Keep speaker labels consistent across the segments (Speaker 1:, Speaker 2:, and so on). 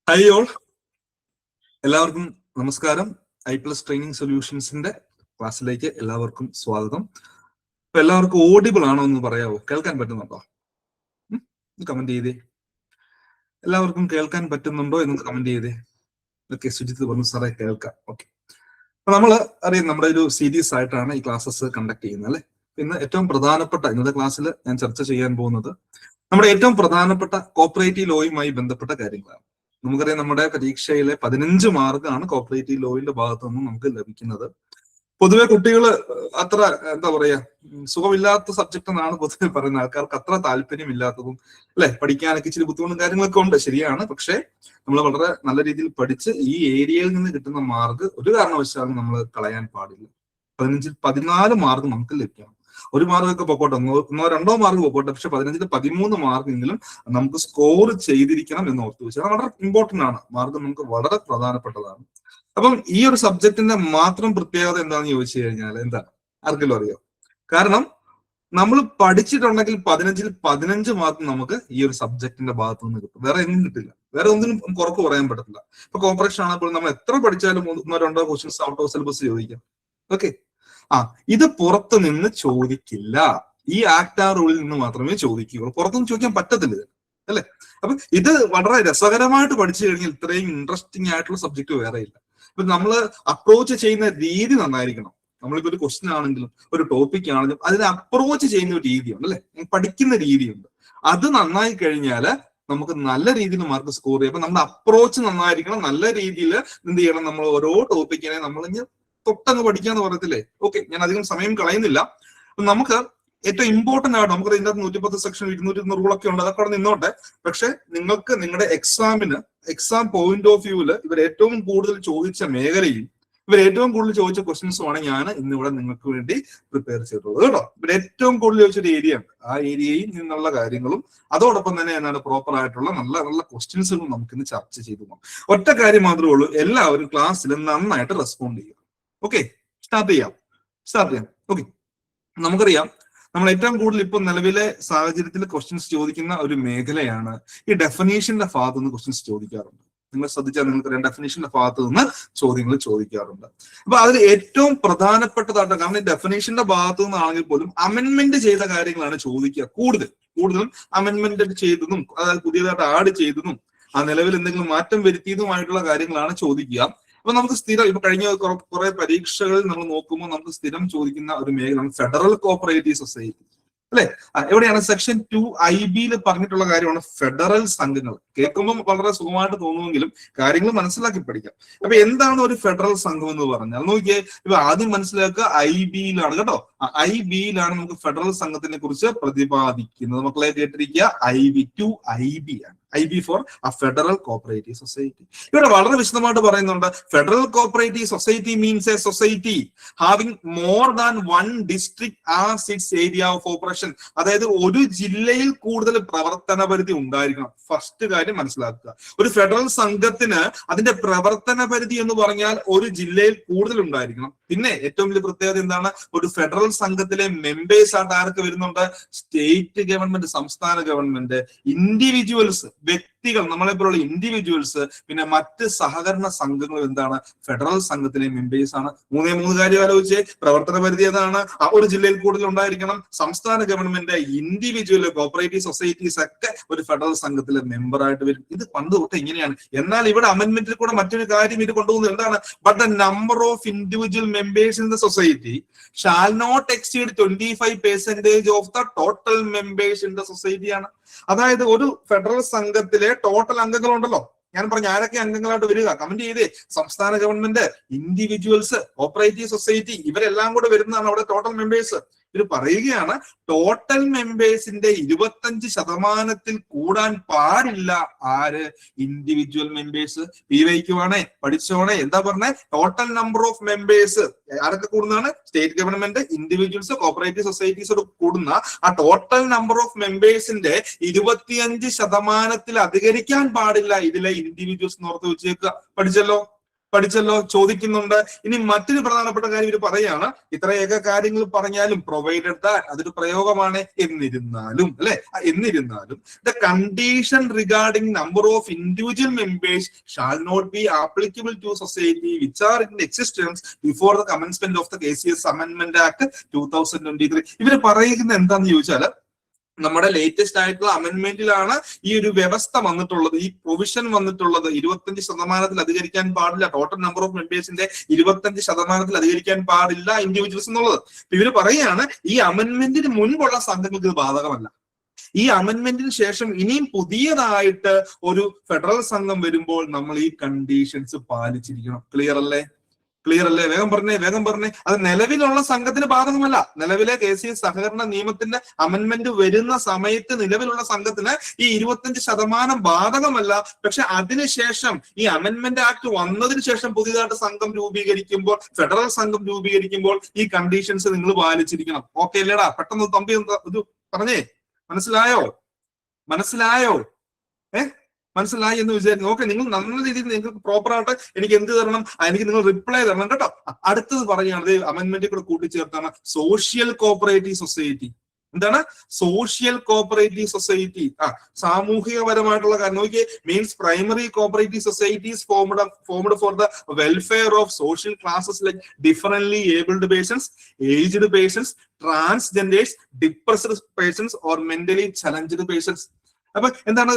Speaker 1: Hi all, എല്ലാവർക്കും നമസ്കാരം. I+ training സൊല്യൂഷൻസിന്റെ ക്ലാസ്സിലേക്ക് എല്ലാവർക്കും സ്വാഗതം. അപ്പൊ എല്ലാവർക്കും ഓഡിബിൾ ആണോ എന്ന് പറയാവോ? കേൾക്കാൻ പറ്റുന്നുണ്ടോ? കമന്റ് ചെയ്തേ. എല്ലാവർക്കും കേൾക്കാൻ പറ്റുന്നുണ്ടോ എന്ന് കമന്റ് ചെയ്തേ. ഓക്കെ, സുജിത്ത് പറഞ്ഞു സാറേ കേൾക്കാം. ഓക്കെ, അപ്പൊ നമ്മള് അറിയാം നമ്മുടെ ഒരു സീരീസ് ആയിട്ടാണ് ഈ ക്ലാസ്സസ് കണ്ടക്ട് ചെയ്യുന്നത് അല്ലെ. ഇന്ന് ഏറ്റവും പ്രധാനപ്പെട്ട ഇന്നത്തെ ക്ലാസ്സിൽ ഞാൻ ചർച്ച ചെയ്യാൻ പോകുന്നത് നമ്മുടെ ഏറ്റവും പ്രധാനപ്പെട്ട കോപ്പറേറ്റീവ് ലോയുമായി ബന്ധപ്പെട്ട കാര്യങ്ങളാണ്. നമുക്കറിയാം നമ്മുടെ പരീക്ഷയിലെ 15 മാർക്കാണ് കോപ്പറേറ്റീവ് ലോയിന്റെ ഭാഗത്തു നിന്നും നമുക്ക് ലഭിക്കുന്നത്. പൊതുവെ കുട്ടികൾ അത്ര എന്താ പറയാ സുഖമില്ലാത്ത സബ്ജക്ട് എന്നാണ് പൊതുവെ പറയുന്നത്. ആൾക്കാർക്ക് അത്ര താല്പര്യമില്ലാത്തതും അല്ലെ, പഠിക്കാനൊക്കെ ഇച്ചിരി ബുദ്ധിമുട്ടും കാര്യങ്ങളൊക്കെ ഉണ്ട്, ശരിയാണ്. പക്ഷെ നമ്മൾ വളരെ നല്ല രീതിയിൽ പഠിച്ച് ഈ ഏരിയയിൽ നിന്ന് കിട്ടുന്ന മാർക്ക് ഒരു കാരണവശാലും നമ്മൾ കളയാൻ പാടില്ല. 15-ൽ 14 മാർക്ക് നമുക്ക് ലഭിക്കണം. ഒരു മാർക്കൊക്കെ പൊക്കോട്ടെ, ഒന്നോ രണ്ടോ മാർക്ക് പൊക്കോട്ടെ, പക്ഷെ 15-ൽ 13 മാർക്കെങ്കിലും നമുക്ക് സ്കോർ ചെയ്തിരിക്കണം എന്ന് ഓർത്ത് വെച്ചാൽ വളരെ ഇമ്പോർട്ടന്റ് ആണ്. മാർക്ക് നമുക്ക് വളരെ പ്രധാനപ്പെട്ടതാണ്. അപ്പം ഈ ഒരു സബ്ജക്റ്റിന്റെ മാത്രം പ്രത്യേകത എന്താണെന്ന് ചോദിച്ചു കഴിഞ്ഞാൽ എന്താണ് ആർക്കെങ്കിലും അറിയോ? കാരണം നമ്മൾ പഠിച്ചിട്ടുണ്ടെങ്കിൽ 15-ൽ 15 മാർക്ക് നമുക്ക് ഈ ഒരു സബ്ജക്റ്റിന്റെ ഭാഗത്തു നിന്ന് കിട്ടും. വേറെ എങ്ങും കിട്ടില്ല. വേറെ ഒന്നിനും കുറക്ക് പറയാൻ പറ്റത്തില്ല. ഇപ്പൊ കോർപ്പറേഷൻ ആണെങ്കിൽ നമ്മൾ എത്ര പഠിച്ചാലും 1-2 ക്വസ്റ്റ്യൻസ് ഔട്ട് ഓഫ് സിലബസ് ചോദിക്കാം. ഓക്കെ, ഇത് പുറത്ത് നിന്ന് ചോദിക്കില്ല. ഈ ആക്ട് ആ റൂളിൽ നിന്ന് മാത്രമേ ചോദിക്കുകയുള്ളൂ. പുറത്തൊന്നും ചോദിക്കാൻ പറ്റത്തില്ല അല്ലെ. അപ്പൊ ഇത് വളരെ രസകരമായിട്ട് പഠിച്ചു കഴിഞ്ഞാൽ ഇത്രയും ഇൻട്രസ്റ്റിംഗ് ആയിട്ടുള്ള സബ്ജക്ട് വേറെ ഇല്ല. ഇപ്പൊ നമ്മൾ അപ്രോച്ച് ചെയ്യുന്ന രീതി നന്നായിരിക്കണം. നമ്മളിപ്പോ ഒരു ക്വസ്റ്റ്യൻ ആണെങ്കിലും ഒരു ടോപ്പിക് ആണെങ്കിലും അതിനെ അപ്രോച്ച് ചെയ്യുന്ന ഒരു രീതിയുണ്ട് അല്ലെ, പഠിക്കുന്ന രീതിയുണ്ട്. അത് നന്നായി കഴിഞ്ഞാല് നമുക്ക് നല്ല രീതിയിൽ മാർക്ക് സ്കോർ ചെയ്യാം. അപ്പൊ നമ്മുടെ അപ്രോച്ച് നന്നായിരിക്കണം. നല്ല രീതിയിൽ എന്ത് ചെയ്യണം, നമ്മൾ ഓരോ ടോപ്പിക്കിനെ നമ്മൾ തൊട്ടങ്ങ് പഠിക്കാന്ന് പറയത്തില്ലേ. ഓക്കെ, ഞാൻ അധികം സമയം കളയുന്നില്ല. നമുക്ക് ഏറ്റവും ഇമ്പോർട്ടന്റ് ആണ്, നമുക്ക് ഇതിന്റെ 110 സെക്ഷൻ 200 റൂളൊക്കെ ഉണ്ട്, അതൊക്കെ അവിടെ നിന്നോട്ടെ. പക്ഷെ നിങ്ങൾക്ക് നിങ്ങളുടെ എക്സാം പോയിന്റ് ഓഫ് വ്യൂവിൽ ഇവർ ഏറ്റവും കൂടുതൽ ചോദിച്ച മേഖലയും ഇവർ ഏറ്റവും കൂടുതൽ ചോദിച്ച ക്വസ്റ്റ്യൻസുമാണ് ഞാൻ ഇന്നിവിടെ നിങ്ങൾക്ക് വേണ്ടി പ്രിപ്പയർ ചെയ്തിട്ടുള്ളത് കേട്ടോ. ഇവർ ഏറ്റവും കൂടുതൽ ചോദിച്ചൊരു ഏരിയ ഉണ്ട്. ആ ഏരിയയിൽ നിന്നുള്ള കാര്യങ്ങളും അതോടൊപ്പം തന്നെ എന്താണ് പ്രോപ്പർ ആയിട്ടുള്ള നല്ല നല്ല ക്വസ്റ്റ്യൻസുകളും നമുക്കിന്ന് ചർച്ച ചെയ്തു പോകാം. ഒറ്റ കാര്യം മാത്രമേ ഉള്ളൂ, എല്ലാവരും ക്ലാസ്സിൽ നന്നായിട്ട് റെസ്പോണ്ട് ചെയ്യുക. ഓക്കെ, സ്റ്റാർട്ട് ചെയ്യാം. ഓക്കെ, നമുക്കറിയാം നമ്മൾ ഏറ്റവും കൂടുതൽ ഇപ്പൊ നിലവിലെ സാഹചര്യത്തിൽ ക്വസ്റ്റ്യൻസ് ചോദിക്കുന്ന ഒരു മേഖലയാണ് ഈ ഡെഫിനേഷന്റെ ഭാഗത്ത് നിന്ന് ക്വസ്റ്റ്യൻസ് ചോദിക്കാറുണ്ട്. നിങ്ങൾ ശ്രദ്ധിച്ചാൽ നിങ്ങൾക്കറിയാം, ഡെഫിനേഷന്റെ ഭാഗത്ത് നിന്ന് ചോദ്യങ്ങൾ ചോദിക്കാറുണ്ട്. അപ്പൊ അതിൽ ഏറ്റവും പ്രധാനപ്പെട്ടതായിട്ട്, കാരണം ഈ ഡെഫിനേഷന്റെ ഭാഗത്തു നിന്നാണെങ്കിൽ പോലും അമെന്റ്മെന്റ് ചെയ്ത കാര്യങ്ങളാണ് ചോദിക്കുക. കൂടുതലും അമെന്റ്മെന്റ് ചെയ്തതും അതായത് പുതിയതായിട്ട് ആഡ് ചെയ്തതും ആ നിലവിൽ എന്തെങ്കിലും മാറ്റം വരുത്തിയതുമായിട്ടുള്ള കാര്യങ്ങളാണ് ചോദിക്കുക. അപ്പൊ നമുക്ക് സ്ഥിരം ഇപ്പൊ കഴിഞ്ഞ കുറെ പരീക്ഷകളിൽ നമ്മൾ നോക്കുമ്പോൾ നമുക്ക് സ്ഥിരം ചോദിക്കുന്ന ഒരു മേഖലയാണ് ഫെഡറൽ കോഓപ്പറേറ്റീവ് സൊസൈറ്റി അല്ലെ. എവിടെയാണ് സെക്ഷൻ 2IB പറഞ്ഞിട്ടുള്ള കാര്യമാണ് ഫെഡറൽ സംഘങ്ങൾ. കേൾക്കുമ്പോൾ വളരെ സുഖമായിട്ട് തോന്നുമെങ്കിലും കാര്യങ്ങൾ മനസ്സിലാക്കി പഠിക്കാം. അപ്പൊ എന്താണ് ഒരു ഫെഡറൽ സംഘം എന്ന് പറഞ്ഞാൽ നോക്കിയേ, ഇപ്പൊ ആദ്യം മനസ്സിലാക്കുക IBയിലാണ് കേട്ടോ. IBയിലാണ് നമുക്ക് ഫെഡറൽ സംഘത്തിനെ കുറിച്ച് പ്രതിപാദിക്കുന്നത്. മക്കളെ കേട്ടിരിക്കുക, IB ആണ്. IB for a federal cooperative society. ഇവിടെ വളരെ വിശദമായിട്ട് പറയുന്നുണ്ട്, federal cooperative society means a society having more than 1 district as its area of operation. അതായത് ഒരു ജില്ലയിൽ കൂടുതൽ പ്രവർത്തന പരിധി ഉണ്ടായിരിക്കണം. ഫസ്റ്റ് കാര്യം മനസ്സിലാക്കുക, ഒരു ഫെഡറൽ സംഘത്തിന് അതിന്റെ പ്രവർത്തന പരിധി എന്ന് പറഞ്ഞാൽ ഒരു ജില്ലയിൽ കൂടുതൽ ഉണ്ടായിരിക്കണം. പിന്നെ ഏറ്റവും വലിയ പ്രത്യേകത എന്താണ്, ഒരു ഫെഡറൽ സംഘത്തിലെ മെമ്പേഴ്സ് ആയിട്ട് ആരൊക്കെ വരുന്നുണ്ട്, സ്റ്റേറ്റ് ഗവൺമെന്റ്, സംസ്ഥാന ഗവൺമെന്റ്, ഇൻഡിവിജ്വൽസ്, വ്യക്തികൾ, നമ്മളെപ്പോലുള്ള ഇൻഡിവിജ്വൽസ്, പിന്നെ മറ്റ് സഹകരണ സംഘങ്ങളും എന്താണ് ഫെഡറൽ സംഘത്തിലെ മെമ്പേഴ്സ് ആണ്. 3 കാര്യം ആലോചിച്ച്, പ്രവർത്തന പരിധി ഏതാണ്, ഒരു ജില്ലയിൽ കൂടുതൽ ഉണ്ടായിരിക്കണം, സംസ്ഥാന ഗവൺമെന്റ്, ഇൻഡിവിജ്വൽ കോഓപ്പറേറ്റീവ് സൊസൈറ്റീസ് ഒക്കെ ഒരു ഫെഡറൽ സംഘത്തിലെ മെമ്പർ ആയിട്ട് വരും. ഇത് പണ്ട് തൊട്ട് ഇങ്ങനെയാണ്. എന്നാൽ ഇവിടെ അമെന്റ്മെന്റിൽ കൂടെ മറ്റൊരു കാര്യം ഇത് കൊണ്ടുപോകുന്നത് എന്താണ്, but the number of individual members in the society shall not exceed 25% of the total members in the society ആണ്. അതായത് ഒരു ഫെഡറൽ സംഘത്തിലെ ടോട്ടൽ അംഗങ്ങളുണ്ടല്ലോ, ഞാൻ പറഞ്ഞു ആരൊക്കെ അംഗങ്ങളായിട്ട് വരിക, കമന്റ് ചെയ്തേ. സംസ്ഥാന ഗവൺമെന്റ്, ഇൻഡിവിജ്വൽസ്, കോഓപ്പറേറ്റീവ് സൊസൈറ്റി, ഇവരെല്ലാം കൂടെ വരുന്നതാണ് അവിടെ ടോട്ടൽ മെമ്പേഴ്സ്. ഇത് പറയുകയാണ്, ടോട്ടൽ മെമ്പേഴ്സിന്റെ 25% കൂടാൻ പാടില്ല ആര്, ഇൻഡിവിജ്വൽ മെമ്പേഴ്സ്. PYക്കുവാണേ പഠിച്ചോണേ. എന്താ പറഞ്ഞേ, ടോട്ടൽ നമ്പർ ഓഫ് മെമ്പേഴ്സ് ആരൊക്കെ കൂടുന്നതാണ്, state government, individuals, cooperative societies കൂടുന്ന ആ ടോട്ടൽ നമ്പർ ഓഫ് മെമ്പേഴ്സിന്റെ 25% അധികരിക്കാൻ പാടില്ല ഇതിലെ ഇൻഡിവിജ്വൽസ് എന്ന് ഓർത്ത് വെച്ചേക്കുക. പഠിച്ചല്ലോ. പഠിച്ചല്ലോ, ചോദിക്കുന്നുണ്ട്. ഇനി മറ്റൊരു പ്രധാനപ്പെട്ട കാര്യം ഇവർ പറയാണ്, ഇത്രയൊക്കെ കാര്യങ്ങൾ പറഞ്ഞാലും പ്രൊവൈഡഡ് ദാറ്റ് അതൊരു പ്രയോഗമാണ്, എന്നിരുന്നാലും അല്ലെ, എന്നിരുന്നാലും the condition regarding number of individual members shall not be applicable to society which are in existence before the commencement of the KCS amendment act 2023. ഇവര് പറയുന്നത് എന്താന്ന് ചോദിച്ചാൽ, നമ്മുടെ ലേറ്റസ്റ്റ് ആയിട്ടുള്ള അമെന്റ്മെന്റിലാണ് ഈ ഒരു വ്യവസ്ഥ വന്നിട്ടുള്ളത്, ഈ പ്രൊവിഷൻ വന്നിട്ടുള്ളത്. 25% അധികരിക്കാൻ പാടില്ല, ടോട്ടൽ നമ്പർ ഓഫ് മെമ്പേഴ്സിന്റെ 25% അധികരിക്കാൻ പാടില്ല ഇൻഡിവിജ്വൽസ് എന്നുള്ളത്. ഇവര് പറയാണ് ഈ അമെന്റ്മെന്റിന് മുൻപുള്ള സംഘങ്ങൾക്ക് ഇത് ബാധകമല്ല. ഈ അമെന്റ്മെന്റിന് ശേഷം ഇനിയും പുതിയതായിട്ട് ഒരു ഫെഡറൽ സംഘം വരുമ്പോൾ നമ്മൾ ഈ കണ്ടീഷൻസ് പാലിച്ചിരിക്കണം. ക്ലിയർ അല്ലേ? ക്ലിയർ അല്ലേ? വേഗം പറഞ്ഞേ. അത് നിലവിലുള്ള സംഘത്തിന് ബാധകമല്ല. നിലവിലെ KCS സഹകരണ നിയമത്തിന്റെ അമെന്റ്മെന്റ് വരുന്ന സമയത്ത് നിലവിലുള്ള സംഘത്തിന് ഈ 25% ബാധകമല്ല. പക്ഷെ അതിനുശേഷം ഈ അമെന്റ്മെന്റ് ആക്ട് വന്നതിന് ശേഷം പുതിയതായിട്ട് സംഘം രൂപീകരിക്കുമ്പോൾ, ഫെഡറൽ സംഘം രൂപീകരിക്കുമ്പോൾ ഈ കണ്ടീഷൻസ് നിങ്ങൾ പാലിച്ചിരിക്കണം. ഓക്കെ അല്ലേടാ? പെട്ടെന്ന് തമ്പി ഇത് പറഞ്ഞേ, മനസ്സിലായോ? മനസ്സിലായി എന്ന് വിചാരിക്കുന്നു. ഓക്കെ, നിങ്ങൾ നല്ല രീതിയിൽ നിങ്ങൾക്ക് പ്രോപ്പറായിട്ട് എനിക്ക് എന്ത് തരണം, എനിക്ക് നിങ്ങൾ റിപ്ലൈ തരണം കേട്ടോ. അടുത്തത് പറയുകയാണ്, അമെന്റ്മെന്റ് കൂടെ കൂട്ടിച്ചേർത്താണ് സോഷ്യൽ കോഓപ്പറേറ്റീവ് സൊസൈറ്റി. എന്താണ് സോഷ്യൽ കോഓപ്പറേറ്റീവ് സൊസൈറ്റി? സാമൂഹികപരമായിട്ടുള്ള കാര്യം നോക്കിയേ. Means primary cooperative societies formed for the welfare of social classes like differently abled persons, aged persons, transgenders, depressed persons or mentally challenged persons. അപ്പൊ എന്താണ്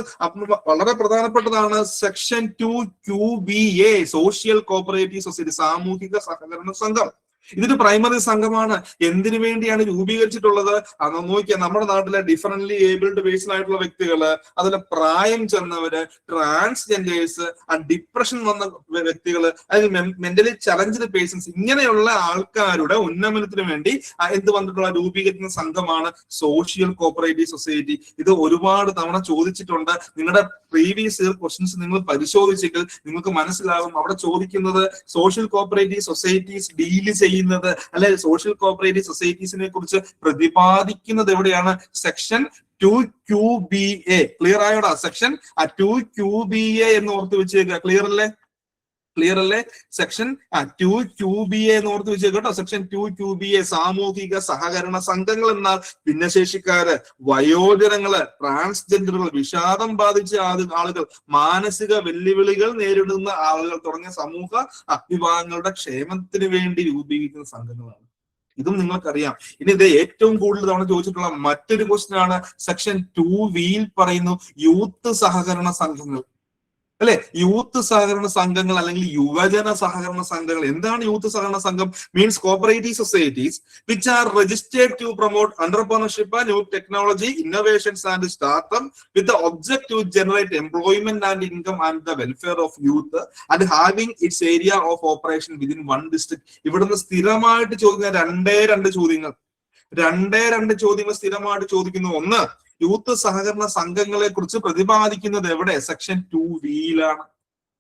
Speaker 1: വളരെ പ്രധാനപ്പെട്ടതാണ് section 2QBA social cooperative society, സാമൂഹിക സഹകരണ സംഘം. ഇതൊരു പ്രൈമറി സംഘമാണ്. എന്തിനു വേണ്ടിയാണ് രൂപീകരിച്ചിട്ടുള്ളത്? അത് നോക്കിയാൽ നമ്മുടെ നാട്ടിലെ ഡിഫറently ഏബിൾഡ് പേഴ്സൺ ആയിട്ടുള്ള വ്യക്തികള്, അതിലെ പ്രായം ചെന്നവര്, ട്രാൻസ്ജെൻഡേഴ്സ്, ഡിപ്രഷൻ വന്ന വ്യക്തികള്, അതിന് മെന്റലി ചലഞ്ചഡ് പേഴ്സൺസ്, ഇങ്ങനെയുള്ള ആൾക്കാരുടെ ഉന്നമനത്തിന് വേണ്ടി എന്ത് വന്നിട്ടുള്ള രൂപീകരിക്കുന്ന സംഘമാണ് സോഷ്യൽ കോഓപ്പറേറ്റീവ് സൊസൈറ്റി. ഇത് ഒരുപാട് തവണ ചോദിച്ചിട്ടുണ്ട്. നിങ്ങളുടെ പ്രീവിയസ് ഇയർ ക്വസ്റ്റ്യൻസ് നിങ്ങൾ പരിശോധിച്ചെങ്കിൽ നിങ്ങൾക്ക് മനസ്സിലാകും. അവിടെ ചോദിക്കുന്നത് സോഷ്യൽ കോഓപ്പറേറ്റീവ് സൊസൈറ്റീസ് ഡീല് ചെയ്യുന്നത്, അല്ലെ സോഷ്യൽ കോഓപ്പറേറ്റീവ് സൊസൈറ്റീസിനെ കുറിച്ച് പ്രതിപാദിക്കുന്നത് എവിടെയാണ്? Section 2QBA. Clear ആയോടാ? Section 2QBA എന്ന് ഓർത്ത് വെച്ചേക്കുക. ക്ലിയർ അല്ലേ? സെക്ഷൻ 2QBA എന്ന് ഓർത്ത് വെച്ചേക്കുക കേട്ടോ. സെക്ഷൻ 2QBA സാമൂഹിക സഹകരണ സംഘങ്ങൾ എന്നാൽ ഭിന്നശേഷിക്കാര്, വയോജനങ്ങള്, ട്രാൻസ്ജെൻഡറുകൾ, വിഷാദം ബാധിച്ച ആളുകൾ, മാനസിക വെല്ലുവിളികൾ നേരിടുന്ന ആളുകൾ തുടങ്ങിയ സമൂഹ വിഭാഗങ്ങളുടെ ക്ഷേമത്തിന് വേണ്ടി രൂപീകരിക്കുന്ന സംഘങ്ങളാണ്. ഇതും നിങ്ങൾക്കറിയാം. ഇനി ഇത് ഏറ്റവും കൂടുതൽ തവണ ചോദിച്ചിട്ടുള്ള മറ്റൊരു ക്വസ്റ്റ്യൻ ആണ്. സെക്ഷൻ 2Vയിൽ പറയുന്നു യൂത്ത് സഹകരണ സംഘങ്ങൾ, അല്ലെ? യൂത്ത് സഹകരണ സംഘങ്ങൾ അല്ലെങ്കിൽ യുവജന സഹകരണ സംഘങ്ങൾ. എന്താണ് യൂത്ത് സഹകരണ സംഘം? Means cooperative societies which are registered to promote entrepreneurship, new technology, innovations and startup with the object to generate employment and income and the welfare of youth and having its area of operation within one district. ഇവിടുന്ന് സ്ഥിരമായിട്ട് ചോദിക്കുന്ന രണ്ട് ചോദ്യങ്ങൾ സ്ഥിരമായിട്ട് ചോദിക്കുന്നു. ഒന്ന്, youth സഹകരണ സംഘങ്ങളെ കുറിച്ച് പ്രതിപാദിക്കുന്നത് എവിടെ? സെക്ഷൻ 2Vയിലാണ്.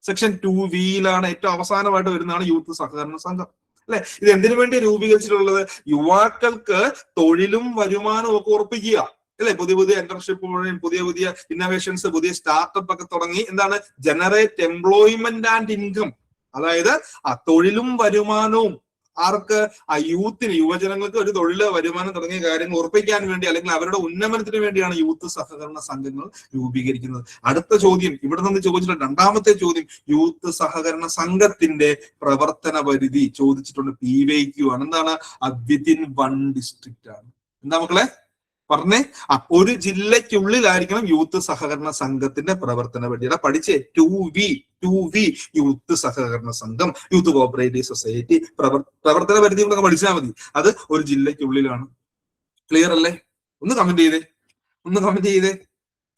Speaker 1: സെക്ഷൻ 2Vയിലാണ് ഏറ്റവും അവസാനമായിട്ട് വരുന്നതാണ് യൂത്ത് സഹകരണ സംഘം, അല്ലെ? ഇത് എന്തിനു വേണ്ടി രൂപീകരിച്ചിട്ടുള്ളത്? യുവാക്കൾക്ക് തൊഴിലും വരുമാനവും ഒക്കെ ഉറപ്പിക്കുക, അല്ലെ? പുതിയ എന്റർപ്രണർഷിപ്പ്, പുതിയ ഇന്നോവേഷൻസ്, പുതിയ സ്റ്റാർട്ടപ്പ് ഒക്കെ തുടങ്ങി എന്താണ് ജനറേറ്റ് എംപ്ലോയ്മെന്റ് ആൻഡ് ഇൻകം. അതായത് തൊഴിലും വരുമാനവും ആർക്ക്? യൂത്തിന്, യുവജനങ്ങൾക്ക് ഒരു തൊഴില്, വരുമാനം തുടങ്ങിയ കാര്യങ്ങൾ ഉറപ്പിക്കാൻ വേണ്ടി അല്ലെങ്കിൽ അവരുടെ ഉന്നമനത്തിന് വേണ്ടിയാണ് യൂത്ത് സഹകരണ സംഘങ്ങൾ രൂപീകരിക്കുന്നത്. അടുത്ത ചോദ്യം ഇവിടെ നിന്ന് ചോദിച്ചിട്ടുണ്ട്. രണ്ടാമത്തെ ചോദ്യം യൂത്ത് സഹകരണ സംഘത്തിന്റെ പ്രവർത്തന പരിധി ചോദിച്ചിട്ടുണ്ട്. PYQ ആണ്. എന്താണ്? വിത്തിൻ വൺ ഡിസ്ട്രിക്റ്റ് ആണ്. എന്താ മക്കളെ പറഞ്ഞേ? ഒരു ജില്ലയ്ക്കുള്ളിലായിരിക്കണം യൂത്ത് സഹകരണ സംഘത്തിന്റെ പ്രവർത്തന പരിധി. പഠിച്ചേ? 2V യൂത്ത് സഹകരണ സംഘം, യൂത്ത് കോഓപ്പറേറ്റീവ് സൊസൈറ്റി പ്രവർത്തന പരിധി കൂടെ പഠിച്ചാൽ മതി. അത് ഒരു ജില്ലയ്ക്കുള്ളിലാണ്. ക്ലിയർ അല്ലേ? ഒന്ന് കമന്റ് ചെയ്തേ.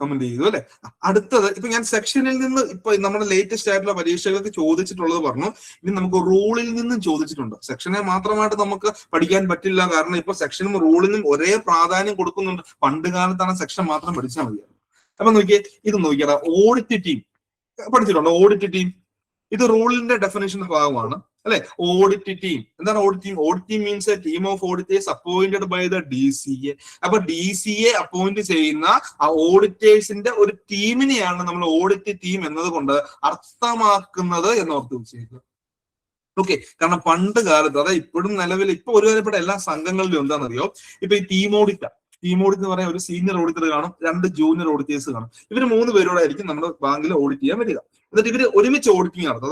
Speaker 1: അല്ലെ? അടുത്തത് ഇപ്പൊ ഞാൻ സെക്ഷനിൽ നിന്ന് ഇപ്പൊ നമ്മുടെ ലേറ്റസ്റ്റ് ആയിട്ടുള്ള പരീക്ഷകൾക്ക് ചോദിച്ചിട്ടുള്ളത് പറഞ്ഞു. ഇനി നമുക്ക് റൂളിൽ നിന്നും ചോദിച്ചിട്ടുണ്ട്. സെക്ഷനെ മാത്രമായിട്ട് നമുക്ക് പഠിക്കാൻ പറ്റില്ല. കാരണം ഇപ്പൊ സെക്ഷനും റൂളിനും ഒരേ പ്രാധാന്യം കൊടുക്കുന്നുണ്ട്. പണ്ട് കാലത്താണ് സെക്ഷൻ മാത്രം പഠിച്ചാൽ മതിയാണ്. അപ്പൊ നോക്കിയാ ഓഡിറ്റ് ടീം പഠിച്ചിട്ടുണ്ടോ? ഓഡിറ്റ് ടീം ഇത് റൂളിന്റെ ഡെഫിനേഷന്റെ ഭാഗമാണ്, അല്ലെ? ഓഡിറ്റ് ടീം എന്താണ്? Audit team means a team of auditors appointed by the DCA. അപ്പൊ DCA അപ്പോയിന്റ് ചെയ്യുന്ന ആ ഓഡിറ്റേഴ്സിന്റെ ഒരു ടീമിനെയാണ് നമ്മൾ ഓഡിറ്റ് ടീം എന്നതുകൊണ്ട് അർത്ഥമാക്കുന്നത് എന്നോർത്ത് വെച്ചേക്കുക. ഓക്കെ. കാരണം പണ്ട് കാലത്ത്, അതായത് ഇപ്പോഴും നിലവിൽ ഇപ്പൊ ഒരുപാട് എല്ലാ സംഘങ്ങളിലും എന്താണെന്നറിയോ, ഇപ്പൊ ഈ ടീം ഓഡിറ്റ് എന്ന് പറയാൻ ഒരു സീനിയർ ഓഡിറ്റർ കാണും, 2 ജൂനിയർ ഓഡിറ്റേഴ്സ് കാണും. ഇവര് 3 പേരോടായിരിക്കും നമ്മുടെ ബാങ്കിൽ ഓഡിറ്റ് ചെയ്യാൻ വരിക. എന്നിട്ട് ഇവര് ഒരുമിച്ച് ഓഡിറ്റിംഗ് നടത്തും.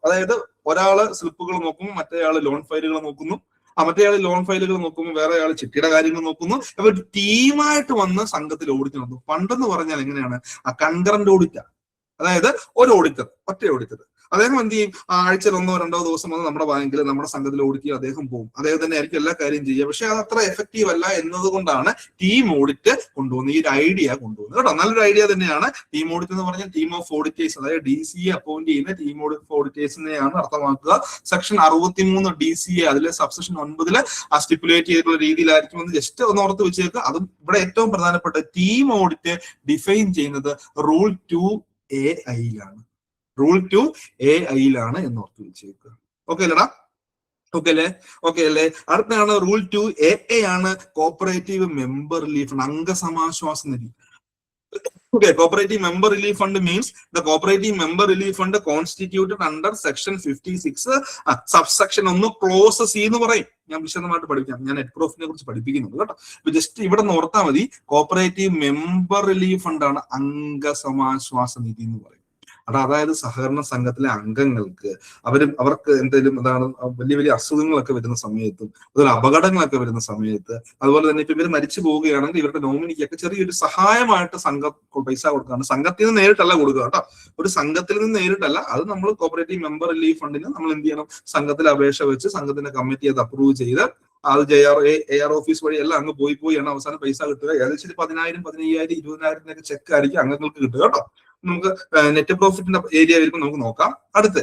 Speaker 1: അതായത് ഒരാള് സ്ലിപ്പുകൾ നോക്കും, മറ്റേയാള് ലോൺ ഫയലുകൾ നോക്കുന്നു, മറ്റേയാള് ലോൺ ഫയലുകൾ നോക്കുമ്പോൾ വേറെ ആള് ചിട്ടിയുടെ കാര്യങ്ങൾ നോക്കുന്നു. അപ്പൊ ടീമായിട്ട് വന്ന് സംഘത്തിൽ ഓഡിറ്റ് നടത്തും. പണ്ടെന്ന് പറഞ്ഞാൽ എങ്ങനെയാണ്, കൺകറന്റ് ഓഡിറ്റാ. അതായത് ഒരു ഓഡിറ്റർ, ഒറ്റ ഓഡിറ്റർ, അദ്ദേഹം എന്ത് ചെയ്യും, ആഴ്ചയിൽ 1 or 2 ദിവസം വന്ന് നമ്മുടെ ബാങ്കിൽ, നമ്മുടെ സംഘത്തിൽ ഓഡിറ്റ് ചെയ്യും. അദ്ദേഹം പോകും, അദ്ദേഹം തന്നെ ആയിരിക്കും എല്ലാ കാര്യം ചെയ്യുക. പക്ഷെ അത് അത്ര എഫക്റ്റീവ് അല്ല എന്നതുകൊണ്ടാണ് ടീം ഓഡിറ്റ് കൊണ്ടുവന്നത്, ഈ ഒരു ഐഡിയ കൊണ്ടുവന്നത് കേട്ടോ. നല്ലൊരു ഐഡിയ തന്നെയാണ്. ടീം ഓഡിറ്റ് എന്ന് പറഞ്ഞാൽ ടീം ഓഫ് ഓഡിറ്റേഴ്സ്, അതായത് DCA അപ്പോയിന്റ് ചെയ്യുന്ന ടീം ഓഫ് ഓഡിറ്റേഴ്സിനെയാണ് അർത്ഥമാക്കുക. സെക്ഷൻ 63 DCA അതിലെ സബ്സെക്ഷൻ 9 സ്റ്റിപ്പുലേറ്റ് ചെയ്തിട്ടുള്ള രീതിയിലായിരിക്കും എന്ന് ജസ്റ്റ് ഒന്ന് ഓർത്ത് വെച്ചേക്കുക. അതും ഇവിടെ ഏറ്റവും പ്രധാനപ്പെട്ട ടീം ഓഡിറ്റ് ഡിഫൈൻ ചെയ്യുന്നത് റൂൾ 2AI റൂൾ 2AI എന്ന് ഓർത്ത് വെച്ചേക്കുക. ഓക്കെ അല്ലടാ? ഓക്കെ അല്ലേ? അടുത്താണ് റൂൾ 2AA ആണ് cooperative member relief fund, അംഗസമാശ്വാസ Nidhi. Okay, cooperative member relief fund means the cooperative member relief fund constituted under section 56 subsection 1 clause C എന്ന് പറയും. ഞാൻ വിശദമായിട്ട് പഠിക്കാം, ഞാൻ നെറ്റ് പ്രോഫിറ്റിനെ കുറിച്ച് പഠിപ്പിക്കുന്നുണ്ട് കേട്ടോ. ഇപ്പൊ ജസ്റ്റ് ഇവിടെ നിന്ന് ഓർത്താൽ മതി, കോപ്പറേറ്റീവ് മെമ്പർ റിലീഫ് ഫണ്ടാണ് അംഗസമാശ്വാസ നിധി എന്ന് പറയും. അതായത് സഹകരണ സംഘത്തിലെ അംഗങ്ങൾക്ക് അവർക്ക് എന്തെങ്കിലും വലിയ വലിയ അസുഖങ്ങളൊക്കെ വരുന്ന സമയത്തും അതുപോലെ അപകടങ്ങളൊക്കെ വരുന്ന സമയത്ത്, അതുപോലെ തന്നെ ഇപ്പൊ ഇവർ മരിച്ചു പോവുകയാണെങ്കിൽ ഇവരുടെ നോമിനിക്കൊക്കെ ചെറിയൊരു സഹായമായിട്ട് സംഘം പൈസ കൊടുക്കുകയാണ്. സംഘത്തിൽ നിന്ന് നേരിട്ടല്ല കൊടുക്കുക കേട്ടോ, ഒരു സംഘത്തിൽ നിന്ന് നേരിട്ടല്ല. അത് നമ്മൾ കോപ്പറേറ്റീവ് മെമ്പർ റിലീഫ് ഫണ്ടിന് നമ്മൾ എന്ത് ചെയ്യണം, സംഘത്തിൽ അപേക്ഷ വെച്ച് സംഘത്തിന്റെ കമ്മിറ്റി അത് അപ്രൂവ് ചെയ്ത് അത് AR ഓഫീസ് വഴി എല്ലാം അങ്ങ് പോയിയാണ് അവസാനം പൈസ കിട്ടുക. ഏകദേശം 10,000, 15,000, 20,000 ചെക്ക് ആയിരിക്കും അംഗങ്ങൾക്ക് കിട്ടുക കേട്ടോ. നമുക്ക് നെറ്റ് പ്രോഫിറ്റിന്റെ ഏരിയ വരുമ്പോൾ നമുക്ക് നോക്കാം. അടുത്ത്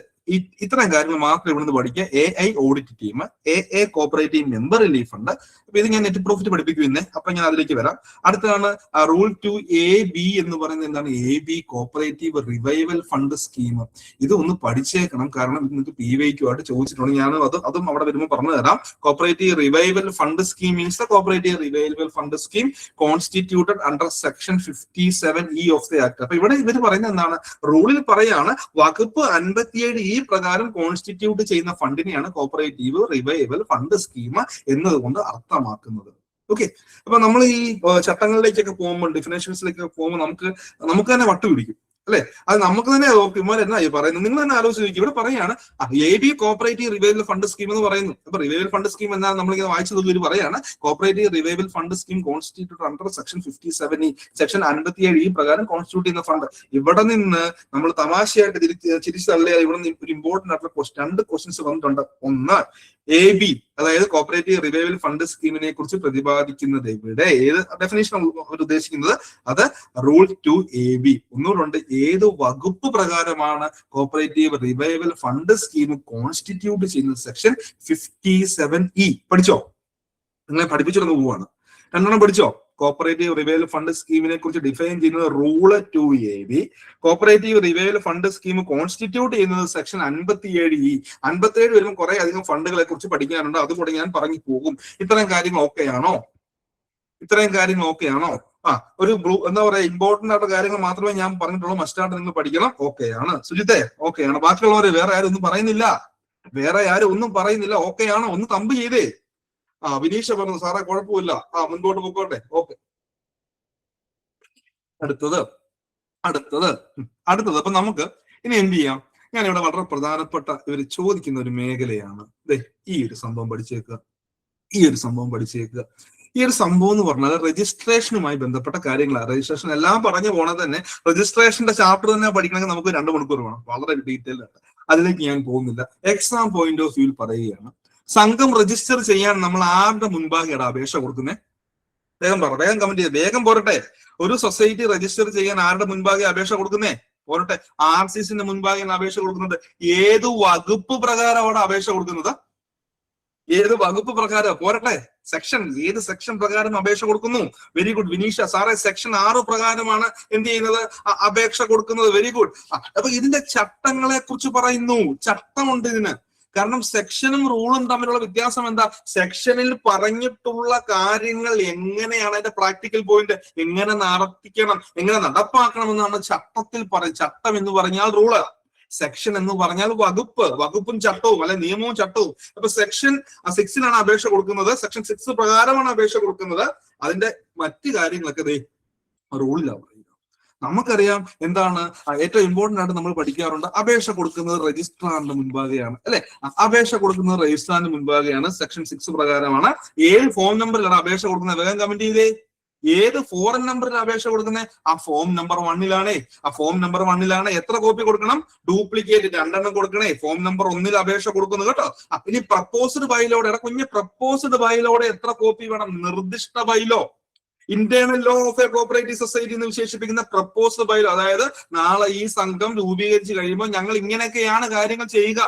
Speaker 1: ഇത്തരം കാര്യങ്ങൾ മാത്രം ഇവിടുന്ന് പഠിക്കുക. AI audit team, AA cooperative member relief fund. അപ്പൊ ഇത് ഞാൻ നെറ്റ് പ്രോഫിറ്റ് പഠിപ്പിക്കുന്നെ, അപ്പൊ ഞാൻ അതിലേക്ക് വരാം. അടുത്താണ് റൂൾ 2AB എന്ന് പറയുന്നത് എന്താണ്, AB cooperative revival fund scheme. ഇത് ഒന്ന് പഠിച്ചേക്കണം, കാരണം ഇത് നിങ്ങൾക്ക് PYQ ആയിട്ട് ചോദിച്ചിട്ടുണ്ട്. ഞാൻ അതും അവിടെ വരുമ്പോൾ പറഞ്ഞു തരാം. Cooperative revival fund scheme means the cooperative revival fund scheme constituted under section 57E of the act. അപ്പൊ ഇവിടെ ഇവർ പറയുന്നത് എന്താണ്, റൂളിൽ പറയാണ് വകുപ്പ് 57E പ്രകാരം കോൺസ്റ്റിറ്റ്യൂട്ട് ചെയ്യുന്ന ഫണ്ടിനെയാണ് കോപ്പറേറ്റീവ് റിവൈവൽ ഫണ്ട് സ്കീം എന്നതുകൊണ്ട് അർത്ഥമാക്കുന്നത്. ഓക്കെ. അപ്പൊ നമ്മൾ ഈ ചട്ടങ്ങളിലേക്കൊക്കെ പോകുമ്പോൾ, ഡെഫിനേഷൻസിലേക്കൊക്കെ പോകുമ്പോൾ നമുക്ക് തന്നെ വട്ടുപിടിക്കും അല്ലെ? അത് നമുക്ക് തന്നെ ഇവർ എന്നാ പറയുന്നത്, നിങ്ങൾ തന്നെ ആലോചിച്ച് നോക്കി. ഇവിടെ പറയാണ് AB cooperative revival fund scheme എന്ന് പറയുന്നു. അപ്പൊ റിവൈവൽ ഫണ്ട് സ്കീം എന്നാൽ നമ്മളിങ്ങനെ വായിച്ചത് ഒരു പറയാണ് cooperative revival fund scheme constituted under section 57E, section 57E പ്രകാരം കോൺസ്റ്റിറ്റ്യൂട്ട് ചെയ്യുന്ന ഫണ്ട്. ഇവിടെ നിന്ന് നമ്മൾ തമാശയായിട്ട് തിരിച്ചു തള്ളിയാൽ ഇവിടെ നിന്ന് ഒരു ഇമ്പോർട്ടന്റ് ആയിട്ടുള്ള 2 ക്വസ്റ്റ്യൻസ് വന്നിട്ടുണ്ട്. ഒന്ന്, AB അതായത് കോപ്പറേറ്റീവ് റിവൈവൽ ഫണ്ട് സ്കീമിനെ കുറിച്ച് പ്രതിപാദിക്കുന്നത് എവിടെ, ഏത് ഡെഫിനേഷൻ അവർ ഉദ്ദേശിക്കുന്നത്, അത് റൂൾ 2AB. ഒന്നുകൂടെ, ഏത് വകുപ്പ് പ്രകാരമാണ് cooperative revival fund scheme constitute ചെയ്യുന്നത്, സെക്ഷൻ 57E. പഠിച്ചോ? നിങ്ങളെ പഠിപ്പിച്ചിരുന്നു പോവാണ്. 2 പഠിച്ചോ? കോപ്പറേറ്റീവ് റിവൈവൽ ഫണ്ട് സ്കീമിനെ കുറിച്ച് ഡിഫൈൻ ചെയ്യുന്നത് rule 2AB. Cooperative revival fund scheme constitute ചെയ്യുന്നത് സെക്ഷൻ 57E. 57 വരുമ്പോൾ കുറെ അധികം ഫണ്ടുകളെ കുറിച്ച് പഠിക്കാനുണ്ട്, അതുകൂടെ ഞാൻ പറഞ്ഞു പോകും. ഇത്രയും കാര്യങ്ങൾ ഓക്കെയാണോ? ഒരു എന്താ പറയാ, ഇമ്പോർട്ടന്റ് ആയിട്ട് കാര്യങ്ങൾ മാത്രമേ ഞാൻ പറഞ്ഞിട്ടുള്ളൂ. മസ്റ്റായിട്ട് നിങ്ങൾ പഠിക്കണം. ഓക്കെയാണ് സുജിത്തെ? ഓക്കെയാണ്. ബാക്കിയുള്ളവര് വേറെ ആരും ഒന്നും പറയുന്നില്ല. ഓക്കെയാണോ? ഒന്ന് തമ്പ് ചെയ്തേ. വിനീഷ പറഞ്ഞു സാറേ കുഴപ്പമില്ല, മുൻപോട്ട് പോയിക്കോട്ടെ. ഓക്കെ. അടുത്തത് അപ്പൊ നമുക്ക് ഇനി എന്ത് ചെയ്യാം, ഞാനിവിടെ വളരെ പ്രധാനപ്പെട്ട ഇവർ ചോദിക്കുന്ന ഒരു മേഖലയാണ് ഈ ഒരു സംഭവം പഠിച്ചേക്കുക. ഈ ഒരു സംഭവം എന്ന് പറഞ്ഞാൽ രജിസ്ട്രേഷനുമായി ബന്ധപ്പെട്ട കാര്യങ്ങളാണ്. രജിസ്ട്രേഷൻ എല്ലാം പറഞ്ഞു പോണത് തന്നെ, രജിസ്ട്രേഷന്റെ ചാപ്റ്റർ തന്നെ പഠിക്കണമെങ്കിൽ നമുക്ക് 2 മണിക്കൂർ വേണം, വളരെ ഡീറ്റെയിൽ ആയിട്ട്. അതിലേക്ക് ഞാൻ പോകുന്നില്ല. എക്സാം പോയിന്റ് ഓഫ് വ്യൂവിൽ പറയുകയാണ്, സംഘം രജിസ്റ്റർ ചെയ്യാൻ നമ്മൾ ആരുടെ മുൻപാകെയാണ് അപേക്ഷ കൊടുക്കുന്നത്? വേഗം കമന്റ് ചെയ്ത് വേഗം പോരട്ടെ. ഒരു സൊസൈറ്റി രജിസ്റ്റർ ചെയ്യാൻ ആരുടെ മുൻപാകെ അപേക്ഷ കൊടുക്കുന്നേ? പോരട്ടെ. RCCന്റെ മുൻപാകെയാണ് അപേക്ഷ കൊടുക്കുന്നത്. ഏത് വകുപ്പ് പ്രകാരമാണ് അപേക്ഷ കൊടുക്കുന്നത്? ഏത് വകുപ്പ് പ്രകാരം? പോരട്ടെ. ഏത് സെക്ഷൻ പ്രകാരം അപേക്ഷ കൊടുക്കുന്നു? Very good Vineesha. സാറേ സെക്ഷൻ 6 പ്രകാരമാണ് എന്ത് ചെയ്യുന്നത്, അപേക്ഷ കൊടുക്കുന്നത്. Very good. അപ്പൊ ഇതിന്റെ ചട്ടങ്ങളെ കുറിച്ച് പറയുന്നു. ചട്ടമുണ്ട് ഇതിന്. കാരണം സെക്ഷനും റൂളും തമ്മിലുള്ള വ്യത്യാസം എന്താ? സെക്ഷനിൽ പറഞ്ഞിട്ടുള്ള കാര്യങ്ങൾ എങ്ങനെയാണ്, അതിന്റെ പ്രാക്ടിക്കൽ പോയിന്റ് എങ്ങനെ നടത്തിക്കണം, എങ്ങനെ നടപ്പാക്കണം എന്നാണ് ചട്ടത്തിൽ ചട്ടം എന്ന് പറഞ്ഞാൽ റൂള്. സെക്ഷൻ എന്ന് പറഞ്ഞാൽ വകുപ്പും ചട്ടവും അല്ലെ നിയമവും ചട്ടവും. അപ്പൊ സെക്ഷൻ 6 അപേക്ഷ കൊടുക്കുന്നത്, സെക്ഷൻ 6 പ്രകാരമാണ് അപേക്ഷ കൊടുക്കുന്നത്. അതിന്റെ മറ്റു കാര്യങ്ങളൊക്കെ റൂളിലാണ് പറയുക. നമുക്കറിയാം എന്താണ് ഏറ്റവും ഇമ്പോർട്ടന്റ് ആയിട്ട് നമ്മൾ പഠിക്കാറുണ്ട്, അപേക്ഷ കൊടുക്കുന്നത് രജിസ്ട്രാറിന്റെ മുൻപാകെയാണ് അല്ലെ. അപേക്ഷ കൊടുക്കുന്നത് രജിസ്ട്രാറിന്റെ മുൻപാകെയാണ്. സെക്ഷൻ 6 പ്രകാരമാണ്. ഏത് ഫോം നമ്പറിലാണ് അപേക്ഷ കൊടുക്കുന്നത്? വേഗം കമന്റ് ചെയ്തേ. ഏത് ഫോറൻ നമ്പറിൽ അപേക്ഷ കൊടുക്കുന്നത്? ആ ഫോം നമ്പർ 1 ആ ഫോം നമ്പർ 1 എത്ര കോപ്പി കൊടുക്കണം? ഡ്യൂപ്ലിക്കേറ്റ് 2 കൊടുക്കണേ. ഫോം നമ്പർ 1 അപേക്ഷ കൊടുക്കുന്നു കേട്ടോ. ഇനി പ്രപ്പോസ്ഡ് ബൈലോടെ, പ്രപ്പോസ്ഡ് ബൈലോടെ എത്ര കോപ്പി വേണം? നിർദ്ദിഷ്ട bylaw, internal law of a cooperative society എന്ന് വിശേഷിപ്പിക്കുന്ന പ്രപ്പോസ്ഡ് ബൈലോ, അതായത് നാളെ ഈ സംഘം രൂപീകരിച്ച് കഴിയുമ്പോൾ ഞങ്ങൾ ഇങ്ങനെയൊക്കെയാണ് കാര്യങ്ങൾ ചെയ്യുക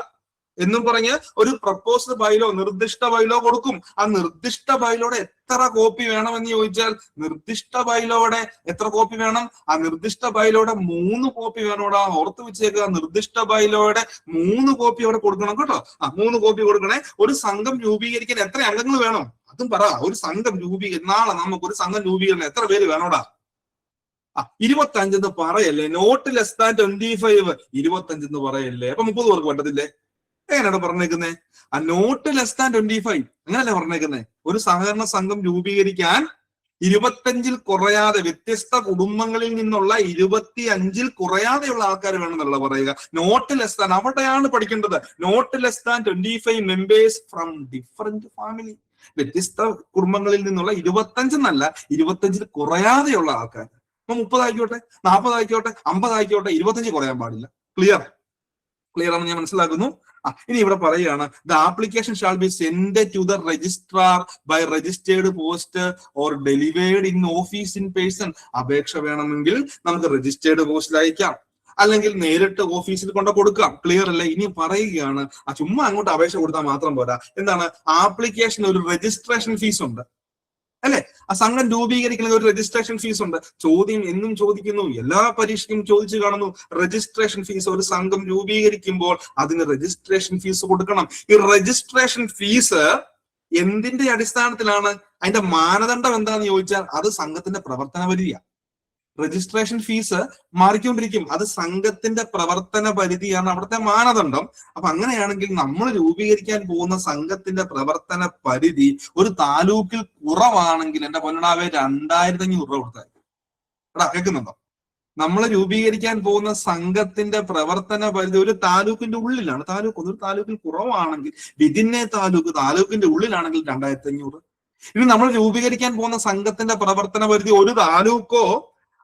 Speaker 1: എന്നും പറഞ്ഞ് ഒരു പ്രപ്പോസ്ഡ് ബൈലോ, നിർദ്ദിഷ്ട ബൈലോ കൊടുക്കും. ആ നിർദ്ദിഷ്ട ബൈലോടെ എത്ര കോപ്പി വേണമെന്ന് ചോദിച്ചാൽ, നിർദ്ദിഷ്ട ബൈലോടെ എത്ര കോപ്പി വേണം? ആ നിർദ്ദിഷ്ട ബൈലോടെ 3 കോപ്പി വേണോടാ, ഓർത്ത് വെച്ചേക്കുക. നിർദ്ദിഷ്ട ബൈലോയുടെ 3 കോപ്പി അവിടെ കൊടുക്കണം കേട്ടോ. 3 കോപ്പി കൊടുക്കണേ. ഒരു സംഘം രൂപീകരിക്കാൻ എത്ര അംഗങ്ങൾ വേണം? അതും പറ. ഒരു സംഘം നാളെ നമുക്ക് ഒരു സംഘം രൂപീകരണം എത്ര പേര് വേണോടാ? 25 എന്ന് പറയല്ലേ. നോട്ട് ലെസ് ദാൻ 25, 25 എന്ന് പറയല്ലേ. അപ്പൊ 30 പേർക്ക് പറ്റത്തില്ലേ? എങ്ങനെയാണ് പറഞ്ഞേക്കുന്നത്? ആ നോട്ട് ലെസ് ദാൻ 25 അങ്ങനല്ലേ പറഞ്ഞേക്കുന്നത്. ഒരു സഹകരണ സംഘം രൂപീകരിക്കാൻ 25 കുറയാതെ, വ്യത്യസ്ത കുടുംബങ്ങളിൽ നിന്നുള്ള 25 കുറയാതെയുള്ള ആൾക്കാർ വേണമെന്നുള്ള പറയുക. നോട്ട് ലെസ് ദാൻ, അവിടെയാണ് പഠിക്കേണ്ടത്. Not less than 25 members from different family. വ്യത്യസ്ത കുടുംബങ്ങളിൽ നിന്നുള്ള 25 എന്നല്ല, 25 കുറയാതെയുള്ള ആൾക്കാർ. അപ്പൊ 30 ആയിക്കോട്ടെ, 40 ആയിക്കോട്ടെ, 50 ആയിക്കോട്ടെ, 25 കുറയാൻ പാടില്ല. ക്ലിയർ ആണെന്ന് ഞാൻ മനസ്സിലാക്കുന്നു. ഇനി ഇവിടെ പറയുകയാണ്, the application shall be send to the registrar by registered post or delivered in office in person. അപേക്ഷ വേണമെങ്കിൽ നമുക്ക് രജിസ്റ്റേർഡ് പോസ്റ്റിൽ അയക്കാം, അല്ലെങ്കിൽ നേരിട്ട് ഓഫീസിൽ കൊണ്ട് കൊടുക്കാം. ക്ലിയർ അല്ലേ? ഇനി പറയുകയാണ്, ചുമ്മാ അങ്ങോട്ട് അപേക്ഷ കൊടുത്താൽ മാത്രം പോരാ. എന്താണ്? ആപ്ലിക്കേഷൻ ഒരു രജിസ്ട്രേഷൻ ഫീസ് ഉണ്ട് അല്ലെ. ആ സംഘം രൂപീകരിക്കുന്ന ഒരു രജിസ്ട്രേഷൻ ഫീസ് ഉണ്ട്. ചോദ്യം എന്നും ചോദിക്കുന്നു, എല്ലാ പരീക്ഷയ്ക്കും ചോദിച്ചു കാണുന്നു, രജിസ്ട്രേഷൻ ഫീസ്. ഒരു സംഘം രൂപീകരിക്കുമ്പോൾ അതിന് രജിസ്ട്രേഷൻ ഫീസ് കൊടുക്കണം. ഈ രജിസ്ട്രേഷൻ ഫീസ് എന്തിന്റെ അടിസ്ഥാനത്തിലാണ്? അതിന്റെ മാനദണ്ഡം എന്താണെന്ന് ചോദിച്ചാൽ അത് സംഘത്തിന്റെ പ്രവർത്തന പരിധിയാണ്. രജിസ്ട്രേഷൻ ഫീസ് മാറിക്കൊണ്ടിരിക്കും. അത് സംഘത്തിന്റെ പ്രവർത്തന പരിധിയാണ് അവിടുത്തെ മാനദണ്ഡം. അപ്പൊ അങ്ങനെയാണെങ്കിൽ നമ്മൾ രൂപീകരിക്കാൻ പോകുന്ന സംഘത്തിന്റെ പ്രവർത്തന പരിധി ഒരു താലൂക്കിൽ കുറവാണെങ്കിൽ എന്റെ പൊന്നടാവെ 2500 രൂപ കൊടുത്താൽ. എടാ കേൾക്കുന്നുണ്ടോ? നമ്മൾ രൂപീകരിക്കാൻ പോകുന്ന സംഘത്തിന്റെ പ്രവർത്തന പരിധി ഒരു താലൂക്കിന്റെ ഉള്ളിലാണ്. ഒരു താലൂക്കിൽ കുറവാണെങ്കിൽ, വിതിന്നെ താലൂക്കിന്റെ ഉള്ളിലാണെങ്കിൽ 2500. ഇനി നമ്മൾ രൂപീകരിക്കാൻ പോകുന്ന സംഘത്തിന്റെ പ്രവർത്തന പരിധി ഒരു താലൂക്കോ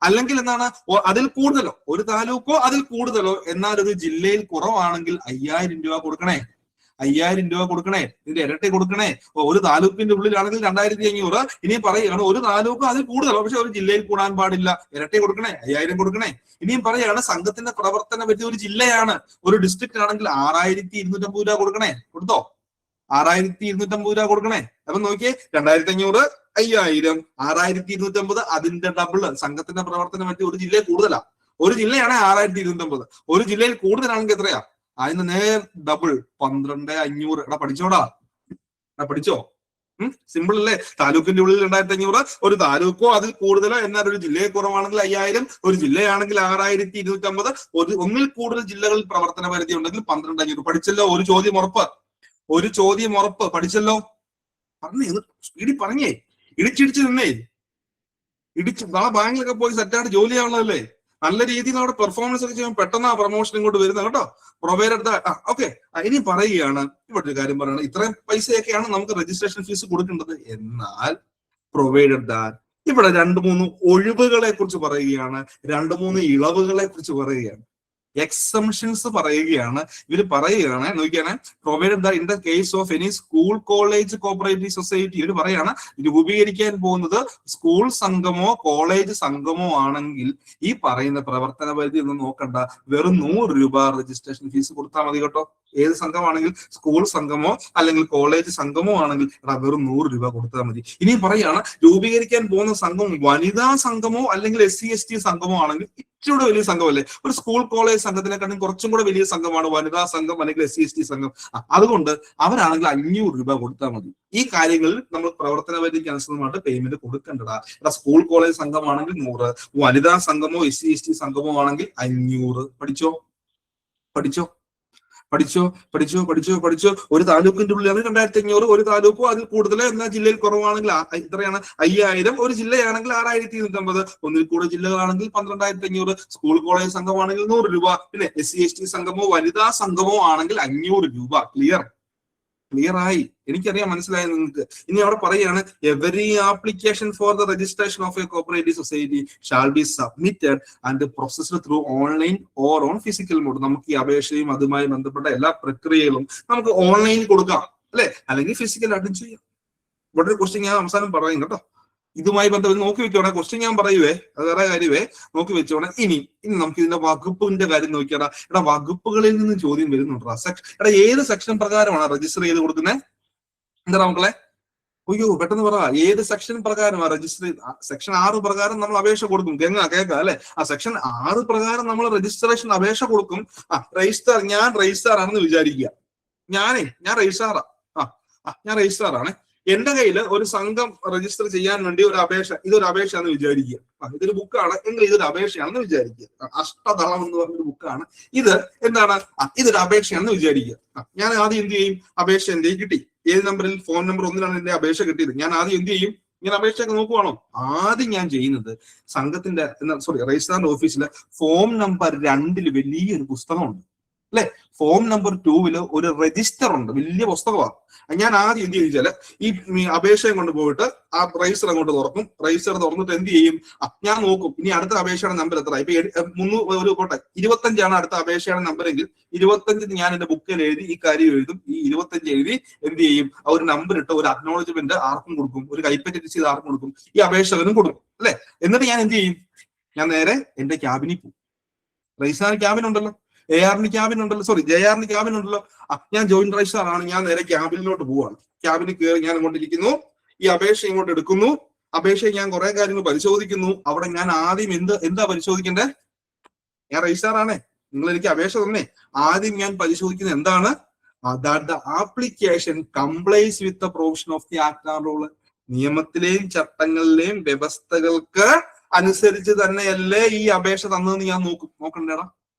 Speaker 1: അല്ലെങ്കിൽ എന്താണ് അതിൽ കൂടുതലോ, ഒരു താലൂക്കോ അതിൽ കൂടുതലോ, എന്നാൽ ഒരു ജില്ലയിൽ കുറവാണെങ്കിൽ 5000 രൂപ കൊടുക്കണേ. 5000 രൂപ കൊടുക്കണേ. ഇതിന്റെ ഇരട്ടി കൊടുക്കണേ. ഒരു താലൂക്കിന്റെ ഉള്ളിലാണെങ്കിൽ 2500. ഇനി പറയുകയാണ് ഒരു താലൂക്കോ അതിൽ കൂടുതലോ, പക്ഷെ ഒരു ജില്ലയിൽ കൂടാൻ പാടില്ല, ഇരട്ടി കൊടുക്കണേ, 5000 കൊടുക്കണേ. ഇനിയും പറയുകയാണ് സംഘത്തിന്റെ പ്രവർത്തന പരിധി ഒരു ജില്ലയാണ്, ഒരു ഡിസ്ട്രിക്ട് ആണെങ്കിൽ 6250 രൂപ കൊടുക്കണേ. കൊടുത്തോ? 6250 രൂപ കൊടുക്കണേ. അപ്പൊ നോക്കിയേ, 2500, 5000, 6250, അതിന്റെ ഡബിള്. സംഘത്തിന്റെ പ്രവർത്തനം പറ്റി ഒരു ജില്ലയിൽ കൂടുതലാ. ഒരു ജില്ലയാണ് 6250. ഒരു ജില്ലയിൽ കൂടുതലാണെങ്കിൽ എത്രയാ? അതിന് നേർ ഡബിൾ 12500. എടാ പഠിച്ചോടാ, പഠിച്ചോ? സിമ്പിൾ അല്ലേ? താലൂക്കിന്റെ ഉള്ളിൽ 2500, ഒരു താലൂക്കോ അതിൽ കൂടുതലോ, എന്നാൽ ഒരു ജില്ലയിൽ കുറവാണെങ്കിൽ 5000, ഒരു ജില്ലയാണെങ്കിൽ 6250, ഒന്നിൽ കൂടുതൽ ജില്ലകളിൽ പ്രവർത്തന പരിധി ഉണ്ടെങ്കിൽ 12500. പഠിച്ചല്ലോ? ഒരു ചോദ്യം ഉറപ്പ്. പഠിച്ചല്ലോ? പറഞ്ഞേ, സ്പീഡിൽ പറഞ്ഞേ, ഇടിച്ചിടിച്ച് നിന്നേ. നാളെ ബാങ്കിലൊക്കെ പോയി സെറ്റായിട്ട് ജോലി ആവണല്ലേ. നല്ല രീതിയിൽ അവിടെ പെർഫോമൻസ് ഒക്കെ ചെയ്യുമ്പോൾ പെട്ടെന്ന് ആ പ്രൊമോഷൻ ഇങ്ങോട്ട് വരുന്നത് കേട്ടോ. Provider okay. ഇനി പറയുകയാണ്, ഇവിടെ ഒരു കാര്യം പറയുന്നത്, ഇത്രയും പൈസയൊക്കെയാണ് നമുക്ക് രജിസ്ട്രേഷൻ ഫീസ് കൊടുക്കേണ്ടത്. എന്നാൽ പ്രൊവൈഡർ ദാറ്റ് ഇവിടെ 2-3 ഒഴിവുകളെ കുറിച്ച് പറയുകയാണ്, 2-3 ഇളവുകളെ കുറിച്ച് പറയുകയാണ്, എക്സംഷൻസ് പറയുകയാണ്. ഇവര് പറയുകയാണ്, നോക്കിയാണ്, provided that in the case of any school college cooperative society. ഇവര് പറയാണ്, രൂപീകരിക്കാൻ പോകുന്നത് സ്കൂൾ സംഘമോ കോളേജ് സംഘമോ ആണെങ്കിൽ ഈ പറയുന്ന പ്രവർത്തന പരിധി ഒന്നും നോക്കണ്ട, വെറും 100 രൂപ രജിസ്ട്രേഷൻ ഫീസ് കൊടുത്താൽ മതി കേട്ടോ. ഏത് സംഘമാണെങ്കിൽ, സ്കൂൾ സംഘമോ അല്ലെങ്കിൽ കോളേജ് സംഘമോ ആണെങ്കിൽ വെറും 100 രൂപ കൊടുത്താൽ മതി. ഇനി പറയാണ്, രൂപീകരിക്കാൻ പോകുന്ന സംഘം വനിതാ സംഘമോ അല്ലെങ്കിൽ SC/ST സംഘമോ ആണെങ്കിൽ ഇച്ചിരി വലിയ സംഘമല്ലേ. ഒരു സ്കൂൾ കോളേജ് സംഘത്തിനെക്കാളും കുറച്ചും കൂടെ വലിയ സംഘമാണ് വനിതാ സംഘം അല്ലെങ്കിൽ SC/ST സംഘം. അതുകൊണ്ട് അവരാണെങ്കിൽ 500 രൂപ കൊടുത്താൽ മതി. ഈ കാര്യങ്ങളിൽ നമ്മൾ പ്രവർത്തന പരിധിക്ക് അനുസൃതമായിട്ട് പേയ്മെന്റ് കൊടുക്കേണ്ടതാ. സ്കൂൾ കോളേജ് സംഘമാണെങ്കിൽ 100, വനിതാ സംഘമോ SC/ST സംഘമോ ആണെങ്കിൽ 500. പഠിച്ചോ? പഠിച്ചോ പഠിച്ചോ പഠിച്ചോ പഠിച്ചോ പഠിച്ചോ. ഒരു താലൂക്കിന്റെ ഉള്ളിലാണ് 2500, ഒരു താലൂക്കോ അതിൽ കൂടുതൽ, എന്നാൽ ജില്ലയിൽ കുറവാണെങ്കിൽ ഇത്രയാണ് 5000, ഒരു ജില്ലയാണെങ്കിൽ 6250, ഒന്നിൽ കൂടുതൽ ജില്ലകളാണെങ്കിൽ 12500, സ്കൂൾ കോളേജ് സംഘമാണെങ്കിൽ 100 രൂപ, പിന്നെ SC/ST സംഘമോ വനിതാ സംഘമോ ആണെങ്കിൽ 500 രൂപ. ക്ലിയർ ആയി? എനിക്കറിയാം, മനസ്സിലായി നിങ്ങൾക്ക്. ഇനി അവിടെ പറയുകയാണ്, every application for the registration of a cooperative society shall be submitted and processed through online or on physical mode. നമുക്ക് ഈ അപേക്ഷയും അതുമായി ബന്ധപ്പെട്ട എല്ലാ പ്രക്രിയകളും നമുക്ക് ഓൺലൈനിൽ കൊടുക്കാം, അല്ലെ, അല്ലെങ്കിൽ ഫിസിക്കലായിട്ടും ചെയ്യാം. ഇവിടെ ഒരു ക്വസ്റ്റ്യൻ ഞാൻ അവസാനം പറയും കേട്ടോ, ഇതുമായി ബന്ധപ്പെട്ട് നോക്കി വെച്ചോണേ. ക്വസ്റ്റ്യൻ ഞാൻ പറയുവേ, അത് വേറെ കാര്യമേ, നോക്കി വെച്ചോണേ. ഇനി നമുക്ക് ഇതിന്റെ വകുപ്പിന്റെ കാര്യം നോക്കിയാടാ. എടാ, വകുപ്പുകളിൽ നിന്ന് ചോദ്യം വരുന്നുണ്ടാ. എടാ, ഏത് സെക്ഷൻ പ്രകാരമാണ് രജിസ്റ്റർ ചെയ്ത് കൊടുക്കുന്നത്? എന്താ മക്കളെ? അയ്യോ, പെട്ടെന്ന് പറ, ഏത് സെക്ഷൻ പ്രകാരമാണ് രജിസ്റ്റർ? സെക്ഷൻ 6 പ്രകാരം നമ്മൾ അപേക്ഷ കൊടുക്കും. കേൾക്കാം അല്ലെ? ആ സെക്ഷൻ 6 പ്രകാരം നമ്മൾ രജിസ്ട്രേഷൻ അപേക്ഷ കൊടുക്കും. രജിസ്ട്രാർ, ഞാൻ രജിസ്ട്രാർ ആണെന്ന് വിചാരിക്കുക. ഞാൻ രജിസ്ട്രാറാ. ഞാൻ രജിസ്ട്രാറാണ്. എന്റെ കയ്യിൽ ഒരു സംഘം രജിസ്റ്റർ ചെയ്യാൻ വേണ്ടി ഒരു അപേക്ഷ, ഇതൊരു അപേക്ഷയാണെന്ന് വിചാരിക്കുക. ഇതൊരു ബുക്കാണ് എങ്കിൽ ഇതൊരു അപേക്ഷയാണെന്ന് വിചാരിക്കുക. അഷ്ടദളം എന്ന് പറഞ്ഞൊരു ബുക്കാണ് ഇത്. എന്താണ്? ഇതൊരു അപേക്ഷയാണെന്ന് വിചാരിക്കുക. ഞാൻ ആദ്യം എന്ത് ചെയ്യും? അപേക്ഷ എന്റെ കിട്ടി. ഏത് നമ്പറിൽ? ഫോൺ നമ്പർ 1-ലാണ് എന്റെ അപേക്ഷ കിട്ടിയത്. ഞാൻ ആദ്യം എന്ത് ചെയ്യും? ഇങ്ങനെ അപേക്ഷയൊക്കെ നോക്കുവാണോ? ആദ്യം ഞാൻ ചെയ്യുന്നത് സംഘത്തിന്റെ രജിസ്ട്രാറിന്റെ ഓഫീസിലെ ഫോം നമ്പർ 2 വലിയൊരു പുസ്തകമുണ്ട്, അല്ലെ? ഫോം നമ്പർ 2 ഒരു രജിസ്റ്റർ ഉണ്ട്, വലിയ പുസ്തകമാണ്. ഞാൻ ആദ്യം എന്ത് ചോദിച്ചാല് ഈ അപേക്ഷയും കൊണ്ട് പോയിട്ട് ആ രജിസ്റ്റർ അങ്ങോട്ട് തുറക്കും. രജിസ്റ്റർ തുറന്നിട്ട് എന്ത് ചെയ്യും? ഞാൻ നോക്കും ഇനി അടുത്ത അപേക്ഷയുടെ നമ്പർ എത്ര. ഇപ്പൊ 25 അടുത്ത അപേക്ഷയുടെ നമ്പർ എങ്കിൽ 25 ഞാൻ എന്റെ ബുക്കിൽ എഴുതി ഈ കാര്യം എഴുതും. ഈ 25 എഴുതി എന്ത് ചെയ്യും? ഒരു നമ്പർ ഇട്ട് ഒരു അക്നോളജ്മെന്റ് ആർക്കും കൊടുക്കും, ഒരു കൈപ്പറ്റി ചെയ്ത് ആർക്കും കൊടുക്കും, ഈ അപേക്ഷകനും കൊടുക്കും, അല്ലെ? എന്നിട്ട് ഞാൻ എന്ത് ചെയ്യും? ഞാൻ നേരെ എന്റെ ക്യാബിനിൽ പോകും. രജിസ്ട്രാർ ക്യാബിൻ ഉണ്ടല്ലോ, ARന് ക്യാബിൻ ഉണ്ടല്ലോ, JRന് ക്യാബിൻ ഉണ്ടല്ലോ. ഞാൻ ജോയിന്റ് രജിസ്ട്രാർ ആണ്. ഞാൻ നേരെ ക്യാബിനിലോട്ട് പോവാണ്. ക്യാബിനിൽ കയറി ഞാൻ ഇങ്ങോട്ടിരിക്കുന്നു, ഈ അപേക്ഷ ഇങ്ങോട്ട് എടുക്കുന്നു. അപേക്ഷയിൽ ഞാൻ കുറെ കാര്യങ്ങൾ പരിശോധിക്കുന്നു. അവിടെ ഞാൻ ആദ്യം എന്താ പരിശോധിക്കേണ്ടത്? ഞാൻ രജിസ്ട്രാർ ആണേ, നിങ്ങൾ എനിക്ക് അപേക്ഷ തന്നെ. ആദ്യം ഞാൻ പരിശോധിക്കുന്നത് എന്താണ്? That the application complies with the provision of the act and rule. നിയമത്തിലെയും ചട്ടങ്ങളിലെയും വ്യവസ്ഥകൾക്ക് അനുസരിച്ച് തന്നെയല്ലേ ഈ അപേക്ഷ തന്നതെന്ന് ഞാൻ നോക്കണ്ടേടാ.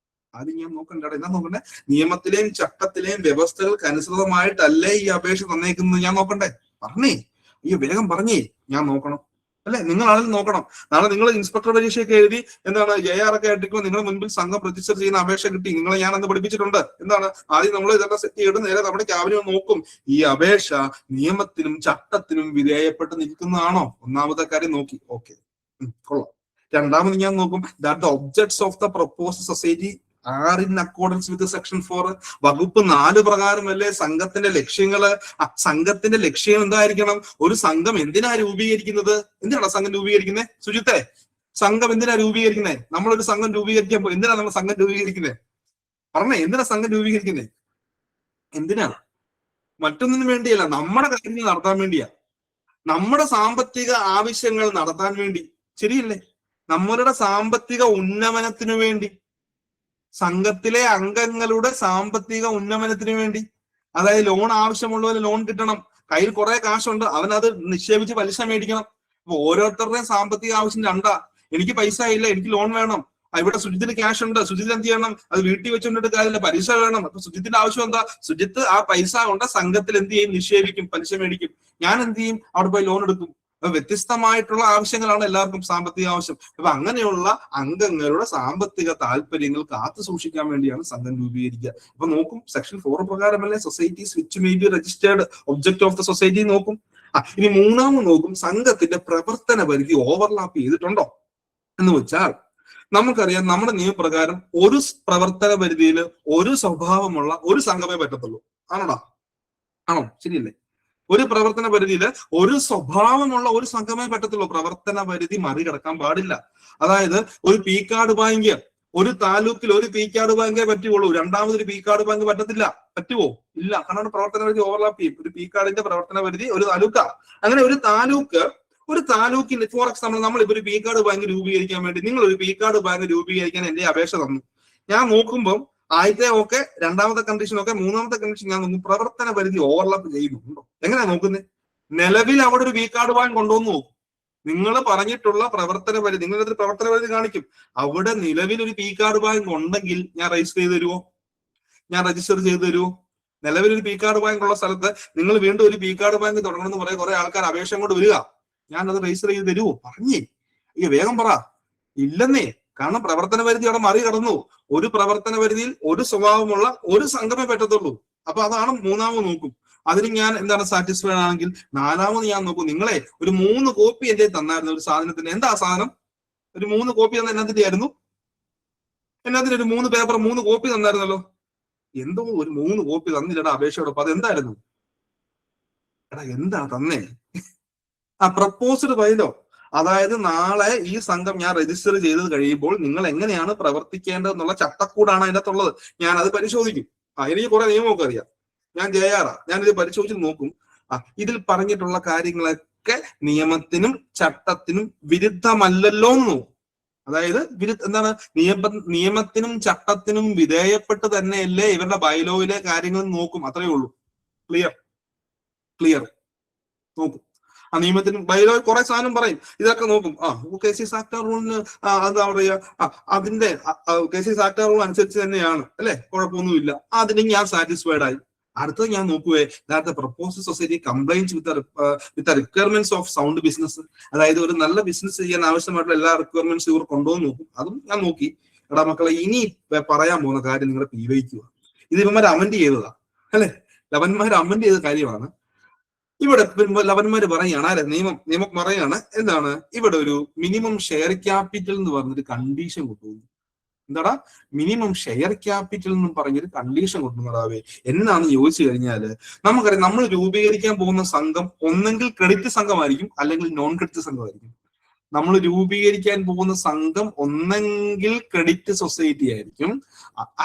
Speaker 1: ആദ്യം ഞാൻ നോക്കണ്ടേടാ. എന്താ നോക്കണ്ടേ? നിയമത്തിലെയും ചട്ടത്തിലെയും വ്യവസ്ഥകൾക്ക് അനുസൃതമായിട്ടല്ലേ ഈ അപേക്ഷ തന്നേക്കുന്നത് ഞാൻ നോക്കണ്ടേ? പറഞ്ഞേ, വേഗം പറഞ്ഞേ, ഞാൻ നോക്കണം, അല്ലെ? നിങ്ങളാണെങ്കിലും നോക്കണം. നാളെ നിങ്ങൾ ഇൻസ്പെക്ടർ പരീക്ഷയൊക്കെ എഴുതി എന്താണ് JR ഒക്കെ ആയിട്ടിരിക്കുമ്പോൾ നിങ്ങളുടെ മുൻപിൽ സംഘം രജിസ്റ്റർ ചെയ്യുന്ന അപേക്ഷ കിട്ടി. നിങ്ങളെ ഞാൻ അന്ന് പഠിപ്പിച്ചിട്ടുണ്ട്. എന്താണ്? ആദ്യം നമ്മൾ ഇതൊക്കെ സെറ്റ് ചെയ്തിട്ട് നേരെ നമ്മുടെ ക്യാബിനെ നോക്കും, ഈ അപേക്ഷ നിയമത്തിനും ചട്ടത്തിനും വിധേയപ്പെട്ട് നിൽക്കുന്നതാണോ? ഒന്നാമത്തെ കാര്യം നോക്കി, ഓക്കെ, കൊള്ളാം. രണ്ടാമത് ഞാൻ നോക്കും that the objects of the proposed society are in accordance with section 4. വകുപ്പ് 4 പ്രകാരമല്ലേ സംഘത്തിന്റെ ലക്ഷ്യങ്ങള്? സംഘത്തിന്റെ ലക്ഷ്യം എന്തായിരിക്കണം? ഒരു സംഘം എന്തിനാ രൂപീകരിക്കുന്നത്? എന്തിനാണ് സംഘം രൂപീകരിക്കുന്നത്? സുജിത്തെ, സംഘം എന്തിനാ രൂപീകരിക്കുന്നത്? നമ്മളൊരു സംഘം രൂപീകരിക്കാൻ പോയി, എന്തിനാ നമ്മൾ സംഘം രൂപീകരിക്കുന്നത്? പറഞ്ഞേ, എന്തിനാ സംഘം രൂപീകരിക്കുന്നത്? എന്തിനാണ്? മറ്റൊന്നിനു വേണ്ടിയല്ല, നമ്മുടെ കാര്യങ്ങൾ നടത്താൻ വേണ്ടിയാ, നമ്മുടെ സാമ്പത്തിക ആവശ്യങ്ങൾ നടത്താൻ വേണ്ടി. ശരിയല്ലേ? നമ്മളുടെ സാമ്പത്തിക ഉന്നമനത്തിനു വേണ്ടി, സംഘത്തിലെ അംഗങ്ങളുടെ സാമ്പത്തിക ഉന്നമനത്തിന് വേണ്ടി. അതായത് ലോൺ ആവശ്യമുള്ളവന് ലോൺ കിട്ടണം. കയ്യിൽ കുറെ കാശുണ്ട്, അവനത് നിക്ഷേപിച്ച് പലിശ മേടിക്കണം. അപ്പൊ ഓരോരുത്തരുടെയും സാമ്പത്തിക ആവശ്യം രണ്ടാ. എനിക്ക് പൈസ ഇല്ല, എനിക്ക് ലോൺ വേണം. ഇവിടെ സുജിത്തിന് ക്യാഷ് ഉണ്ട്, സുജിത്ത് എന്ത് ചെയ്യണം? അത് വീട്ടിൽ വെച്ചുകൊണ്ടിട്ട് കാര്യമില്ല, പലിശ വേണം. അപ്പൊ സുജിത്തിന്റെ ആവശ്യം എന്താ? സുജിത്ത് ആ പൈസ കൊണ്ട് സംഘത്തിൽ എന്ത് ചെയ്യും? നിക്ഷേപിക്കും, പലിശ മേടിക്കും. ഞാൻ എന്ത് ചെയ്യും? അവിടെ പോയി ലോൺ എടുക്കും. വ്യത്യസ്തമായിട്ടുള്ള ആവശ്യങ്ങളാണ് എല്ലാവർക്കും സാമ്പത്തിക ആവശ്യം. അപ്പൊ അങ്ങനെയുള്ള അംഗങ്ങളുടെ സാമ്പത്തിക താല്പര്യങ്ങൾ കാത്തു സൂക്ഷിക്കാൻ വേണ്ടിയാണ് സംഘം രൂപീകരിക്കുക. അപ്പൊ നോക്കും, സെക്ഷൻ 4 പ്രകാരമല്ലേ societies which may be registered object of the society നോക്കും. ഇനി മൂന്നാമത് നോക്കും, സംഘത്തിന്റെ പ്രവർത്തന പരിധി ഓവർലാപ്പ് ചെയ്തിട്ടുണ്ടോ എന്ന് വെച്ചാൽ നമുക്കറിയാം, നമ്മുടെ നിയമപ്രകാരം ഒരു പ്രവർത്തന പരിധിയിൽ ഒരു സ്വഭാവമുള്ള ഒരു സംഘമേ പറ്റത്തുള്ളൂ. ആണോ? ശരിയല്ലേ? ഒരു പ്രവർത്തന പരിധിയിൽ ഒരു സ്വഭാവമുള്ള ഒരു സംഘമേ പറ്റത്തുള്ളൂ. പ്രവർത്തന പരിധി മറികടക്കാൻ പാടില്ല. അതായത് ഒരു പീക്കാർഡ് ബാങ്ക്, ഒരു താലൂക്കിൽ ഒരു പീക്കാർഡ് ബാങ്കേ പറ്റുള്ളൂ, രണ്ടാമതൊരു പീക്കാർഡ് ബാങ്ക് പറ്റത്തില്ല. പറ്റുമോ? ഇല്ല. കാരണം പ്രവർത്തന പരിധി ഓവർലാപ്പ് ചെയ്യും. ഒരു പീക്കാർഡിന്റെ പ്രവർത്തന പരിധി ഒരു താലൂക്കാ. അങ്ങനെ ഒരു താലൂക്കിൽ ഫോർ എക്സാമ്പിൾ നമ്മളിപ്പോ ഒരു പീക്കാർഡ് ബാങ്ക് രൂപീകരിക്കാൻ വേണ്ടി, നിങ്ങൾ ഒരു പീക്കാർഡ് ബാങ്ക് രൂപീകരിക്കാൻ എന്റെ അപേക്ഷ തന്നു. ഞാൻ നോക്കുമ്പോൾ ആദ്യത്തെ ഓക്കെ, രണ്ടാമത്തെ കണ്ടീഷൻ ഓക്കെ, മൂന്നാമത്തെ കണ്ടീഷൻ ഞാൻ നോക്കും പ്രവർത്തന പരിധി ഓവർലാപ്പ് ചെയ്യുന്നുണ്ടോ. എങ്ങനെയാ നോക്കുന്നത്? നിലവിൽ അവിടെ ഒരു പീക്കാർഡ് ബാങ്ക് കൊണ്ടുവന്ന് നോക്കും. നിങ്ങൾ പറഞ്ഞിട്ടുള്ള പ്രവർത്തന പരിധി, നിങ്ങളൊരു പ്രവർത്തന പരിധി കാണിക്കും. അവിടെ നിലവിൽ ഒരു പീക്കാർഡ് ബാങ്ക് ഉണ്ടെങ്കിൽ ഞാൻ രജിസ്റ്റർ ചെയ്ത് തരുമോ? ഞാൻ രജിസ്റ്റർ ചെയ്ത് തരുമോ? നിലവിലൊരു പി കാർഡ് ബാങ്ക് ഉള്ള സ്ഥലത്ത് നിങ്ങൾ വീണ്ടും ഒരു പി കാർഡ് ബാങ്ക് തുടങ്ങണമെന്ന് പറയാൻ കുറെ ആൾക്കാർ അപേക്ഷ കൊണ്ട് വരിക. ഞാൻ അത് രജിസ്റ്റർ ചെയ്ത് തരുമോ? പറഞ്ഞേ, ഈ വേഗം പറ. ഇല്ലെന്നേ. കാരണം പ്രവർത്തന പരിധി അവിടെ മറികടന്നു. ഒരു പ്രവർത്തന പരിധിയിൽ ഒരു സ്വഭാവമുള്ള ഒരു സംഘമേ പറ്റത്തുള്ളൂ. അപ്പൊ അതാണ് മൂന്നാമത് നോക്കും. അതിന് ഞാൻ എന്താണ് സാറ്റിസ്ഫൈഡ് ആണെങ്കിൽ നാലാമത് ഞാൻ നോക്കും. നിങ്ങളെ ഒരു 3 കോപ്പി എന്റെ തന്നായിരുന്നു ഒരു സാധനത്തിന്. എന്താ സാധനം? ഒരു 3 കോപ്പി തന്ന എന്നതിന്റെ ആയിരുന്നു? എന്നതിന് ഒരു 3 പേപ്പർ 3 കോപ്പി തന്നായിരുന്നല്ലോ. എന്തോ ഒരു 3 കോപ്പി തന്നില്ലടാ അപേക്ഷയോടൊപ്പം. അതെന്തായിരുന്നു? എടാ എന്താ തന്നേ? Proposed bylaw. അതായത് നാളെ ഈ സംഘം ഞാൻ രജിസ്റ്റർ ചെയ്ത് കഴിയുമ്പോൾ നിങ്ങൾ എങ്ങനെയാണ് പ്രവർത്തിക്കേണ്ടതെന്നുള്ള ചട്ടക്കൂടാണ് അതിൻ്റെ അകത്തുള്ളത്. ഞാൻ അത് പരിശോധിക്കും. എനിക്ക് കുറെ നിയമമൊക്കെ അറിയാം. ഞാൻ ജയാറാ. ഞാൻ ഇത് പരിശോധിച്ച് നോക്കും. ഇതിൽ പറഞ്ഞിട്ടുള്ള കാര്യങ്ങളൊക്കെ നിയമത്തിനും ചട്ടത്തിനും വിരുദ്ധമല്ലല്ലോ എന്ന് നോക്കും. അതായത് എന്താണ് നിയമത്തിനും ചട്ടത്തിനും വിധേയപ്പെട്ട് തന്നെയല്ലേ ഇവരുടെ ബൈലോയിലെ കാര്യങ്ങൾ നോക്കും. അത്രയേ ഉള്ളൂ. ക്ലിയർ നോക്കും. നിയമത്തിനും ബൈലോ കുറെ സാധനം പറയും. ഇതൊക്കെ നോക്കും. കേസസ് ആക്ട് റൂളിന് എന്താ പറയുക, അതിന്റെ കേസസ് ആക്ട് റൂൾ അനുസരിച്ച് തന്നെയാണ് അല്ലെ, കുഴപ്പമൊന്നുമില്ല. അതിന് ഞാൻ സാറ്റിസ്ഫൈഡ് ആയി. അടുത്തത് ഞാൻ നോക്കുവേ, നേരത്തെ proposal society compliance with requirements of sound business. അതായത് ഒരു നല്ല ബിസിനസ് ചെയ്യാൻ ആവശ്യമായിട്ടുള്ള എല്ലാ റിക്വയർമെന്റ്സ് ഇവർ കൊണ്ടുവന്ന് നോക്കും. അതും ഞാൻ നോക്കി. എടാ മക്കളെ, ഇനി പറയാൻ പോകുന്ന കാര്യം നിങ്ങളുടെ PYQ. ഇത് ഇവന്മാർ അമെന്റ് ചെയ്തതാ അല്ലെ, ലവന്മാർ അമെന്റ് ചെയ്ത കാര്യമാണ്. ഇവിടെ ലവന്മാര് പറയാണ്, നിയമം പറയാണ് എന്താണ്, ഇവിടെ ഒരു മിനിമം ഷെയർ ക്യാപിറ്റൽ എന്ന് പറഞ്ഞൊരു കണ്ടീഷൻ കൊണ്ടുപോകുന്നു. എന്താടാ, മിനിമം ഷെയർ ക്യാപിറ്റൽ എന്ന് പറഞ്ഞൊരു കണ്ടീഷൻ കൊണ്ടുവന്നതാവേ. എന്നാന്ന് ചോദിച്ചു കഴിഞ്ഞാല് നമുക്കറിയാം, നമ്മൾ രൂപീകരിക്കാൻ പോകുന്ന സംഘം ഒന്നെങ്കിൽ ക്രെഡിറ്റ് സംഘമായിരിക്കും, അല്ലെങ്കിൽ നോൺ ക്രെഡിറ്റ് സംഘമായിരിക്കും. നമ്മൾ രൂപീകരിക്കാൻ പോകുന്ന സംഘം ഒന്നെങ്കിൽ ക്രെഡിറ്റ് സൊസൈറ്റി ആയിരിക്കും,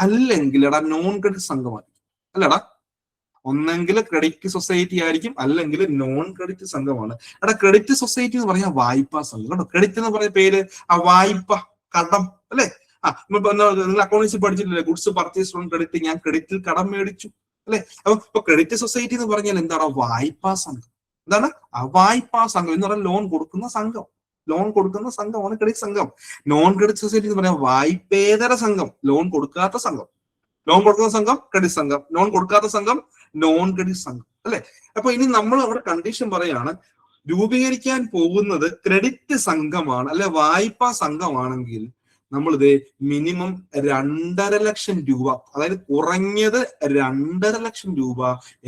Speaker 1: അല്ലെങ്കിൽ നോൺ ക്രെഡിറ്റ് സംഘമായിരിക്കും. അല്ലടാ, ഒന്നെങ്കിൽ ക്രെഡിറ്റ് സൊസൈറ്റി ആയിരിക്കും, അല്ലെങ്കിൽ നോൺ ക്രെഡിറ്റ് സംഘമാണ്. ക്രെഡിറ്റ് സൊസൈറ്റി എന്ന് പറഞ്ഞാൽ വായ്പാ സംഘം കേട്ടോ. ക്രെഡിറ്റ് എന്ന് പറയുന്ന പേര് വായ്പ, കടം അല്ലെ. നിങ്ങൾ അക്കൗണ്ട്സിൽ പഠിച്ചിട്ടില്ലേ, ഗുഡ്സ് പർച്ചേസ് ഫ്രം ക്രെഡിറ്റ്. ഞാൻ ക്രെഡിറ്റിൽ കടം മേടിച്ചു അല്ലെ. അപ്പൊ ക്രെഡിറ്റ് സൊസൈറ്റി എന്ന് പറഞ്ഞാൽ എന്താണ്? വായ്പാ സംഘം. എന്താണ് വായ്പാ സംഘം എന്ന് പറഞ്ഞാൽ ലോൺ കൊടുക്കുന്ന സംഘം. ലോൺ കൊടുക്കുന്ന സംഘമാണ് ക്രെഡിറ്റ് സംഘം. നോൺ ക്രെഡിറ്റ് സൊസൈറ്റി എന്ന് പറഞ്ഞാൽ വായ്പേതര സംഘം, ലോൺ കൊടുക്കാത്ത സംഘം. ലോൺ കൊടുക്കുന്ന സംഘം ക്രെഡിറ്റ് സംഘം, ലോൺ കൊടുക്കാത്ത സംഘം നോൺ ക്രെഡിറ്റ് സംഘം അല്ലെ. അപ്പൊ ഇനി നമ്മൾ അവിടെ കണ്ടീഷൻ പറയാണ്, രൂപീകരിക്കാൻ പോകുന്നത് ക്രെഡിറ്റ് സംഘമാണ് അല്ലെ വായ്പാ സംഘമാണെങ്കിൽ നമ്മളിത് മിനിമം 2.5 ലക്ഷം രൂപ, അതായത് കുറഞ്ഞത് 2.5 ലക്ഷം രൂപ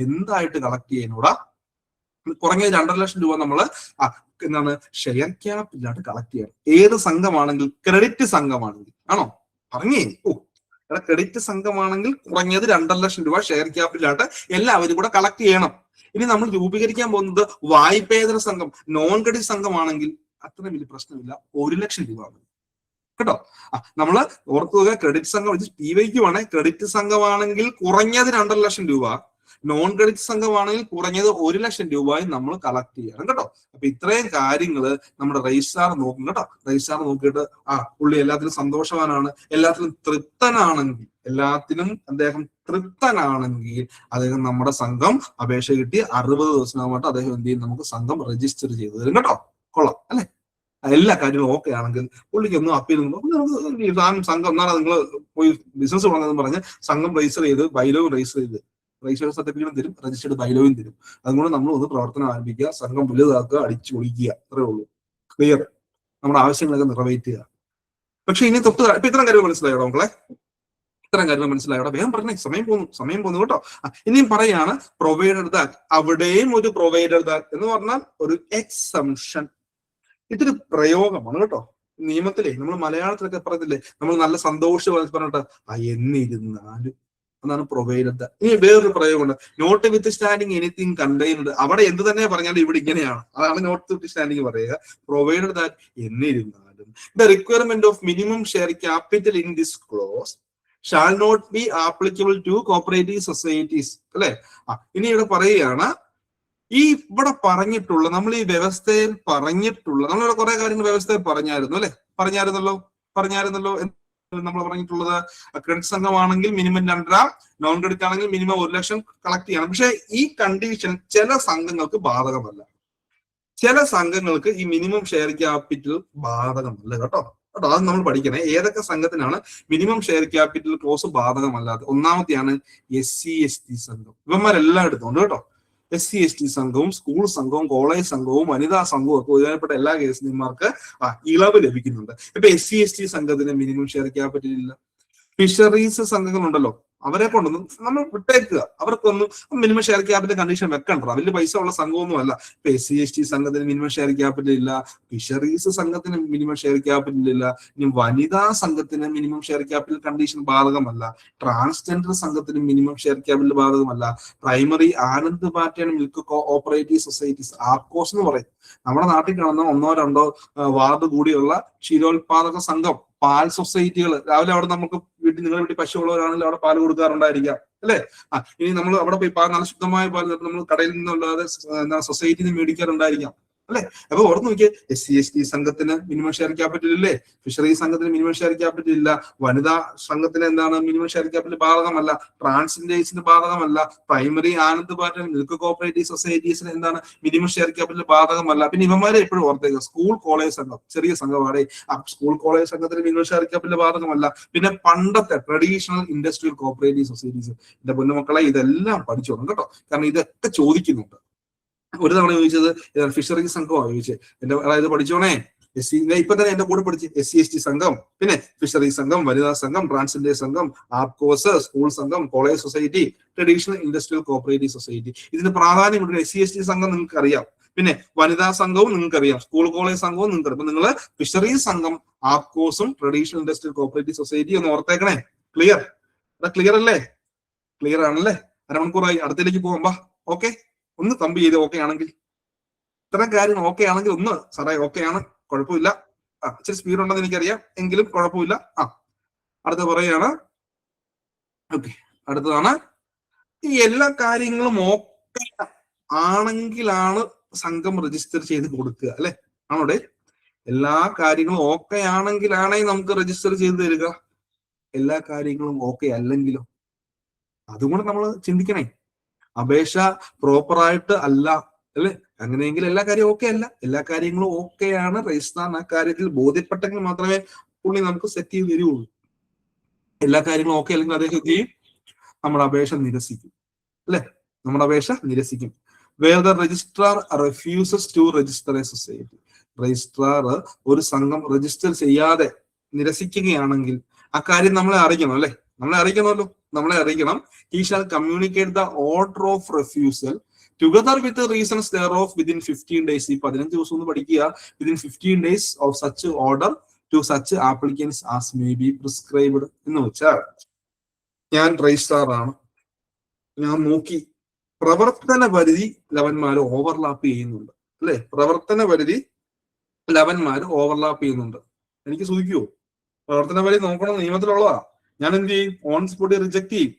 Speaker 1: എന്തായിട്ട് കളക്ട് ചെയ്യാനൂടാ. കുറഞ്ഞത് 2.5 ലക്ഷം രൂപ നമ്മള് എന്താണ് ഷെയർ ക്യാപിറ്റലായിട്ട് കളക്ട് ചെയ്യണം. ഏത് സംഘമാണെങ്കിൽ? ക്രെഡിറ്റ് സംഘമാണെങ്കിൽ. ആണോ? പറഞ്ഞേ. ക്രെഡിറ്റ് സംഘമാണെങ്കിൽ കുറഞ്ഞത് 2.5 ലക്ഷം രൂപ ഷെയർ ക്യാപിറ്റലായിട്ട് എല്ലാവരും കൂടെ കളക്ട് ചെയ്യണം. ഇനി നമ്മൾ രൂപീകരിക്കാൻ പോകുന്നത് വായ്പേതര സംഘം, നോൺ ക്രെഡിറ്റ് സംഘമാണെങ്കിൽ അത്രയും വലിയ പ്രശ്നമില്ല, 1 ലക്ഷം രൂപ കേട്ടോ. നമ്മള് ഓർക്കുക, ക്രെഡിറ്റ് സംഘം ഇത് PYQ ആണ്. ക്രെഡിറ്റ് സംഘമാണെങ്കിൽ കുറഞ്ഞത് 2.5 ലക്ഷം രൂപ, നോൺ ക്രെഡിറ്റ് സംഘമാണെങ്കിൽ കുറഞ്ഞത് 1 ലക്ഷം രൂപയും നമ്മൾ കളക്ട് ചെയ്യണം കേട്ടോ. അപ്പൊ ഇത്രയും കാര്യങ്ങള് നമ്മുടെ രജിസ്ട്രാർ നോക്കും കേട്ടോ. രജിസ്ട്രാർ നോക്കിയിട്ട് പുള്ളി എല്ലാത്തിനും സന്തോഷവാനാണ്, എല്ലാത്തിനും തൃപ്തനാണെങ്കിൽ, അദ്ദേഹം നമ്മുടെ സംഘം അപേക്ഷ കിട്ടി 60 ദിവസമായിട്ട് അദ്ദേഹം എന്ത് ചെയ്യും, നമുക്ക് സംഘം രജിസ്റ്റർ ചെയ്ത് തരും കേട്ടോ. കൊള്ളാം അല്ലെ. എല്ലാ കാര്യങ്ങളും ഓക്കെ ആണെങ്കിൽ പുള്ളിക്കൊന്നും അപ്പീൽ സംഘം എന്നാണ് നിങ്ങൾ പോയി ബിസിനസ് തുടങ്ങുന്നതെന്ന് പറഞ്ഞ് സംഘം രജിസ്റ്റർ ചെയ്ത് ബൈലോയും രജിസ്റ്റർ ചെയ്ത് രജിസ്റ്റർ സർട്ടിഫിക്കറ്റും തരും, രജിസ്റ്റേർഡ് ബൈലോയും തരും. അതുകൊണ്ട് നമ്മൾ ഒന്ന് പ്രവർത്തനം ആരംഭിക്കുക, സംഘം വലുതാക്കുക, അടിച്ചു പൊളിക്കുക. അത്രേ ഉള്ളൂ. ക്ലിയർ. നമ്മുടെ ആവശ്യങ്ങളൊക്കെ നിറവേറ്റുക. പക്ഷെ ഇനി ഇപ്പൊ ഇത്തരം കാര്യങ്ങൾ മനസ്സിലായോ മക്കളെ? ഇത്തരം കാര്യങ്ങൾ മനസ്സിലായോടെ? വേഗം പറഞ്ഞേ, സമയം പോകുന്നു കേട്ടോ. ഇനിയും പറയാണ് പ്രൊവൈഡഡ് ദാറ്റ്. അവിടെയും ഒരു പ്രൊവൈഡഡ് ദാറ്റ് എന്ന് പറഞ്ഞാൽ ഒരു എക്സംഷൻ. ഇതൊരു പ്രയോഗമാണ് കേട്ടോ. നിയമത്തിലെ നമ്മൾ മലയാളത്തിലൊക്കെ പറയത്തില്ലേ, നമ്മൾ നല്ല സന്തോഷം പറഞ്ഞിട്ട് എന്നിരുന്നാലും എന്നാണ് പ്രൊവൈഡഡ്. ഇനി വേറൊരു പ്രയോഗമുണ്ട്, notwithstanding anything contained. അവിടെ എന്ത് തന്നെ പറഞ്ഞാലും ഇവിടെ ഇങ്ങനെയാണ്. അതാണ് നോട്ട് വിത്ത് സ്റ്റാൻഡിങ് പറയുക. പ്രൊവൈഡഡ് ദാറ്റ് എന്നിരുന്നാലും the requirement of minimum share capital in this clause shall not be applicable to cooperative societies അല്ലെ. ഇനി ഇവിടെ പറയുകയാണ്, ഈ ഇവിടെ പറഞ്ഞിട്ടുള്ള, നമ്മൾ ഈ വ്യവസ്ഥയിൽ പറഞ്ഞിട്ടുള്ള, നമ്മളിവിടെ കുറെ കാര്യങ്ങൾ വ്യവസ്ഥയിൽ പറഞ്ഞായിരുന്നല്ലോ. നമ്മൾ പറഞ്ഞിട്ടുള്ളത് ക്രെഡിറ്റ് സംഘമാണെങ്കിൽ മിനിമം 2.5, നോൺ ക്രെഡിറ്റ് ആണെങ്കിൽ മിനിമം 1 ലക്ഷം കളക്ട് ചെയ്യണം. പക്ഷെ ഈ കണ്ടീഷൻ ചില സംഘങ്ങൾക്ക് ബാധകമല്ല. ചില സംഘങ്ങൾക്ക് ഈ മിനിമം ഷെയർ ക്യാപിറ്റൽ ബാധകമല്ല കേട്ടോ. കേട്ടോ. അത് നമ്മൾ പഠിക്കണേ. ഏതൊക്കെ സംഘത്തിനാണ് മിനിമം ഷെയർ ക്യാപിറ്റൽ ക്ലോസ് ബാധകമല്ലാതെ? ഒന്നാമത്തെയാണ് SC/ST സംഘം. ഇവന്മാരെല്ലാം എടുത്തോണ്ട് കേട്ടോ. SC/ST സംഘവും സ്കൂൾ സംഘവും കോളേജ് സംഘവും വനിതാ സംഘവും ഒക്കെ ഉയർത്തപ്പെട്ട എല്ലാ കേസിന്മാർക്ക് ഇളവ് ലഭിക്കുന്നുണ്ട്. ഇപ്പൊ SC/ST സംഘത്തിന് മിനിമം ഷെയർ ക്യാപിറ്റൽ ഇല്ല. ഫിഷറീസ് സംഘങ്ങളുണ്ടല്ലോ, അവരെ കൊണ്ടൊന്നും നമ്മൾ വിട്ടേക്കുക. അവർക്കൊന്നും മിനിമം ഷെയർ ക്യാപിറ്റൽ കണ്ടീഷൻ വെക്കണ്ട. വലിയ പൈസ ഉള്ള സംഘമൊന്നും അല്ല. ഇപ്പൊ SC/ST സംഘത്തിന് മിനിമം ഷെയർ ക്യാപിറ്റൽ ഇല്ല, ഫിഷറീസ് സംഘത്തിന് മിനിമം ഷെയർ ക്യാപിറ്റൽ ഇല്ല, ഇനി വനിതാ സംഘത്തിന് മിനിമം ഷെയർ ക്യാപിറ്റൽ കണ്ടീഷൻ ബാധകമല്ല, ട്രാൻസ്ജെൻഡർ സംഘത്തിന് മിനിമം ഷെയർ ക്യാപിറ്റൽ ബാധകമല്ല, primary Anand pattern milk cooperative societies ആപ്കോസ് എന്ന് പറയും. നമ്മുടെ നാട്ടിൽ കാണുന്ന 1-2 വാർഡ് കൂടിയുള്ള ക്ഷീരോത്പാദക സംഘം, പാൽ സൊസൈറ്റികൾ. രാവിലെ അവിടെ നമുക്ക് നിങ്ങളുടെ വീട്ടിൽ പശു ഉള്ളവരാണെങ്കിൽ അവിടെ പാൽ കൊടുക്കാറുണ്ടായിരിക്കാം അല്ലെ? ഇനി നമ്മൾ അവിടെ പോയി പാൽ, നല്ല ശുദ്ധമായ പാൽ നമ്മൾ കടയിൽ നിന്നുള്ളതെ സൊസൈറ്റിയിൽ നിന്ന് മേടിക്കാറുണ്ടായിരിക്കാം അല്ലെ? അപ്പൊ ഓർത്ത് നോക്കിയേ, SC/ST സംഘത്തിന് മിനിമം ഷെയർ ക്യാപിറ്റൽ ഇല്ലേ? ഫിഷറീസ് സംഘത്തിന് മിനിമം ഷെയർ ക്യാപിറ്റൽ ഇല്ല, വനിതാ സംഘത്തിന് എന്താണ് മിനിമം ഷെയർ ക്യാപിറ്റൽ ബാധകമല്ല, ട്രാൻസ്ജെൻഡേഴ്സിന് ബാധകമല്ല, primary Anand pattern milk cooperative സൊസൈറ്റീസിന് എന്താണ് മിനിമം ഷെയർ ക്യാപിറ്റൽ ബാധകമല്ല. പിന്നെ ഇവന്മാരെ എപ്പോഴും ഓർത്തേക്കുക, സ്കൂൾ കോളേജ് സംഘം ചെറിയ സംഘമാണ്. സ്കൂൾ കോളേജ് സംഘത്തിന് മിനിമം ഷെയർ ക്യാപിറ്റൽ ബാധകമല്ല. പിന്നെ പണ്ടത്തെ ട്രഡീഷണൽ ഇൻഡസ്ട്രിയൽ കോഓപ്പറേറ്റീവ് സൊസൈറ്റീസ്. എന്റെ പൊന്നുമക്കളെ ഇതെല്ലാം പഠിച്ചോണം കേട്ടോ, കാരണം ഇതൊക്കെ ചോദിക്കുന്നുണ്ട്. ഒരു തവണ ചോദിച്ചത് ഫിഷറീസ് സംഘമാണ് ചോദിച്ചത്. എന്റെ അതായത് പഠിച്ചോണേ, ഇപ്പൊ തന്നെ എന്റെ കൂടെ പഠിച്ച് SC/ST സംഘം, പിന്നെ ഫിഷറീസ് സംഘം, വനിതാ സംഘം, ട്രാൻസ്ജെൻഡർ സംഘം, ആപ്കോസ്, സ്കൂൾ സംഘം, college society, traditional industrial cooperative society. ഇതിന് പ്രാധാന്യം SC/ST സംഘം നിങ്ങൾക്ക് അറിയാം, പിന്നെ വനിതാ സംഘവും നിങ്ങൾക്ക് അറിയാം, സ്കൂൾ കോളേജ് സംഘവും നിങ്ങൾക്ക് അറിയാം. അപ്പൊ നിങ്ങൾ ഫിഷറീസ് സംഘം, ആപ്കോസും ട്രഡീഷണൽ ഇൻഡസ്ട്രിയൽ കോഓപ്പറേറ്റീവ് സൊസൈറ്റി ഒന്ന് ഓർത്തേക്കണേ. ക്ലിയർ? ക്ലിയർ അല്ലേ? ക്ലിയർ ആണല്ലേ? അരമണിക്കൂറായി, അടുത്തേക്ക് പോകാം. ഓക്കെ, ഒന്ന് തമ്പി ചെയ്ത് ഓക്കെ ആണെങ്കിൽ, ഇത്തരം കാര്യം ഓക്കെ ആണെങ്കിൽ ഒന്ന് സാറേ ഓക്കെ ആണ്, കുഴപ്പമില്ല, ഇച്ചിരി സ്പീഡ് ഉണ്ടെന്ന് എനിക്കറിയാം, എങ്കിലും കുഴപ്പമില്ല. അടുത്ത പറയാണ്. ഓക്കെ, അടുത്തതാണ് ഈ എല്ലാ കാര്യങ്ങളും ഓക്കെ ആണെങ്കിലാണ് സംഘം രജിസ്റ്റർ ചെയ്ത് കൊടുക്കുക അല്ലെ? ആണോടെ? എല്ലാ കാര്യങ്ങളും ഓക്കെ ആണെങ്കിലാണേ നമുക്ക് രജിസ്റ്റർ ചെയ്ത് തരിക. എല്ലാ കാര്യങ്ങളും ഓക്കെ അല്ലെങ്കിലോ? അതുകൊണ്ട് നമ്മൾ ചിന്തിക്കണേ. അപേക്ഷ പ്രോപ്പറായിട്ട് അല്ല അല്ലെ? അങ്ങനെയെങ്കിൽ എല്ലാ കാര്യവും ഓക്കെ അല്ല. എല്ലാ കാര്യങ്ങളും ഓക്കെയാണ്, രജിസ്ട്രാർ ആ കാര്യത്തിൽ ബോധ്യപ്പെട്ടെങ്കിൽ മാത്രമേ പുള്ളി നമുക്ക് സെറ്റ് ചെയ്ത് തരുള്ളൂ. എല്ലാ കാര്യങ്ങളും ഓക്കെ അല്ലെങ്കിൽ അദ്ദേഹം ചെയ്യും, നമ്മുടെ അപേക്ഷ നിരസിക്കും അല്ലെ? നമ്മുടെ അപേക്ഷ നിരസിക്കും. Where the registrar refuses to register a society. Registrar ഒരു സംഘം രജിസ്റ്റർ ചെയ്യാതെ നിരസിക്കുകയാണെങ്കിൽ ആ കാര്യം നമ്മളെ അറിയിക്കണം അല്ലെ? നമ്മളെ അറിയിക്കണമല്ലോ, നമ്മളെ അറിയിക്കണം. He shall communicate the order of refusal together with the reasons thereof within 15 days. ഈ 15 ദിവസം ഒന്ന് പഠിക്കുക. Within 15 days of such order to such applicants as may be prescribed. എന്ന് വെച്ചാൽ, ഞാൻ രജിസ്ട്രാർ ആണ്, ഞാൻ നോക്കി പ്രവർത്തന പരിധി 11 ഓവർലാപ്പ് ചെയ്യുന്നുണ്ട് അല്ലെ? പ്രവർത്തന പരിധി 11 ഓവർലാപ്പ് ചെയ്യുന്നുണ്ട്. എനിക്ക് സൂചിക്കുവോ? പ്രവർത്തന പരിധി നോക്കണം, നിയമത്തിലുള്ളതാ. ഞാൻ എന്ത് ചെയ്യും? ഓൺ സ്പോട്ട് റിജക്ട് ചെയ്യും.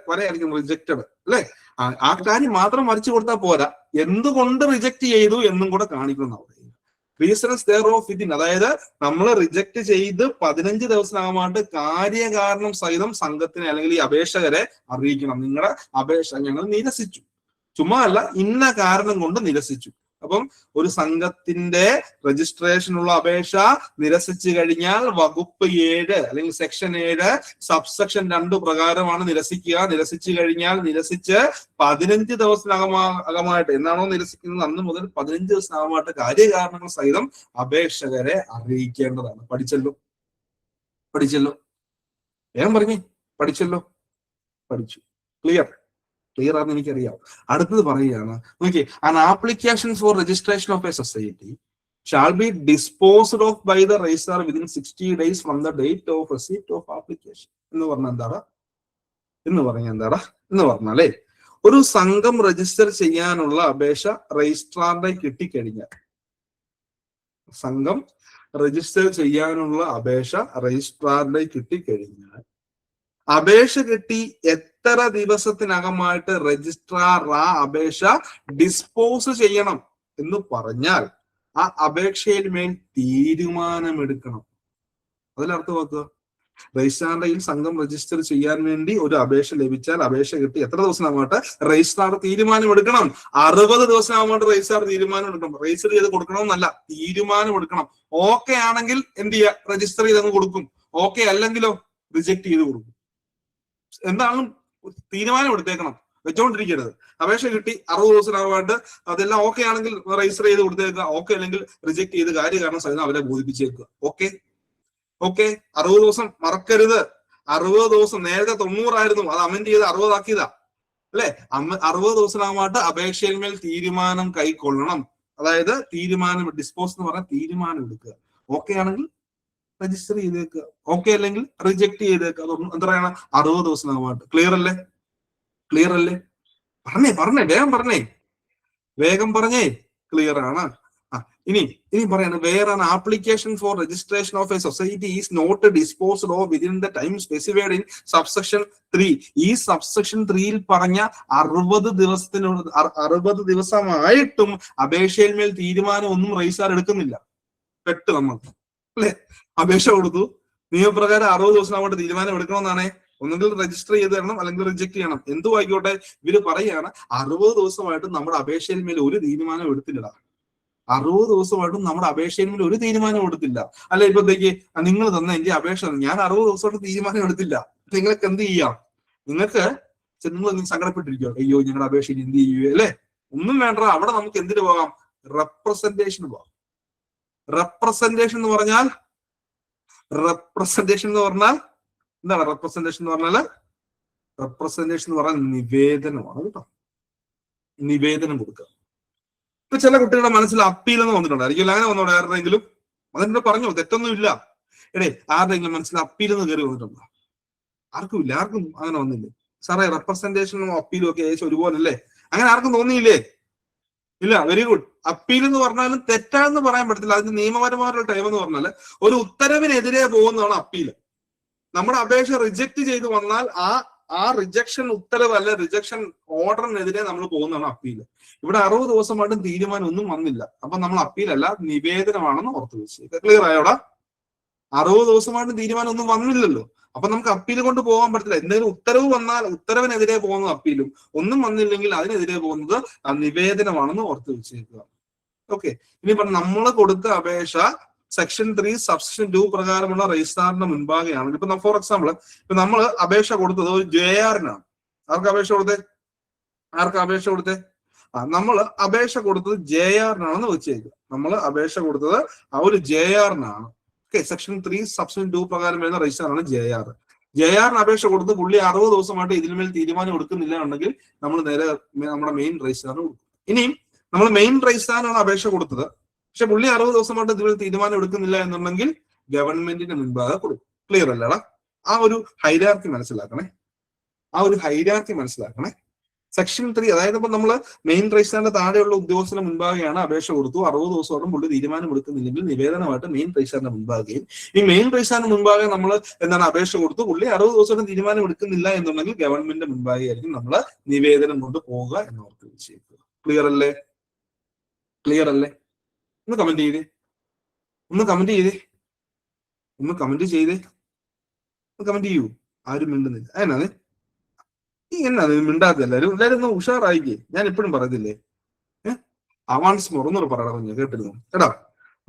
Speaker 1: വരെയായിരിക്കും റിജക്റ്റഡ് അല്ലെ? ആ കാര്യം മാത്രം വരച്ചു കൊടുത്താൽ പോരാ, എന്തുകൊണ്ട് റിജക്ട് ചെയ്തു എന്നും കൂടെ കാണിക്കണം. റീസൺസ് thereof within, അതായത് നമ്മൾ റിജക്ട് ചെയ്ത് 15 ദിവസത്തിനകമായിട്ട് കാര്യകാരണം സഹിതം സംഘത്തിനെ അല്ലെങ്കിൽ ഈ അപേക്ഷകരെ അറിയിക്കണം. നിങ്ങളുടെ അപേക്ഷ ഞങ്ങൾ നിരസിച്ചു, ചുമ്മാ അല്ല, ഇന്ന കാരണം കൊണ്ട് നിരസിച്ചു. അപ്പം ഒരു സംഘത്തിന്റെ രജിസ്ട്രേഷനുള്ള അപേക്ഷ നിരസിച്ചു കഴിഞ്ഞാൽ വകുപ്പ് 7 അല്ലെങ്കിൽ സെക്ഷൻ 7 സബ്സെക്ഷൻ 2 പ്രകാരമാണ് നിരസിക്കുക. നിരസിച്ചു കഴിഞ്ഞാൽ നിരസിച്ച് 15 ദിവസത്തിനകമായിട്ട്, എന്നാണോ നിരസിക്കുന്നത് അന്ന് മുതൽ 15 ദിവസത്തിനകമായിട്ട് കാര്യകാരണങ്ങൾ സഹിതം അപേക്ഷകരെ അറിയിക്കേണ്ടതാണ്. പഠിച്ചല്ലോ? വേഗം പറഞ്ഞേ. പഠിച്ചല്ലോ? പഠിച്ചു. ക്ലിയർ ആണെന്ന് എനിക്കറിയാം. അടുത്തത് പറയുകയാണ്, നോക്കി, an application for registration of a society shall be disposed of by the registrar within 60 days from the date of receipt of application. എന്ന് പറഞ്ഞാലേ, ഒരു സംഘം രജിസ്റ്റർ ചെയ്യാനുള്ള അപേക്ഷ രജിസ്ട്രാറിന്റെ കിട്ടിക്കഴിഞ്ഞാൽ, സംഘം രജിസ്റ്റർ ചെയ്യാനുള്ള അപേക്ഷ രജിസ്ട്രാറിന്റെ കിട്ടിക്കഴിഞ്ഞാൽ, അപേക്ഷ കിട്ടി എത്ര ദിവസത്തിനകമായിട്ട് രജിസ്ട്രാർ ആ അപേക്ഷ ഡിസ്പോസ് ചെയ്യണം എന്ന് പറഞ്ഞാൽ ആ അപേക്ഷയിൽ മേൽ തീരുമാനമെടുക്കണം. അതിലർത്ഥമാക്കുക, രജിസ്ട്രാറിന്റെ സംഘം രജിസ്റ്റർ ചെയ്യാൻ വേണ്ടി ഒരു അപേക്ഷ ലഭിച്ചാൽ അപേക്ഷ കിട്ടി എത്ര ദിവസമാകട്ടെ രജിസ്ട്രാർ തീരുമാനമെടുക്കണം. 60 ദിവസമാകട്ടെ രജിസ്ട്രാർ തീരുമാനം എടുക്കണം. രജിസ്റ്റർ ചെയ്ത് കൊടുക്കണമെന്നല്ല, തീരുമാനം എടുക്കണം. ഓക്കെ ആണെങ്കിൽ എന്ത് ചെയ്യുക, രജിസ്റ്റർ ചെയ്തങ്ങ് കൊടുക്കും. ഓക്കെ അല്ലെങ്കിലോ റിജക്ട് ചെയ്ത് കൊടുക്കും. എന്താണ് തീരുമാനം എടുത്തേക്കണം, വെച്ചോണ്ടിരിക്കരുത്. അപേക്ഷ കിട്ടി 60 ദിവസമായിട്ട് അതെല്ലാം ഓക്കെ ആണെങ്കിൽ രജിസ്റ്റർ ചെയ്ത് കൊടുത്തേക്കുക. ഓക്കെ അല്ലെങ്കിൽ റിജക്ട് ചെയ്ത് കാര്യകാരണം സഹിതം അവരെ ബോധിപ്പിച്ചേക്കുക. ഓക്കെ ഓക്കെ 60 ദിവസം മറക്കരുത്. 60 ദിവസം നേരത്തെ 90 ആയിരുന്നു, അത് അമെന്റ് ചെയ്ത് 60 ആക്കിയതാ അല്ലെ. 60 ദിവസമായിട്ട് അപേക്ഷയിന്മേൽ തീരുമാനം കൈക്കൊള്ളണം. അതായത് തീരുമാനം ഡിസ്പോസ് എന്ന് പറഞ്ഞാൽ തീരുമാനം എടുക്കുക. ഓക്കെ ആണെങ്കിൽ രജിസ്റ്റർ ചെയ്തേക്കുക, ഓക്കെ അല്ലെങ്കിൽ റിജക്ട് ചെയ്തേക്കുക. അതൊന്നും എന്താ പറയണ 60 ദിവസമായിട്ട്. ക്ലിയർ അല്ലേ? ക്ലിയർ അല്ലേ? പറഞ്ഞേ വേഗം പറഞ്ഞേ. ക്ലിയർ ആണ്. ഇനി പറയാണ്, where an application for registration of a society is not disposed of within the time specified in subsection 3. ഈ സബ്സെക്ഷൻ 3യിൽ പറഞ്ഞ 60 ദിവസമായിട്ടും അപേക്ഷയിന്മേൽ തീരുമാനം ഒന്നും രജിസ്ട്രാർ എടുക്കുന്നില്ല. പെട്ട് നമ്മൾ അല്ലെ. അപേക്ഷ കൊടുത്തു, നിയമപ്രകാരം 60 ദിവസം അങ്ങോട്ട് തീരുമാനം എടുക്കണമെന്നാണേ. ഒന്നുകിൽ രജിസ്റ്റർ ചെയ്ത് തരണം അല്ലെങ്കിൽ റിജക്ട് ചെയ്യണം. എന്തു ആയിക്കോട്ടെ, ഇവര് പറയാണ് 60 ദിവസമായിട്ടും നമ്മുടെ അപേക്ഷയിന്മേൽ ഒരു തീരുമാനം എടുത്തില്ല. 60 ദിവസമായിട്ടും നമ്മുടെ അപേക്ഷയിന്മേൽ ഒരു തീരുമാനം എടുത്തില്ല. അല്ല, ഇപ്പത്തേക്ക് നിങ്ങൾ തന്ന എന്റെ അപേക്ഷ ഞാൻ 60 ദിവസമായിട്ട് തീരുമാനം എടുത്തില്ല. നിങ്ങൾക്ക് എന്ത് ചെയ്യാം? നിങ്ങൾ സങ്കടപ്പെട്ടിരിക്കുക, അയ്യോ ഞങ്ങളുടെ അപേക്ഷയിൽ എന്ത് ചെയ്യുക അല്ലെ. ഒന്നും വേണ്ട, അവിടെ നമുക്ക് എന്തിനു പോകാം? റെപ്രസെന്റേഷന് പോകാം. റെപ്രസെന്റേഷൻ എന്ന് പറഞ്ഞാൽ എന്താണ് റെപ്രസെന്റേഷൻ എന്ന് പറഞ്ഞാൽ? റെപ്രസെന്റേഷൻ എന്ന് പറഞ്ഞാൽ നിവേദനമാണ് കേട്ടോ. നിവേദനം കൊടുക്കുക. ഇപ്പൊ ചില കുട്ടികളുടെ മനസ്സിൽ അപ്പീൽ എന്ന് വന്നിട്ടുണ്ടായിരിക്കും. അങ്ങനെ വന്നോടെ ആരുടെയെങ്കിലും? അതിനോട് പറഞ്ഞോ, തെറ്റൊന്നും ഇല്ല. ആരുടെയെങ്കിലും മനസ്സിൽ അപ്പീൽ എന്ന് കയറി വന്നിട്ടുണ്ടോ? ആർക്കും ഇല്ല. ആർക്കും അങ്ങനെ വന്നില്ലേ? സാറേ റെപ്രസെന്റേഷനും അപ്പീലും ഒക്കെ ഏകദേശം ഒരുപോലെ അല്ലേ? അങ്ങനെ ആർക്കും തോന്നിയില്ലേ? ഇല്ല. Very good. അപ്പീൽ എന്ന് പറഞ്ഞാലും തെറ്റാന്ന് പറയാൻ പറ്റത്തില്ല. അതിന്റെ നിയമപരമായിട്ടുള്ള ടൈം എന്ന് പറഞ്ഞാൽ ഒരു ഉത്തരവിനെതിരെ പോകുന്നതാണ് അപ്പീല്. നമ്മുടെ അപേക്ഷ റിജക്ട് ചെയ്ത് വന്നാൽ ആ റിജക്ഷൻ ഉത്തരവ് അല്ലെ റിജക്ഷൻ ഓർഡറിനെതിരെ നമ്മൾ പോകുന്നതാണ് അപ്പീല്. ഇവിടെ 60 ദിവസമായിട്ടും തീരുമാനം ഒന്നും വന്നില്ല. അപ്പൊ നമ്മൾ അപ്പീലല്ല, നിവേദനമാണെന്ന് ഓർത്ത് വെച്ചേക്കുക. ക്ലിയർ ആയോടാ? 60 ദിവസമായിട്ടും തീരുമാനം ഒന്നും വന്നില്ലല്ലോ. അപ്പൊ നമുക്ക് അപ്പീൽ കൊണ്ട് പോകാൻ പറ്റില്ല. എന്തെങ്കിലും ഉത്തരവ് വന്നാൽ ഉത്തരവിനെതിരെ പോകുന്നത് അപ്പീലും, ഒന്നും വന്നില്ലെങ്കിൽ അതിനെതിരെ പോകുന്നത് നിവേദനമാണെന്ന് ഓർത്ത് വെച്ചേക്കുക. ഓക്കെ. ഇനി നമ്മൾ കൊടുത്ത അപേക്ഷ സെക്ഷൻ 3 സബ്സെക്ഷൻ 2 പ്രകാരമുള്ള രജിസ്ട്രാറിന്റെ മുൻപാകെയാണ്. ഇപ്പൊ ഫോർ എക്സാമ്പിൾ ഇപ്പൊ നമ്മൾ അപേക്ഷ കൊടുത്തത് ഒരു JR-നാണ്. ആർക്കാ അപേക്ഷ കൊടുത്തേ? നമ്മൾ അപേക്ഷ കൊടുത്തത് JR-നാണെന്ന് വെച്ചേക്കുക. നമ്മൾ അപേക്ഷ കൊടുത്തത് ആ ഒരു JR-നാണ്. ഓക്കെ. സെക്ഷൻ 3 സബ്സെക്ഷൻ 2 പ്രകാരം വരുന്ന രജിസ്ട്രാറാണ് JR-ന് അപേക്ഷ കൊടുത്ത് പുള്ളി 60 ദിവസമായിട്ട് ഇതിന്മേൽ തീരുമാനം എടുക്കുന്നില്ല ഉണ്ടെങ്കിൽ നമ്മൾ നേരെ നമ്മുടെ മെയിൻ രജിസ്ട്രാറിന് കൊടുക്കും. ഇനിയും നമ്മൾ മെയിൻ രജിസ്ട്രാറിനാണ് അപേക്ഷ കൊടുത്തത്, പക്ഷെ പുള്ളി 60 ദിവസമായിട്ട് ഇതിൽ തീരുമാനം എടുക്കുന്നില്ല എന്നുണ്ടെങ്കിൽ ഗവൺമെന്റിന്റെ മുൻപാകെ കൊടുക്കും. ക്ലിയർ അല്ലേടാ? ആ ഒരു ഹൈരാർക്കി മനസ്സിലാക്കണേ. സെക്ഷൻ 3 അതായത് ഇപ്പൊ നമ്മള് മെയിൻ രജിസ്ട്രാറിന്റെ താഴെയുള്ള ഉദ്യോഗസ്ഥരുടെ മുൻപാകെയാണ് അപേക്ഷ കൊടുത്തു. 60 ദിവസത്തോളം പുള്ളി തീരുമാനം എടുക്കുന്നില്ലെങ്കിൽ നിവേദനമായിട്ട് മെയിൻ രജിസ്ട്രാറിന്റെ മുൻപാകെയും, ഈ മെയിൻ രജിസ്ട്രാറിന്റെ മുൻപാകെ നമ്മൾ എന്താണ് അപേക്ഷ കൊടുത്തു, പുള്ളി 60 ദിവസത്തോളം തീരുമാനം എടുക്കുന്നില്ല എന്നുണ്ടെങ്കിൽ ഗവൺമെന്റിന്റെ മുൻപാകെ ആയിരിക്കും നമ്മൾ നിവേദനം കൊണ്ട് പോവുക എന്നോർത്ത് വെച്ചേക്കുക. ക്ലിയർ അല്ലേ? ഒന്ന് കമന്റ് ചെയ്യൂ. ആരും മിണ്ടുന്നില്ല. എന്നാ മിണ്ടാത്ത എല്ലാരും ഒന്ന് ഉഷാറായിക്കേ. ഞാൻ എപ്പോഴും പറയത്തില്ലേ, അവാൻസ് മൊറന്നൊരു പറയണം, കേട്ടിരുന്നു എടാ.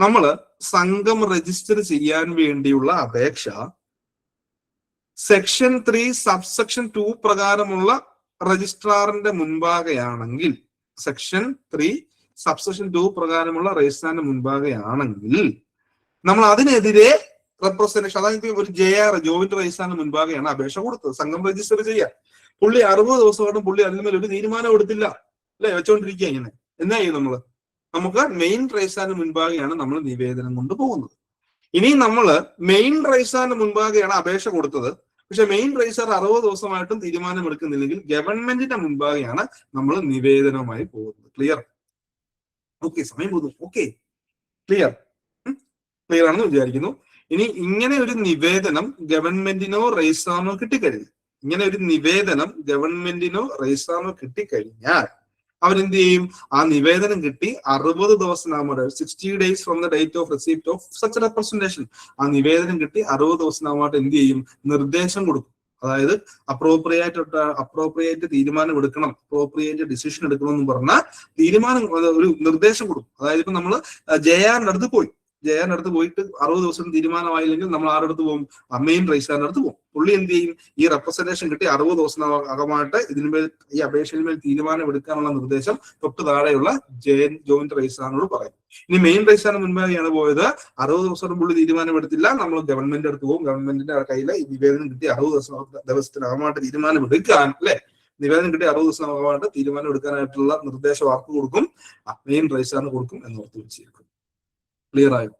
Speaker 1: നമ്മള് സംഘം രജിസ്റ്റർ ചെയ്യാൻ വേണ്ടിയുള്ള അപേക്ഷ സെക്ഷൻ 3 സബ്സെക്ഷൻ 2 പ്രകാരമുള്ള രജിസ്ട്രാറിന്റെ മുൻപാകെയാണെങ്കിൽ, സെക്ഷൻ 3 സബ്സെക്ഷൻ 2 പ്രകാരമുള്ള രജിസ്ട്രാറിന്റെ മുൻപാകെയാണെങ്കിൽ നമ്മൾ അതിനെതിരെ റെപ്രസെന്റേഷൻ, അതായത് ഒരു JR ജോയിന്റ് രജിസ്ട്രാറിന്റെ മുൻപാകെയാണ് അപേക്ഷ കൊടുത്തത് സംഘം രജിസ്റ്റർ ചെയ്യാൻ. പുള്ളി 60 ദിവസമായിട്ടും പുള്ളി അതിന്മേൽ ഒരു തീരുമാനം എടുത്തില്ല അല്ലെ, വെച്ചോണ്ടിരിക്കുക. ഇങ്ങനെ എന്നാ ചെയ്യും നമുക്ക് മെയിൻ രജിസ്ട്രാറിന് മുൻപാകെയാണ് നമ്മൾ നിവേദനം കൊണ്ട് പോകുന്നത്. ഇനി നമ്മള് മെയിൻ രജിസ്ട്രാറിന് മുൻപാകെയാണ് അപേക്ഷ കൊടുത്തത്, പക്ഷെ മെയിൻ രജിസ്ട്രാർ 60 ദിവസമായിട്ടും തീരുമാനം എടുക്കുന്നില്ലെങ്കിൽ ഗവൺമെന്റിന്റെ മുൻപാകെയാണ് നമ്മൾ നിവേദനവുമായി പോകുന്നത്. ക്ലിയർ? ഓക്കെ. സമയം പോകുന്നു. ഓക്കെ. ക്ലിയർ ആണെന്ന് വിചാരിക്കുന്നു. ഇനി ഇങ്ങനെ ഒരു നിവേദനം ഗവൺമെന്റിനോ രജിസ്ട്രാറിനോ കിട്ടിക്കഴിഞ്ഞു, അവരെന്ത് ചെയ്യും? ആ നിവേദനം കിട്ടി 60 ദിവസത്തിനാകുമ്പോൾ 60 days from the date of receipt of such representation, ആ നിവേദനം കിട്ടി 60 ദിവസത്തിനാകുമ്പോൾ എന്ത് ചെയ്യും? നിർദ്ദേശം കൊടുക്കും. അതായത് അപ്രോപ്രിയേറ്റ് തീരുമാനം എടുക്കണം, അപ്രോപ്രിയേറ്റ് ഡിസിഷൻ എടുക്കണം എന്ന് പറഞ്ഞാൽ ഒരു നിർദ്ദേശം കൊടുക്കും. അതായത് ഇപ്പൊ നമ്മൾ ജയാറിന്റെ അടുത്ത് പോയിട്ട് 60 ദിവസം തീരുമാനമായില്ലെങ്കിൽ നമ്മൾ ആരുടെ അടുത്ത് പോകും? മെയിൻ രജിസ്ട്രാറിന്റെ അടുത്ത് പോകും. പുള്ളി എന്ത് ചെയ്യും? ഈ റെപ്രസെന്റേഷൻ കിട്ടി 60 ദിവസത്തിനകമായിട്ട് ഇതിന്മേൽ, ഈ അപേക്ഷയിന്മേൽ തീരുമാനം എടുക്കാനുള്ള നിർദ്ദേശം തൊട്ട് താഴെയുള്ള ജോയിന്റ് രജിസ്ട്രാറിനോട് പറയും. ഇനി മെയിൻ രജിസ്ട്രാറിന് മുൻപായാണ് പോയത്, 60 ദിവസം പുള്ളി തീരുമാനം എടുത്തില്ല, നമ്മൾ ഗവൺമെന്റ് അടുത്ത് പോകും. ഗവൺമെന്റിന്റെ കയ്യിൽ ഈ നിവേദനം കിട്ടി 60 ദിവസത്തിനകമായിട്ട് തീരുമാനം എടുക്കാൻ, അല്ലെ, നിവേദനം കിട്ടി 60 ദിവസത്തിനകമായിട്ട് തീരുമാനം എടുക്കാനായിട്ടുള്ള നിർദ്ദേശം ആർക്ക് കൊടുക്കും? മെയിൻ രജിസ്ട്രാറിന് കൊടുക്കും എന്ന് ഓർത്ത് വെച്ചിരിക്കും. ക്ലിയർ ആയോ?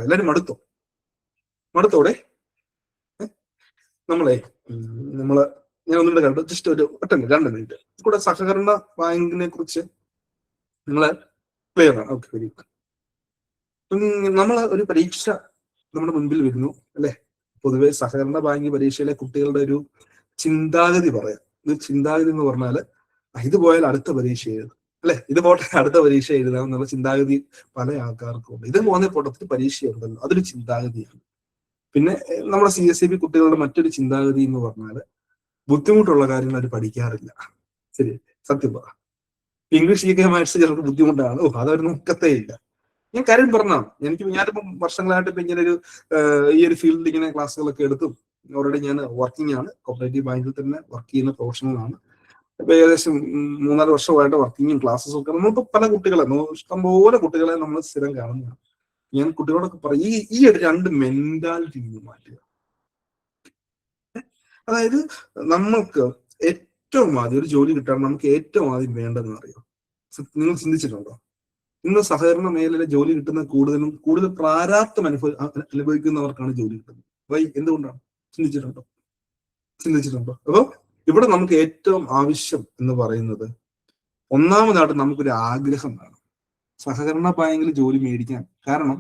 Speaker 1: എല്ലാരും മടുത്തോടെ നമ്മളെ ഞാൻ ഒന്നുകൂടെ കണ്ടു, ജസ്റ്റ് ഒരു 2 മിനിറ്റ് കൂടെ സഹകരണ ബാങ്കിനെ കുറിച്ച് നിങ്ങള് ക്ലിയർ ആണ്? Okay, very good. ഒരു പരീക്ഷ നമ്മുടെ മുൻപിൽ വരുന്നു, അല്ലെ? പൊതുവെ സഹകരണ ബാങ്ക് പരീക്ഷയിലെ കുട്ടികളുടെ ഒരു ചിന്താഗതി പറയാം. ചിന്താഗതി എന്ന് പറഞ്ഞാല് ഇത് പോയാൽ അടുത്ത പരീക്ഷ എഴുതും, അല്ലെ, ഇത് പോട്ടെ അടുത്ത പരീക്ഷ എഴുതാം എന്നുള്ള ചിന്താഗതി പല ആൾക്കാർക്കും ഉണ്ട്. ഇത് പോകുന്ന പോട്ടത്തിൽ പരീക്ഷയുണ്ടല്ലോ, അതൊരു ചിന്താഗതിയാണ്. പിന്നെ നമ്മുടെ CSEB കുട്ടികളുടെ മറ്റൊരു ചിന്താഗതി എന്ന് പറഞ്ഞാല് ബുദ്ധിമുട്ടുള്ള കാര്യങ്ങൾ അവർ പഠിക്കാറില്ല. ശരി, സത്യം പറ. ഇംഗ്ലീഷ് GK മാത്സ് ചിലർക്ക് ബുദ്ധിമുട്ടാണ്, അതവർ നോക്കത്തേ ഇല്ല. ഞാൻ കാര്യം പറഞ്ഞാണ്, ഞാനിപ്പം വർഷങ്ങളായിട്ട് ഇപ്പൊ ഇങ്ങനെ ഈ ഒരു ഫീൽഡിൽ ഇങ്ങനെ ക്ലാസ്സുകളൊക്കെ എടുത്തും ഓൾറെഡി ഞാൻ വർക്കിംഗ് ആണ്, കോപ്പറേറ്റീവ് ബാങ്കിൽ തന്നെ വർക്ക് ചെയ്യുന്ന പ്രൊഫഷണലാണ്. ഇപ്പൊ ഏകദേശം 3-4 വർഷമായിട്ട് വർക്കിങ്ങും ക്ലാസ്സസും ഒക്കെ നമ്മളിപ്പോ പല കുട്ടികളെ, ഇഷ്ടംപോലെ കുട്ടികളെ നമ്മൾ സ്ഥിരം കാണുന്നതാണ്. ഞാൻ കുട്ടികളോടൊക്കെ പറയും, ഈ ഒരു 2 മെന്റാലിറ്റി മാറ്റുക. അതായത് നമ്മൾക്ക് ഏറ്റവും ആദ്യം ഒരു ജോലി കിട്ടാൻ നമുക്ക് ഏറ്റവും ആദ്യം വേണ്ടതെന്ന് അറിയോ? നിങ്ങൾ ചിന്തിച്ചിട്ടുണ്ടോ? ഇന്ന് സഹകരണ മേഖലയിലെ ജോലി കിട്ടുന്ന കൂടുതൽ പ്രാരാബ്ധം അനുഭവിക്കുന്നവർക്കാണ് ജോലി കിട്ടുന്നത്. എന്തുകൊണ്ടാണ്? ചിന്തിച്ചിട്ടുണ്ടോ? അപ്പൊ ഇവിടെ നമുക്ക് ഏറ്റവും ആവശ്യം എന്ന് പറയുന്നത്, ഒന്നാമതായിട്ട് നമുക്കൊരു ആഗ്രഹം വേണം സഹകരണ ബാങ്കിൽ ജോലി മേടിക്കാൻ. കാരണം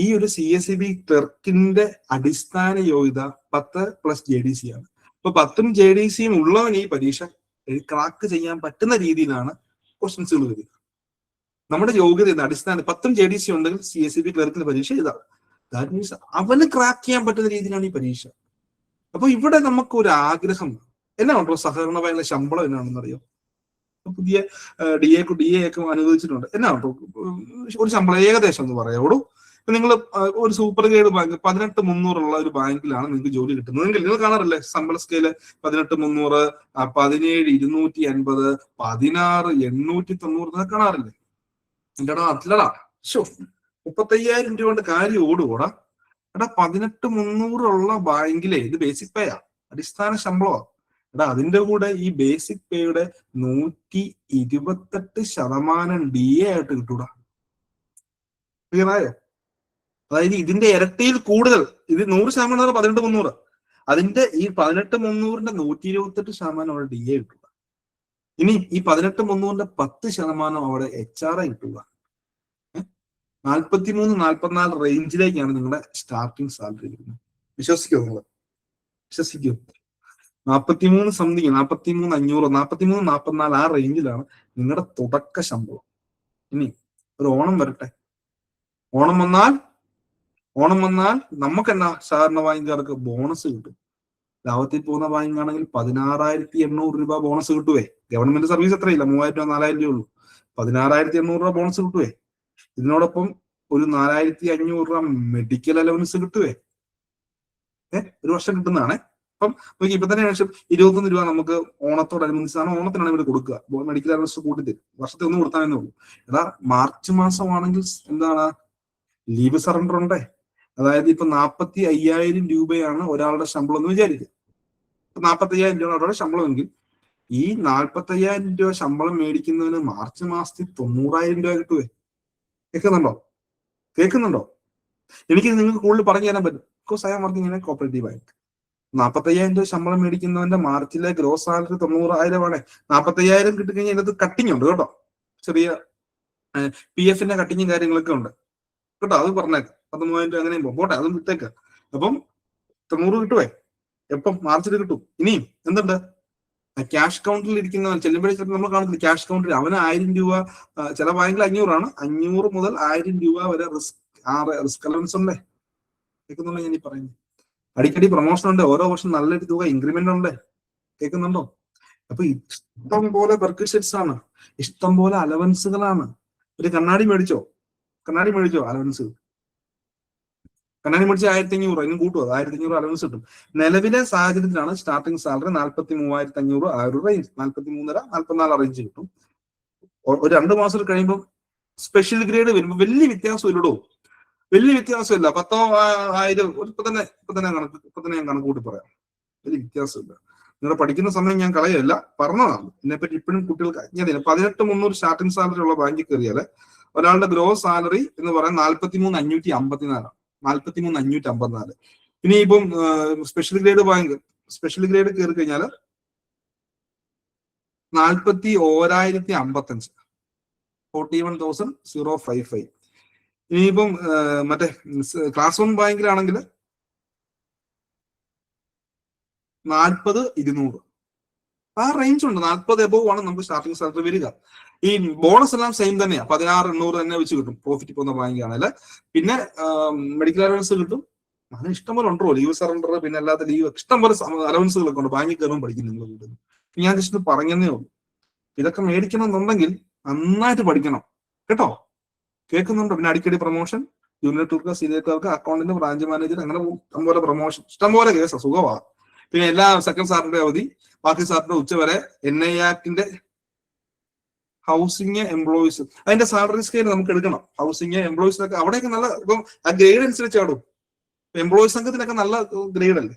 Speaker 1: ഈ ഒരു CSEB ക്ലർക്കിന്റെ അടിസ്ഥാന യോഗ്യത 10+ JDC ആണ്. അപ്പൊ 10ഉം JDCയും ഉള്ളവൻ ഈ പരീക്ഷ ക്രാക്ക് ചെയ്യാൻ പറ്റുന്ന രീതിയിലാണ് ക്വസ്റ്റ്യൻസുകൾ വരിക. നമ്മുടെ യോഗ്യത അടിസ്ഥാന 10ഉം JDC ഉണ്ടെങ്കിൽ CSEB ക്ലർക്കിന്റെ പരീക്ഷ എഴുതാം. ദാറ്റ് മീൻസ് അവന് ക്രാക്ക് ചെയ്യാൻ പറ്റുന്ന രീതിയിലാണ് ഈ പരീക്ഷ. അപ്പൊ ഇവിടെ നമുക്ക് ഒരു ആഗ്രഹം എന്നാണോ? സഹകരണ ബാങ്കിലെ ശമ്പളം എന്നാണെന്ന് അറിയാം. പുതിയ DA ഒക്കെ അനുവദിച്ചിട്ടുണ്ട്. എന്നാണോ ഒരു ശമ്പളം ഏകദേശം എന്ന് പറയാവൂ? നിങ്ങൾ ഒരു സൂപ്പർ ഗ്രേഡ് ബാങ്ക് 18,300 ഒരു ബാങ്കിലാണ് നിങ്ങൾക്ക് ജോലി കിട്ടുന്നതെങ്കിൽ നിങ്ങൾ കാണാറില്ലേ ശമ്പള സ്കെയില്? 18,300, 17,250, 16,890 കാണാറില്ലേ? എന്റെടാ അല്ലടാ, 35,000 രൂപ കൊണ്ട് കാര്യം ഓടുകൂടാ. എടാ 18,300 ബാങ്കിലെ ഇത് ബേസിക് പേ ആ, അടിസ്ഥാന ശമ്പളമാണ്. എടാ അതിന്റെ കൂടെ ഈ ബേസിക് പേയുടെ 128% DA ആയിട്ട് കിട്ടൂടാ. ക്ലിയറായോ? അതായത് ഇതിന്റെ ഇരട്ടിയിൽ കൂടുതൽ, ഇത് 100% 18,300, അതിന്റെ ഈ 18,300ന്റെ 128% അവിടെ DA കിട്ടുക. ഇനി ഈ 18,300ന്റെ 10% അവിടെ HRA കിട്ടുക. 43-44 റേഞ്ചിലേക്കാണ് നിങ്ങളുടെ സ്റ്റാർട്ടിങ് സാലറി വരുന്നത്. വിശ്വസിക്കോ? 43 സംതിങ്, 43,500, 43-44 ആ റേഞ്ചിലാണ് നിങ്ങളുടെ തുടക്ക ശമ്പളം. ഇനി ഒരു ഓണം വരട്ടെ, ഓണം വന്നാൽ നമുക്ക് എന്നാ സഹകരണ ബാങ്കുകാർക്ക് ബോണസ് കിട്ടും. ലാഭത്തിൽ പോകുന്ന ബാങ്കാണെങ്കിൽ 16,800 രൂപ ബോണസ് കിട്ടുവേ. ഗവൺമെന്റ് സർവീസ് എത്രയില്ല, 3,000 രൂപ 4,000 രൂപ ഉള്ളൂ. 16,800 രൂപ ബോണസ് കിട്ടുവേ. ഇതിനോടൊപ്പം ഒരു 4,500 രൂപ മെഡിക്കൽ അലവൻസ് കിട്ടുവേ. ഒരു വർഷം കിട്ടുന്നതാണേ. അപ്പം ഇപ്പൊ തന്നെ ഏകദേശം 21 രൂപ നമുക്ക് ഓണത്തോടനുബന്ധിച്ചാണ്, ഓണത്തിനാണ് ഇവർ കൊടുക്കുക. മെഡിക്കൽ അലവൻസ് കൂട്ടി തരും, വർഷത്തിൽ ഒന്ന് കൊടുത്താലേ ഉള്ളൂ. എടാ മാർച്ച് മാസമാണെങ്കിൽ എന്താണ് ലീവ് സറണ്ടർ ഉണ്ടേ. അതായത് ഇപ്പൊ 45,000 രൂപയാണ് ഒരാളുടെ ശമ്പളം എന്ന് വിചാരിക്കുക. 45,000 രൂപ ഒരാളുടെ ശമ്പളമെങ്കിൽ ഈ 45,000 രൂപ ശമ്പളം മേടിക്കുന്നതിന് മാർച്ച് മാസത്തിൽ 90,000 രൂപ കിട്ടുവേ. കേൾക്കുന്നുണ്ടോ? എനിക്ക് നിങ്ങൾക്ക് കൂടുതൽ പറഞ്ഞു തരാൻ പറ്റും. Because I am working in a cooperative bank. 45,000 രൂപ ശമ്പളം മേടിക്കുന്നവന്റെ മാർച്ചിലെ ഗ്രോസ് സാലറി 90,000 ആണ്. 45,000 കിട്ടിക്കഴിഞ്ഞാൽ ഇതിനകത്ത് കട്ടിങ് ഉണ്ട് കേട്ടോ, ചെറിയ PF കട്ടിങ്ങും കാര്യങ്ങളൊക്കെ ഉണ്ട് കേട്ടോ. അത് പറഞ്ഞേക്കാം. 13,000 രൂപ അങ്ങനെയും പോട്ടെ, അതും വിട്ടേക്ക്. അപ്പം 90 കിട്ടുവേ. എപ്പം? മാർച്ചിൽ കിട്ടും. ഇനിയും എന്തുണ്ട്? ക്യാഷ് കൗണ്ടറിൽ ഇരിക്കുന്നവൻ ചെല്ലുമ്പോഴേക്കും നമ്മൾ കാണുന്നില്ല ക്യാഷ് കൗണ്ടറിൽ അവന് 1000 രൂപ, ചില ബാങ്കിൽ 500 500 മുതൽ 1000 രൂപ വരെ റിസ്ക് അലവൻസ് ഉണ്ട്. കേൾക്കുന്നുണ്ടോ ഞാൻ ഈ പറയുന്നത്? അടിക്കടി പ്രൊമോഷൻ ഉണ്ട്, ഓരോ വർഷം നല്ലൊരു തുക ഇൻക്രിമെന്റ് ഉണ്ട്. കേൾക്കുന്നുണ്ടോ? അപ്പൊ ഇഷ്ടം പോലെ പെർക്വിസിറ്റ്സ് ആണ്, ഇഷ്ടം പോലെ അലവൻസുകളാണ്. ഒരു കണ്ണാടി മേടിച്ചോ അലവൻസ്, കണ്ണാടി മേടിച്ച 1500, അതിനും കൂട്ടുമോ? 1500 അലവൻസ് കിട്ടും. നിലവിലെ സാഹചര്യത്തിലാണ് സ്റ്റാർട്ടിംഗ് സാലറി 43,500 ആ ഒരു റേഞ്ച്, 43.5 44 റേഞ്ച് കിട്ടും. ഒരു 2 മാസം കഴിയുമ്പോൾ സ്പെഷ്യൽ ഗ്രേഡ് വരുമ്പോൾ വലിയ വ്യത്യാസം ഇല്ലടോ, വലിയ വ്യത്യാസമില്ല. 10,000 ഇപ്പൊ തന്നെ ഞാൻ കണക്ക് കൂട്ടി പറയാം, വലിയ വ്യത്യാസമില്ല. നിങ്ങൾ പഠിക്കുന്ന സമയം ഞാൻ കളയല്ല, പറഞ്ഞതാണ്. ഇതിനെപ്പറ്റി ഇപ്പോഴും കുട്ടികൾക്ക് അജ്ഞതയില്ല. 18,300 സ്റ്റാർട്ടിംഗ് സാലറി ഉള്ള ബാങ്കിൽ കയറിയാല് ഒരാളുടെ ഗ്രോസ് സാലറി എന്ന് പറയാൻ 43,554 43,554. ഇനി ഇപ്പം സ്പെഷ്യൽ ഗ്രേഡ് കയറി കഴിഞ്ഞാൽ 41,055 41,055. ഇനിയിപ്പം മറ്റേ ക്ലാസ് 1 ബാങ്കിലാണെങ്കിൽ 40,200. ആ റേഞ്ച് ഉണ്ട്. 40 എബോവ് ആണ് നമുക്ക് സ്റ്റാർട്ടിംഗ് സാലറി വരിക. ഈ ബോണസ് എല്ലാം സെയിം തന്നെയാണ്, 16,800 തന്നെ വെച്ച് കിട്ടും പ്രോഫിറ്റ് പോകുന്ന ബാങ്കാണെങ്കിൽ. പിന്നെ മെഡിക്കൽ അലവൻസ് കിട്ടും, അങ്ങനെ ഇഷ്ടംപോലെ ഉണ്ടോ, ലീവ് സറണ്ടർ, പിന്നെ അല്ലാത്ത ലീവ് ഇഷ്ടംപോലെ അലവൻസുകളൊക്കെ ഉണ്ട്. ബാങ്കിൽ കയറുമ്പോൾ പഠിക്കും നിങ്ങൾ വീട്ടിൽ. ഞാൻ ജസ്റ്റ് പറഞ്ഞതേ ഉള്ളൂ. ഇതൊക്കെ മേടിക്കണം എന്നുണ്ടെങ്കിൽ നന്നായിട്ട് പഠിക്കണം കേട്ടോ. കേൾക്കുന്നുണ്ടോ? പിന്നെ അടിക്കടി promotion, junior clerk, senior clerk, accountant, branch manager, അങ്ങനെ ഇഷ്ടംപോലെ പ്രൊമോഷൻ, ഇഷ്ടംപോലെ കേസ്, സുഖമാണ്. പിന്നെ എല്ലാ സെക്കൻഡ് സാറ്റർഡേ അവധി, ബാക്കി സാറ്റർഡേ ഉച്ചവരെ. NI ആക്ടിന്റെ ഹൗസിംഗ് എംപ്ലോയീസ്, അതിന്റെ സാലറി സ്കെയിൽ നമുക്ക് എടുക്കണം. ഹൗസിംഗ് എംപ്ലോയീസിനൊക്കെ അവിടെയൊക്കെ നല്ല, ഇപ്പം ആ ഗ്രേഡ് അനുസരിച്ചാടും. എംപ്ലോയീസ് സംഘത്തിനൊക്കെ നല്ല ഗ്രേഡ് അല്ലേ,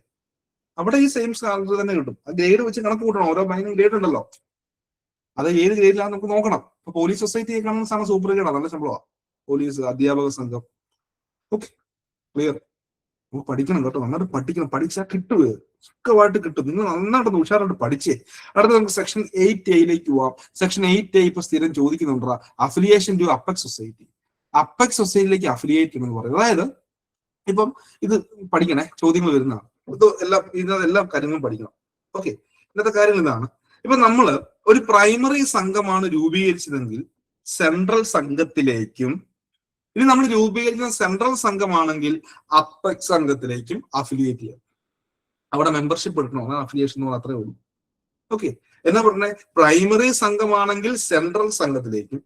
Speaker 1: അവിടെ ഈ സെയിം സാലറി തന്നെ കിട്ടും. ആ ഗ്രേഡ് വെച്ച് കണക്ക് കൂട്ടണം. ഓരോ ബാങ്കിനും ഗ്രേഡ് ഉണ്ടല്ലോ, അത് ഏത് ഗ്രേഡിലാന്ന് നമുക്ക് നോക്കണം. ഇപ്പൊ പോലീസ് സൊസൈറ്റിയെ കാണുന്ന സാധനം സൂപ്പർ ഗ്രേഡാണ്, നല്ല ശമ്പളമാണ്. പോലീസ്, അധ്യാപക സംഘം. Okay, clear. നമുക്ക് പഠിക്കണം കേട്ടോ, നന്നായിട്ട് പഠിക്കണം. പഠിച്ചാൽ കിട്ടുക, സുഖമായിട്ട് കിട്ടും. നിങ്ങൾ നന്നായിട്ട് ഉഷാറായിട്ട് പഠിച്ചേ. അടുത്ത നമുക്ക് സെക്ഷൻ 8A പോവാം. സെക്ഷൻ 8A ഇപ്പൊ സ്ഥിരം ചോദിക്കുന്നുണ്ടാ, affiliation to apex society. Apex സൊസൈറ്റിയിലേക്ക് അഫിലിയേറ്റ് എന്ന് പറയുന്നത്, അതായത് ഇപ്പം ഇത് പഠിക്കണേ, ചോദ്യങ്ങൾ വരുന്നതാണ്. എല്ലാ കാര്യങ്ങളും പഠിക്കണം. ഓക്കെ, ഇന്നത്തെ കാര്യങ്ങൾ ഇതാണ്. ഇപ്പൊ നമ്മള് ഒരു പ്രൈമറി സംഘമാണ് രൂപീകരിച്ചതെങ്കിൽ സെൻട്രൽ സംഘത്തിലേക്കും, ഇനി നമ്മൾ രൂപീകരിക്കുന്ന സെൻട്രൽ സംഘമാണെങ്കിൽ അപ്പെക്സ് സംഘത്തിലേക്കും അഫിലിയേറ്റ് ചെയ്യാം. അവിടെ മെമ്പർഷിപ്പ് എടുക്കണോ, അഫിലിയേഷൻ എന്ന് മാത്രമേ ഉള്ളൂ. ഓക്കെ, എന്നാ പറഞ്ഞേ, പ്രൈമറി സംഘമാണെങ്കിൽ സെൻട്രൽ സംഘത്തിലേക്കും,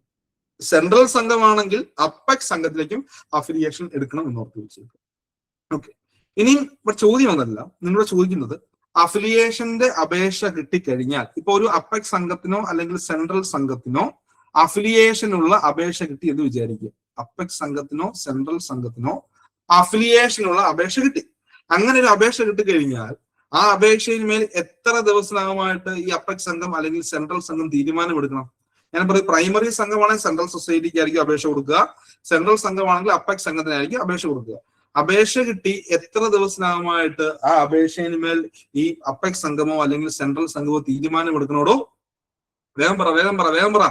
Speaker 1: സെൻട്രൽ സംഘമാണെങ്കിൽ അപ്പെക്സ് സംഘത്തിലേക്കും അഫിലിയേഷൻ എടുക്കണം എന്ന് ഓർത്ത് വെച്ചേക്കും. ഓക്കെ, ഇനിയും ചോദ്യം ഒന്നല്ല, നിങ്ങളോട് ചോദിക്കുന്നത്, അഫിലിയേഷന്റെ അപേക്ഷ കിട്ടിക്കഴിഞ്ഞാൽ, ഇപ്പൊ ഒരു അപ്പെക്സ് സംഘത്തിനോ അല്ലെങ്കിൽ സെൻട്രൽ സംഘത്തിനോ അഫിലിയേഷനുള്ള അപേക്ഷ കിട്ടി എന്ന് വിചാരിക്കുക. അപ്പെക്സ് സംഘത്തിനോ സെൻട്രൽ സംഘത്തിനോ അഫിലിയേഷനുള്ള അപേക്ഷ കിട്ടി. അങ്ങനെ ഒരു അപേക്ഷ കിട്ടിക്കഴിഞ്ഞാൽ ആ അപേക്ഷയിന്മേൽ എത്ര ദിവസമായിട്ട് ഈ അപ്പെക്സ് സംഘം അല്ലെങ്കിൽ സെൻട്രൽ സംഘം തീരുമാനമെടുക്കണം? ഞാൻ പറയും, പ്രൈമറി സംഘമാണെങ്കിൽ സെൻട്രൽ സൊസൈറ്റിക്ക് ആയിരിക്കും അപേക്ഷ കൊടുക്കുക, സെൻട്രൽ സംഘമാണെങ്കിൽ അപ്പെക്സ് സംഘത്തിനായിരിക്കും അപേക്ഷ കൊടുക്കുക. അപേക്ഷ കിട്ടി എത്ര ദിവസമായിട്ട് ആ അപേക്ഷയിന്മേൽ ഈ അപ്പെക്സ് സംഘമോ അല്ലെങ്കിൽ സെൻട്രൽ സംഘമോ തീരുമാനമെടുക്കണോടോ? വേഗം പറ.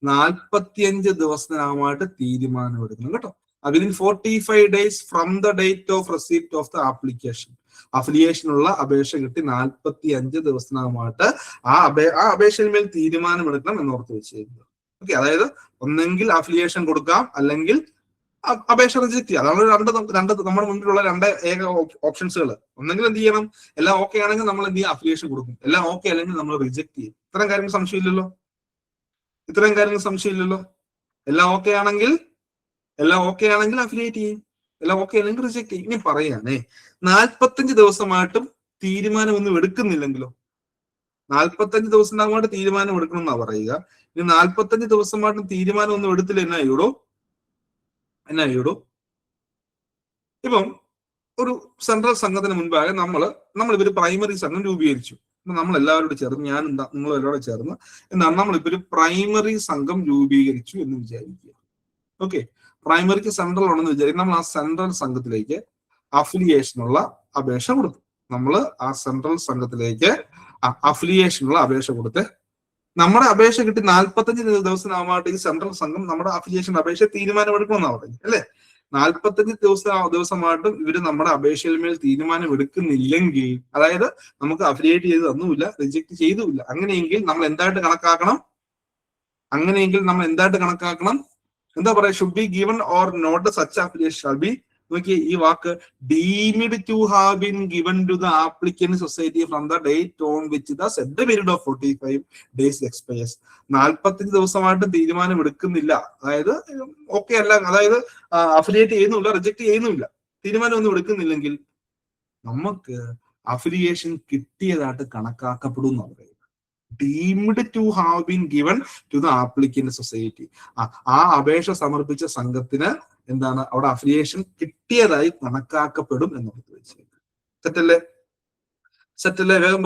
Speaker 1: 45 ദിവസത്തിനകമായിട്ട് തീരുമാനമെടുക്കണം കേട്ടോ. Within 45 days from the date of receipt of the application. അഫിലിയേഷനുള്ള അപേക്ഷ കിട്ടി 45 ദിവസത്തിനകമായിട്ട് ആ അപേക്ഷയിന്മേൽ തീരുമാനമെടുക്കണം എന്നോർത്ത് വെച്ചിരിക്കുക. ഓക്കെ, അതായത് ഒന്നെങ്കിൽ അഫിലിയേഷൻ കൊടുക്കാം, അല്ലെങ്കിൽ അപേക്ഷ റിജക്ട് ചെയ്യാം. അതാണ് രണ്ട് നമ്മുടെ മുന്നിലുള്ള ഏക ഓപ്ഷൻസുകൾ. ഒന്നെങ്കിൽ എന്ത് ചെയ്യണം, എല്ലാം ഓക്കെ ആണെങ്കിൽ നമ്മൾ എന്ത് ചെയ്യും, അഫിലിയേഷൻ കൊടുക്കും. എല്ലാം ഓക്കെ അല്ലെങ്കിൽ നമ്മൾ റിജക്ട് ചെയ്യും. ഇത്തരം കാര്യങ്ങൾ സംശയമില്ലല്ലോ. എല്ലാം ഓക്കെ ആണെങ്കിൽ അഫിലിയേറ്റ് ചെയ്യും, എല്ലാം ഓക്കെ അല്ലെങ്കിൽ റിജക്ട് ചെയ്യും. ഇനി പറയാനേ, 45 ദിവസമായിട്ടും തീരുമാനം ഒന്നും എടുക്കുന്നില്ലെങ്കിലോ? 45 ദിവസമായിട്ട് തീരുമാനം എടുക്കണം എന്നാ പറയുക. ഇനി 45 ദിവസമായിട്ടും തീരുമാനം ഒന്നും എടുത്തില്ല, എന്നാ ചെയ്യൂടോ? ഇപ്പം ഒരു സെൻട്രൽ സംഘത്തിന് മുൻപാകെ നമ്മളിവര് പ്രൈമറി സംഘം രൂപീകരിച്ചു. നമ്മൾ എല്ലാവരോടും ചേർന്ന്, നിങ്ങൾ എല്ലാവരോടും ചേർന്ന് എന്താണ് നമ്മളിപ്പോ ഒരു പ്രൈമറി സംഘം രൂപീകരിച്ചു എന്ന് വിചാരിക്കുക. ഓക്കെ, പ്രൈമറിക്ക് സെൻട്രൽ ഉണ്ടെന്ന് വിചാരിക്കും. നമ്മൾ ആ സെൻട്രൽ സംഘത്തിലേക്ക് അഫിലിയേഷനുള്ള അപേക്ഷ കൊടുത്തു. നമ്മൾ ആ സെൻട്രൽ സംഘത്തിലേക്ക് അഫിലിയേഷനുള്ള അപേക്ഷ കൊടുത്ത് നമ്മുടെ അപേക്ഷ കിട്ടി 45 ദിവസമായിട്ട് ഈ സെൻട്രൽ സംഘം നമ്മുടെ അഫിലിയേഷൻ അപേക്ഷ തീരുമാനമെടുക്കണമെന്നാണ് പറയുന്നത്, അല്ലേ? 45 ദിവസമായിട്ടും ഇവര് നമ്മുടെ അപേക്ഷയിൽ മേൽ തീരുമാനം എടുക്കുന്നില്ലെങ്കിൽ, അതായത് നമുക്ക് അഫിലിയേറ്റ് ചെയ്ത് തന്നുമില്ല, റിജക്ട് ചെയ്തുമില്ല, അങ്ങനെയെങ്കിൽ നമ്മൾ എന്തായിട്ട് കണക്കാക്കണം? എന്താ പറയാ? Should be given or not such affiliation shall be, നോക്കിയേ ഈ വാക്ക്, deemed to have been given to the applicant society from the date on which the said period of 45 days expires. 45 ദിവസമായിട്ട് തീരുമാനം എടുക്കുന്നില്ല, അതായത് ഓക്കെ അല്ല, അതായത് അഫിലിയേറ്റ് ചെയ്യുന്നില്ല, റിജക്ട് ചെയ്യുന്നില്ല, തീരുമാനം ഒന്നും എടുക്കുന്നില്ലെങ്കിൽ നമുക്ക് അഫിലിയേഷൻ കിട്ടിയതായിട്ട് കണക്കാക്കപ്പെടും എന്നാണ് പറയുന്നത്. Deemed to have been given to the applicant society, ആ അപേക്ഷ സമർപ്പിച്ച സംഘത്തിന് എന്താണ് അവിടെ അഫിലിയേഷൻ കിട്ടിയതായി കണക്കാക്കപ്പെടും എന്നുള്ളത് വെച്ചിട്ടുണ്ട്. സെറ്റല്ലേ? വേഗം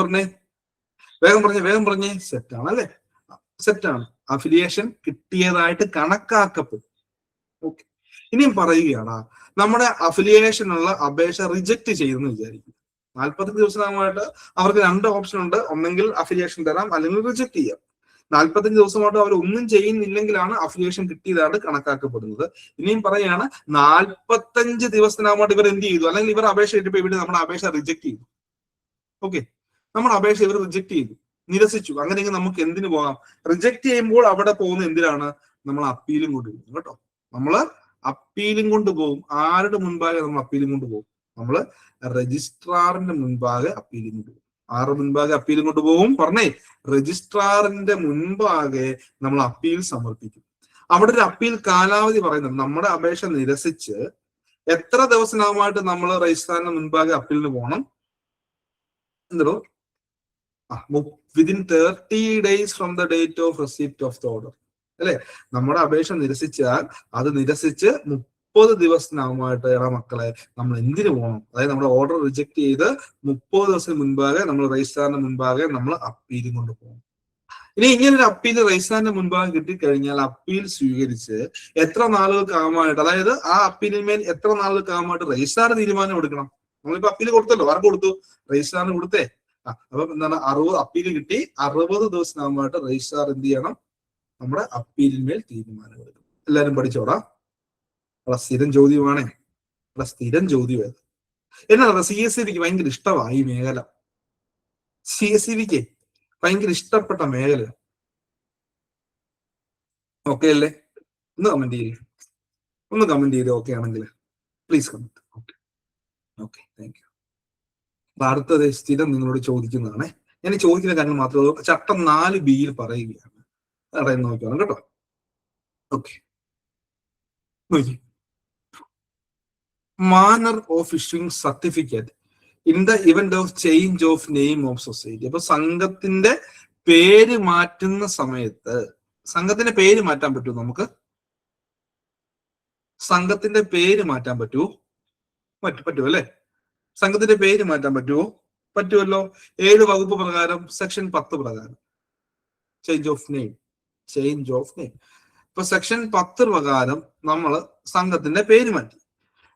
Speaker 1: പറഞ്ഞേ. സെറ്റാണ് അല്ലേ? സെറ്റാണ്. അഫിലിയേഷൻ കിട്ടിയതായിട്ട് കണക്കാക്കപ്പെടും. ഓക്കെ. ഇനിയും പറയുകയാണ്, നമ്മുടെ അഫിലിയേഷനുള്ള അപേക്ഷ റിജക്ട് ചെയ്തെന്ന് വിചാരിക്കും. 45 ദിവസമായിട്ട് അവർക്ക് 2 ഓപ്ഷൻ ഉണ്ട്, ഒന്നെങ്കിൽ അഫിലിയേഷൻ തരാം അല്ലെങ്കിൽ റിജക്ട് ചെയ്യാം. 45 ദിവസമായിട്ട് അവർ ഒന്നും ചെയ്യുന്നില്ലെങ്കിലാണ് അഫിലിയേഷൻ കിട്ടിയതായിട്ട് കണക്കാക്കപ്പെടുന്നത്. ഇനിയും പറയുകയാണ്, 45 ദിവസത്തിനാകുമ്പോൾ ഇവർ എന്ത് ചെയ്തു, അല്ലെങ്കിൽ ഇവർ അപേക്ഷ ഇട്ടപ്പോൾ ഇവിടെ നമ്മുടെ അപേക്ഷ റിജക്ട് ചെയ്തു. ഓക്കെ, നമ്മുടെ അപേക്ഷ ഇവർ റിജക്ട് ചെയ്തു, നിരസിച്ചു. അങ്ങനെയെങ്കിൽ നമുക്ക് എന്തിനു പോകാം? റിജക്ട് ചെയ്യുമ്പോൾ അവിടെ പോകുന്ന എന്തിനാണ്? നമ്മൾ അപ്പീലും കൊണ്ട് പോകും കേട്ടോ. നമ്മൾ അപ്പീലും കൊണ്ട് പോകും. ആരുടെ മുൻപാകെ നമ്മൾ അപ്പീലും കൊണ്ട് പോകും? നമ്മൾ രജിസ്ട്രാറിന്റെ മുൻപാകെ അപ്പീലും കൊണ്ട് പോകും. ആരുടെ മുൻപാകെ അപ്പീലും കൊണ്ട് പോകും? പറഞ്ഞേ, രജിസ്ട്രാറിന്റെ മുൻപാകെ നമ്മൾ അപ്പീൽ സമർപ്പിക്കും. അവിടെ ഒരു അപ്പീൽ കാലാവധി പറയുന്നുണ്ട്. നമ്മുടെ അപേക്ഷ നിരസിച്ച് എത്ര ദിവസമായിട്ട് നമ്മൾ രജിസ്ട്രാറിന്റെ മുൻപാകെ അപ്പീലിന് പോകണം? എന്തോ within 30 days from the date of receipt of the order, അല്ലെ? നമ്മുടെ അപേക്ഷ നിരസിച്ചാൽ അത് നിരസിച്ച് 30 ദിവസത്തിനാകുമായിട്ട് മക്കളെ നമ്മൾ എന്തിനു പോകണം? അതായത് നമ്മുടെ ഓർഡർ റിജക്ട് ചെയ്ത് 30 ദിവസത്തിന് മുൻപാകെ നമ്മൾ രജിസ്ട്രാറിന്റെ മുൻപാകെ നമ്മൾ അപ്പീലും കൊണ്ട് പോകും. ഇനി ഇങ്ങനെ ഒരു അപ്പീൽ രജിസ്ട്രാറിന്റെ മുൻപാകെ കിട്ടിക്കഴിഞ്ഞാൽ അപ്പീൽ സ്വീകരിച്ച് എത്ര നാളുകൾക്കാകുമായിട്ട്, അതായത് ആ അപ്പീലിന്മേൽ എത്ര നാളുകൾക്കാകുമായിട്ട് രജിസ്ട്രാർ തീരുമാനം എടുക്കണം. നമ്മളിപ്പോ അപ്പീൽ കൊടുത്തല്ലോ, ആർക്ക് കൊടുത്തു? രജിസ്ട്രാറിന് കൊടുത്തേ. അപ്പൊ എന്താണ്, 60 അപ്പീൽ കിട്ടി, 60 ദിവസത്തിനാകുമായിട്ട് രജിസ്ട്രാർ എന്ത് ചെയ്യണം? നമ്മുടെ അപ്പീലിന്മേൽ തീരുമാനം എടുക്കും. എല്ലാരും പഠിച്ചോടാ. സ്ഥിരം ചോദ്യമാണേ, സ്ഥിരം ചോദ്യം. എന്നാ CSEBക്ക് ഭയങ്കര ഇഷ്ടമാണ് ഈ മേഖല. CSEBക്ക് ഭയങ്കര ഇഷ്ടപ്പെട്ട മേഖല. ഓക്കെ അല്ലേ? ഒന്ന് കമന്റ് ചെയ്ത് ഓക്കെ ആണെങ്കിൽ please comment. Okay, thank you. അടുത്തത് സ്ഥിരം നിങ്ങളോട് ചോദിക്കുന്നതാണേ. ഞാൻ ചോദിക്കുന്ന കാര്യങ്ങൾ മാത്രമേ ചട്ടം 4B പറയുകയാണ്. അതായത് നോക്കണം കേട്ടോ. ഓക്കെ, നോക്കി. Manner of issuing certificate in the event of change of name of society. അപ്പൊ സംഘത്തിന്റെ പേര് മാറ്റുന്ന സമയത്ത് സംഘത്തിന്റെ പേര് മാറ്റാൻ പറ്റുമോ? നമുക്ക് സംഘത്തിന്റെ പേര് മാറ്റാൻ പറ്റുമോ? പറ്റുമോ അല്ലെ? സംഘത്തിന്റെ പേര് മാറ്റാൻ പറ്റുമോ? പറ്റുമല്ലോ. 7 വകുപ്പ് പ്രകാരം, സെക്ഷൻ 10 പ്രകാരം ചേഞ്ച് ഓഫ് നെയിം. ഇപ്പൊ സെക്ഷൻ 10 പ്രകാരം നമ്മൾ സംഘത്തിന്റെ പേര് മാറ്റി.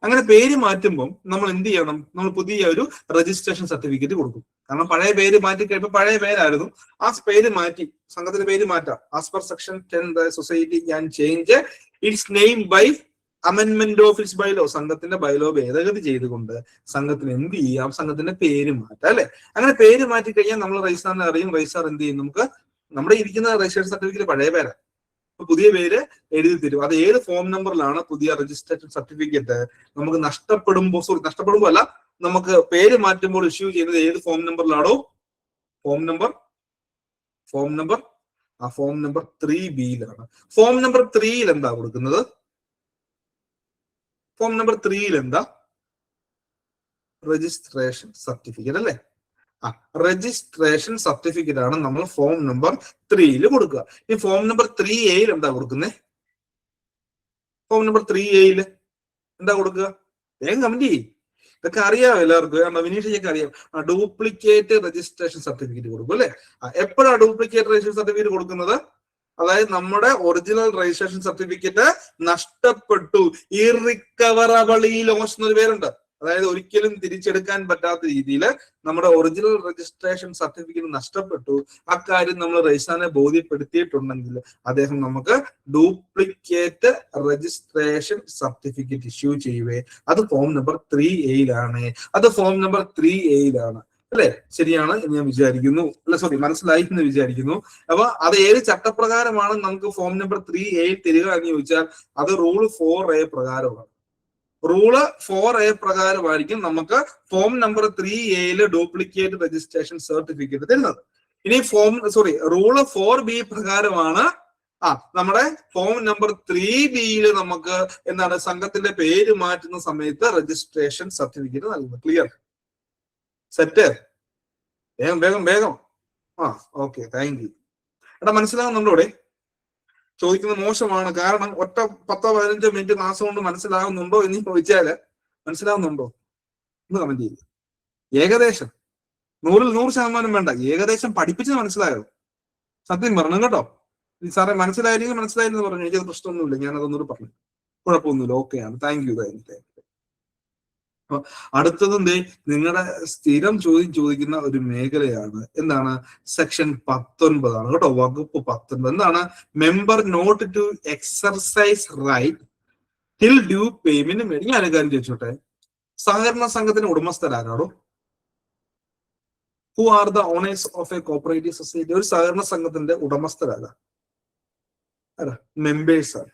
Speaker 1: അങ്ങനെ പേര് മാറ്റുമ്പോൾ നമ്മൾ എന്ത് ചെയ്യണം? നമ്മൾ പുതിയ ഒരു രജിസ്ട്രേഷൻ സർട്ടിഫിക്കറ്റ് കൊടുക്കും. കാരണം പഴയ പേര് മാറ്റി കഴിയുമ്പോൾ പഴയ പേരായിരുന്നു, ആ പേര് മാറ്റി, സംഘത്തിന്റെ പേര് മാറ്റാം. As per section 10 the society can change its name by അമെൻമെന്റ് ഓഫ് ഇറ്റ്സ് ബൈലോ. സംഘത്തിന്റെ ബൈലോ ഭേദഗതി ചെയ്തുകൊണ്ട് സംഘത്തിന് എന്ത് ചെയ്യാം? സംഘത്തിന്റെ പേര് മാറ്റാം, അല്ലെ? അങ്ങനെ പേര് മാറ്റി കഴിഞ്ഞാൽ നമ്മൾ രജിസ്ട്രാറിനെ അറിയും. രജിസ്ട്രാർ എന്ത് ചെയ്യും? നമുക്ക് നമ്മുടെ ഇരിക്കുന്ന രജിസ്ട്രേഷൻ സർട്ടിഫിക്കറ്റ് പഴയ പേരാ, പുതിയ പേര് എഴുതി തരും. അത് ഏത് ഫോം നമ്പറിലാണ് പുതിയ രജിസ്ട്രേഷൻ സർട്ടിഫിക്കറ്റ് നമുക്ക് നഷ്ടപ്പെടുമ്പോ അല്ല, നമുക്ക് പേര് മാറ്റുമ്പോൾ ഇഷ്യൂ ചെയ്യുന്നത് ഏത് ഫോം നമ്പറിലാണോ? ഫോം നമ്പർ 3B-യിലാണ്. ഫോം നമ്പർ 3-യിൽ എന്താ കൊടുക്കുന്നത്? ഫോം നമ്പർ 3-യിൽ എന്താ? രജിസ്ട്രേഷൻ സർട്ടിഫിക്കറ്റ്, അല്ലേ? രജിസ്ട്രേഷൻ സർട്ടിഫിക്കറ്റ് ആണ് നമ്മൾ ഫോം നമ്പർ 3-യിൽ കൊടുക്കുക. ഈ ഫോം നമ്പർ 3A-യിൽ എന്താ കൊടുക്കുന്നത്? ഫോം നമ്പർ 3A-യിൽ എന്താ കൊടുക്കുക? വേഗം കമന്റ് ചെയ്യും. ഇതൊക്കെ അറിയാം എല്ലാവർക്കും. വിനീഷയ്ക്ക് അറിയാം. ഡ്യൂപ്ലിക്കേറ്റ് രജിസ്ട്രേഷൻ സർട്ടിഫിക്കറ്റ് കൊടുക്കും, അല്ലെ? എപ്പോഴാണ് ഡ്യൂപ്ലിക്കേറ്റ് രജിസ്ട്രേഷൻ സർട്ടിഫിക്കറ്റ് കൊടുക്കുന്നത്? അതായത് നമ്മുടെ ഒറിജിനൽ രജിസ്ട്രേഷൻ സർട്ടിഫിക്കറ്റ് നഷ്ടപ്പെട്ടു, ഇറിക്കവറബിൾ ലോസ് എന്നൊരു പേരുണ്ട്. അതായത് ഒരിക്കലും തിരിച്ചെടുക്കാൻ പറ്റാത്ത രീതിയിൽ നമ്മുടെ ഒറിജിനൽ രജിസ്ട്രേഷൻ സർട്ടിഫിക്കറ്റ് നഷ്ടപ്പെട്ടു, അക്കാര്യം നമ്മൾ രജിസ്ട്രാറിനെ ബോധ്യപ്പെടുത്തിയിട്ടുണ്ടെങ്കിൽ അദ്ദേഹം നമുക്ക് ഡ്യൂപ്ലിക്കേറ്റ് രജിസ്ട്രേഷൻ സർട്ടിഫിക്കറ്റ് ഇഷ്യൂ ചെയ്യുവേ. അത് ഫോം നമ്പർ 3A അത് ഫോം നമ്പർ 3A അല്ലെ? ശരിയാണ് എന്ന് ഞാൻ വിചാരിക്കുന്നു. അല്ല സോറി, മനസ്സിലായി എന്ന് വിചാരിക്കുന്നു. അപ്പൊ അത് ഏത് ചട്ടപ്രകാരമാണ് നമുക്ക് ഫോം നമ്പർ 3A തരിക എന്ന് ചോദിച്ചാൽ അത് റൂൾ 4A പ്രകാരമാണ്. റൂള് 4A പ്രകാരമായിരിക്കും നമുക്ക് form number 3A duplicate registration certificate തരുന്നത്. ഇനി റൂള് 4B പ്രകാരമാണ് നമ്മുടെ ഫോം നമ്പർ 3B നമുക്ക് എന്താണ് സംഘത്തിന്റെ പേര് മാറ്റുന്ന സമയത്ത് രജിസ്ട്രേഷൻ സർട്ടിഫിക്കറ്റ് നൽകുന്നത്. ക്ലിയർ? സെറ്റ്? വേഗം വേഗം വേഗം. Okay, thank you. എടാ മനസ്സിലാവുന്നുണ്ടോ? ഇവിടെ ചോദിക്കുന്നത് മോശമാണ്, കാരണം ഒറ്റ 10-15 മിനിറ്റ് ക്ലാസ് കൊണ്ട് മനസ്സിലാവുന്നുണ്ടോ എന്ന് ചോദിച്ചാല് മനസ്സിലാവുന്നുണ്ടോ എന്ന് കമന്റ് ചെയ്യും. ഏകദേശം 100% വേണ്ട, ഏകദേശം പഠിപ്പിച്ചത് മനസ്സിലായോ? സത്യം പറഞ്ഞു കേട്ടോ. സാറേ മനസ്സിലായില്ലെങ്കിൽ മനസ്സിലായില്ലെന്ന് പറഞ്ഞു, എനിക്കത് പ്രശ്നമൊന്നുമില്ല, ഞാനതൊന്നുകൂടി പറഞ്ഞു, കുഴപ്പമൊന്നുമില്ല, ഓക്കെയാണ്. Thank you. അടുത്തത് നിങ്ങളുടെ സ്ഥിരം ചോദിക്കുന്ന ഒരു മേഖലയാണ്. എന്താണ്? സെക്ഷൻ 19 കേട്ടോ, വകുപ്പ് 19. എന്താണ്? Member not to exercise right till due payment made. ഞാൻ കാര്യം ചോദിച്ചോട്ടെ, സഹകരണ സംഘത്തിന് ഉടമസ്ഥരാകാടോ? Who are the owners of a cooperative society? ഒരു സഹകരണ സംഘത്തിന്റെ ഉടമസ്ഥരാകാം മെമ്പേഴ്സ് ആണ്.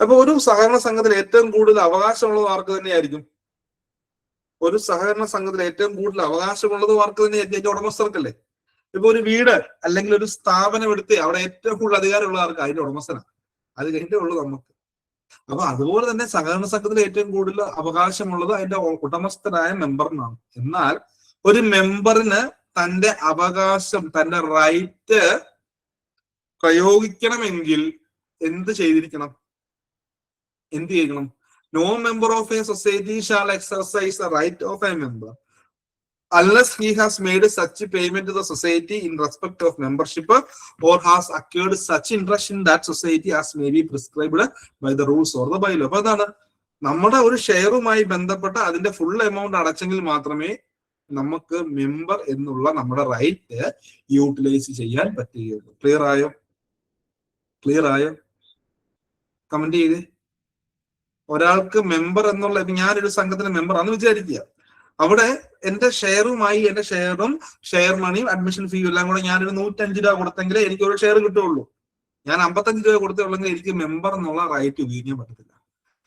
Speaker 1: അപ്പൊ ഒരു സഹകരണ സംഘത്തിൽ ഏറ്റവും കൂടുതൽ അവകാശമുള്ളത് ആർക്ക് തന്നെയായിരിക്കും? ഒരു സഹകരണ സംഘത്തിൽ ഏറ്റവും കൂടുതൽ അവകാശമുള്ളത് ആർക്ക് തന്നെയായിരിക്കും? അതിന്റെ ഉടമസ്ഥർക്കല്ലേ. ഇപ്പൊ ഒരു വീട് അല്ലെങ്കിൽ ഒരു സ്ഥാപനം എടുത്ത് അവിടെ ഏറ്റവും കൂടുതൽ അധികാരമുള്ള ആർക്ക്? അതിന്റെ ഉടമസ്ഥനാണ്. അത് കഴിഞ്ഞിട്ടേ ഉള്ളൂ നമുക്ക്. അപ്പൊ അതുപോലെ തന്നെ സഹകരണ സംഘത്തിൽ ഏറ്റവും കൂടുതൽ അവകാശമുള്ളത് അതിന്റെ ഉടമസ്ഥനായ മെമ്പറിനാണ്. എന്നാൽ ഒരു മെമ്പറിന് തന്റെ അവകാശം, തന്റെ റൈറ്റ് പ്രയോഗിക്കണമെങ്കിൽ എന്ത് ചെയ്തിരിക്കണം? No member of a society shall exercise the right of a member unless he has made such payment to the society in respect of membership or has acquired such interest in that society as may be prescribed by the rules or the bylaw. അപ്പൊ അതാണ് നമ്മുടെ ഒരു ഷെയറുമായി ബന്ധപ്പെട്ട അതിന്റെ full amount അടച്ചെങ്കിൽ മാത്രമേ നമുക്ക് member എന്നുള്ള നമ്മുടെ റൈറ്റ് യൂട്ടിലൈസ് ചെയ്യാൻ പറ്റുകയുള്ളൂ. ക്ലിയർ ആയോ? കമന്റ് ചെയ്തേ. ഒരാൾക്ക് മെമ്പർ എന്നുള്ള, ഞാനൊരു സംഘത്തിന്റെ മെമ്പർ ആണെന്ന് വിചാരിക്കുക, അവിടെ എന്റെ ഷെയറുമായി, എന്റെ ഷെയറും ഷെയർ മണിയും അഡ്മിഷൻ ഫീയും എല്ലാം കൂടെ ഞാനൊരു 105 രൂപ കൊടുത്തെങ്കിലേ എനിക്ക് ഒരു ഷെയർ കിട്ടുള്ളൂ. ഞാൻ 55 രൂപ കൊടുത്തുള്ളെങ്കിൽ എനിക്ക് മെമ്പർ എന്നുള്ള റൈറ്റ് ഉപയോഗിക്കാൻ പറ്റത്തില്ല.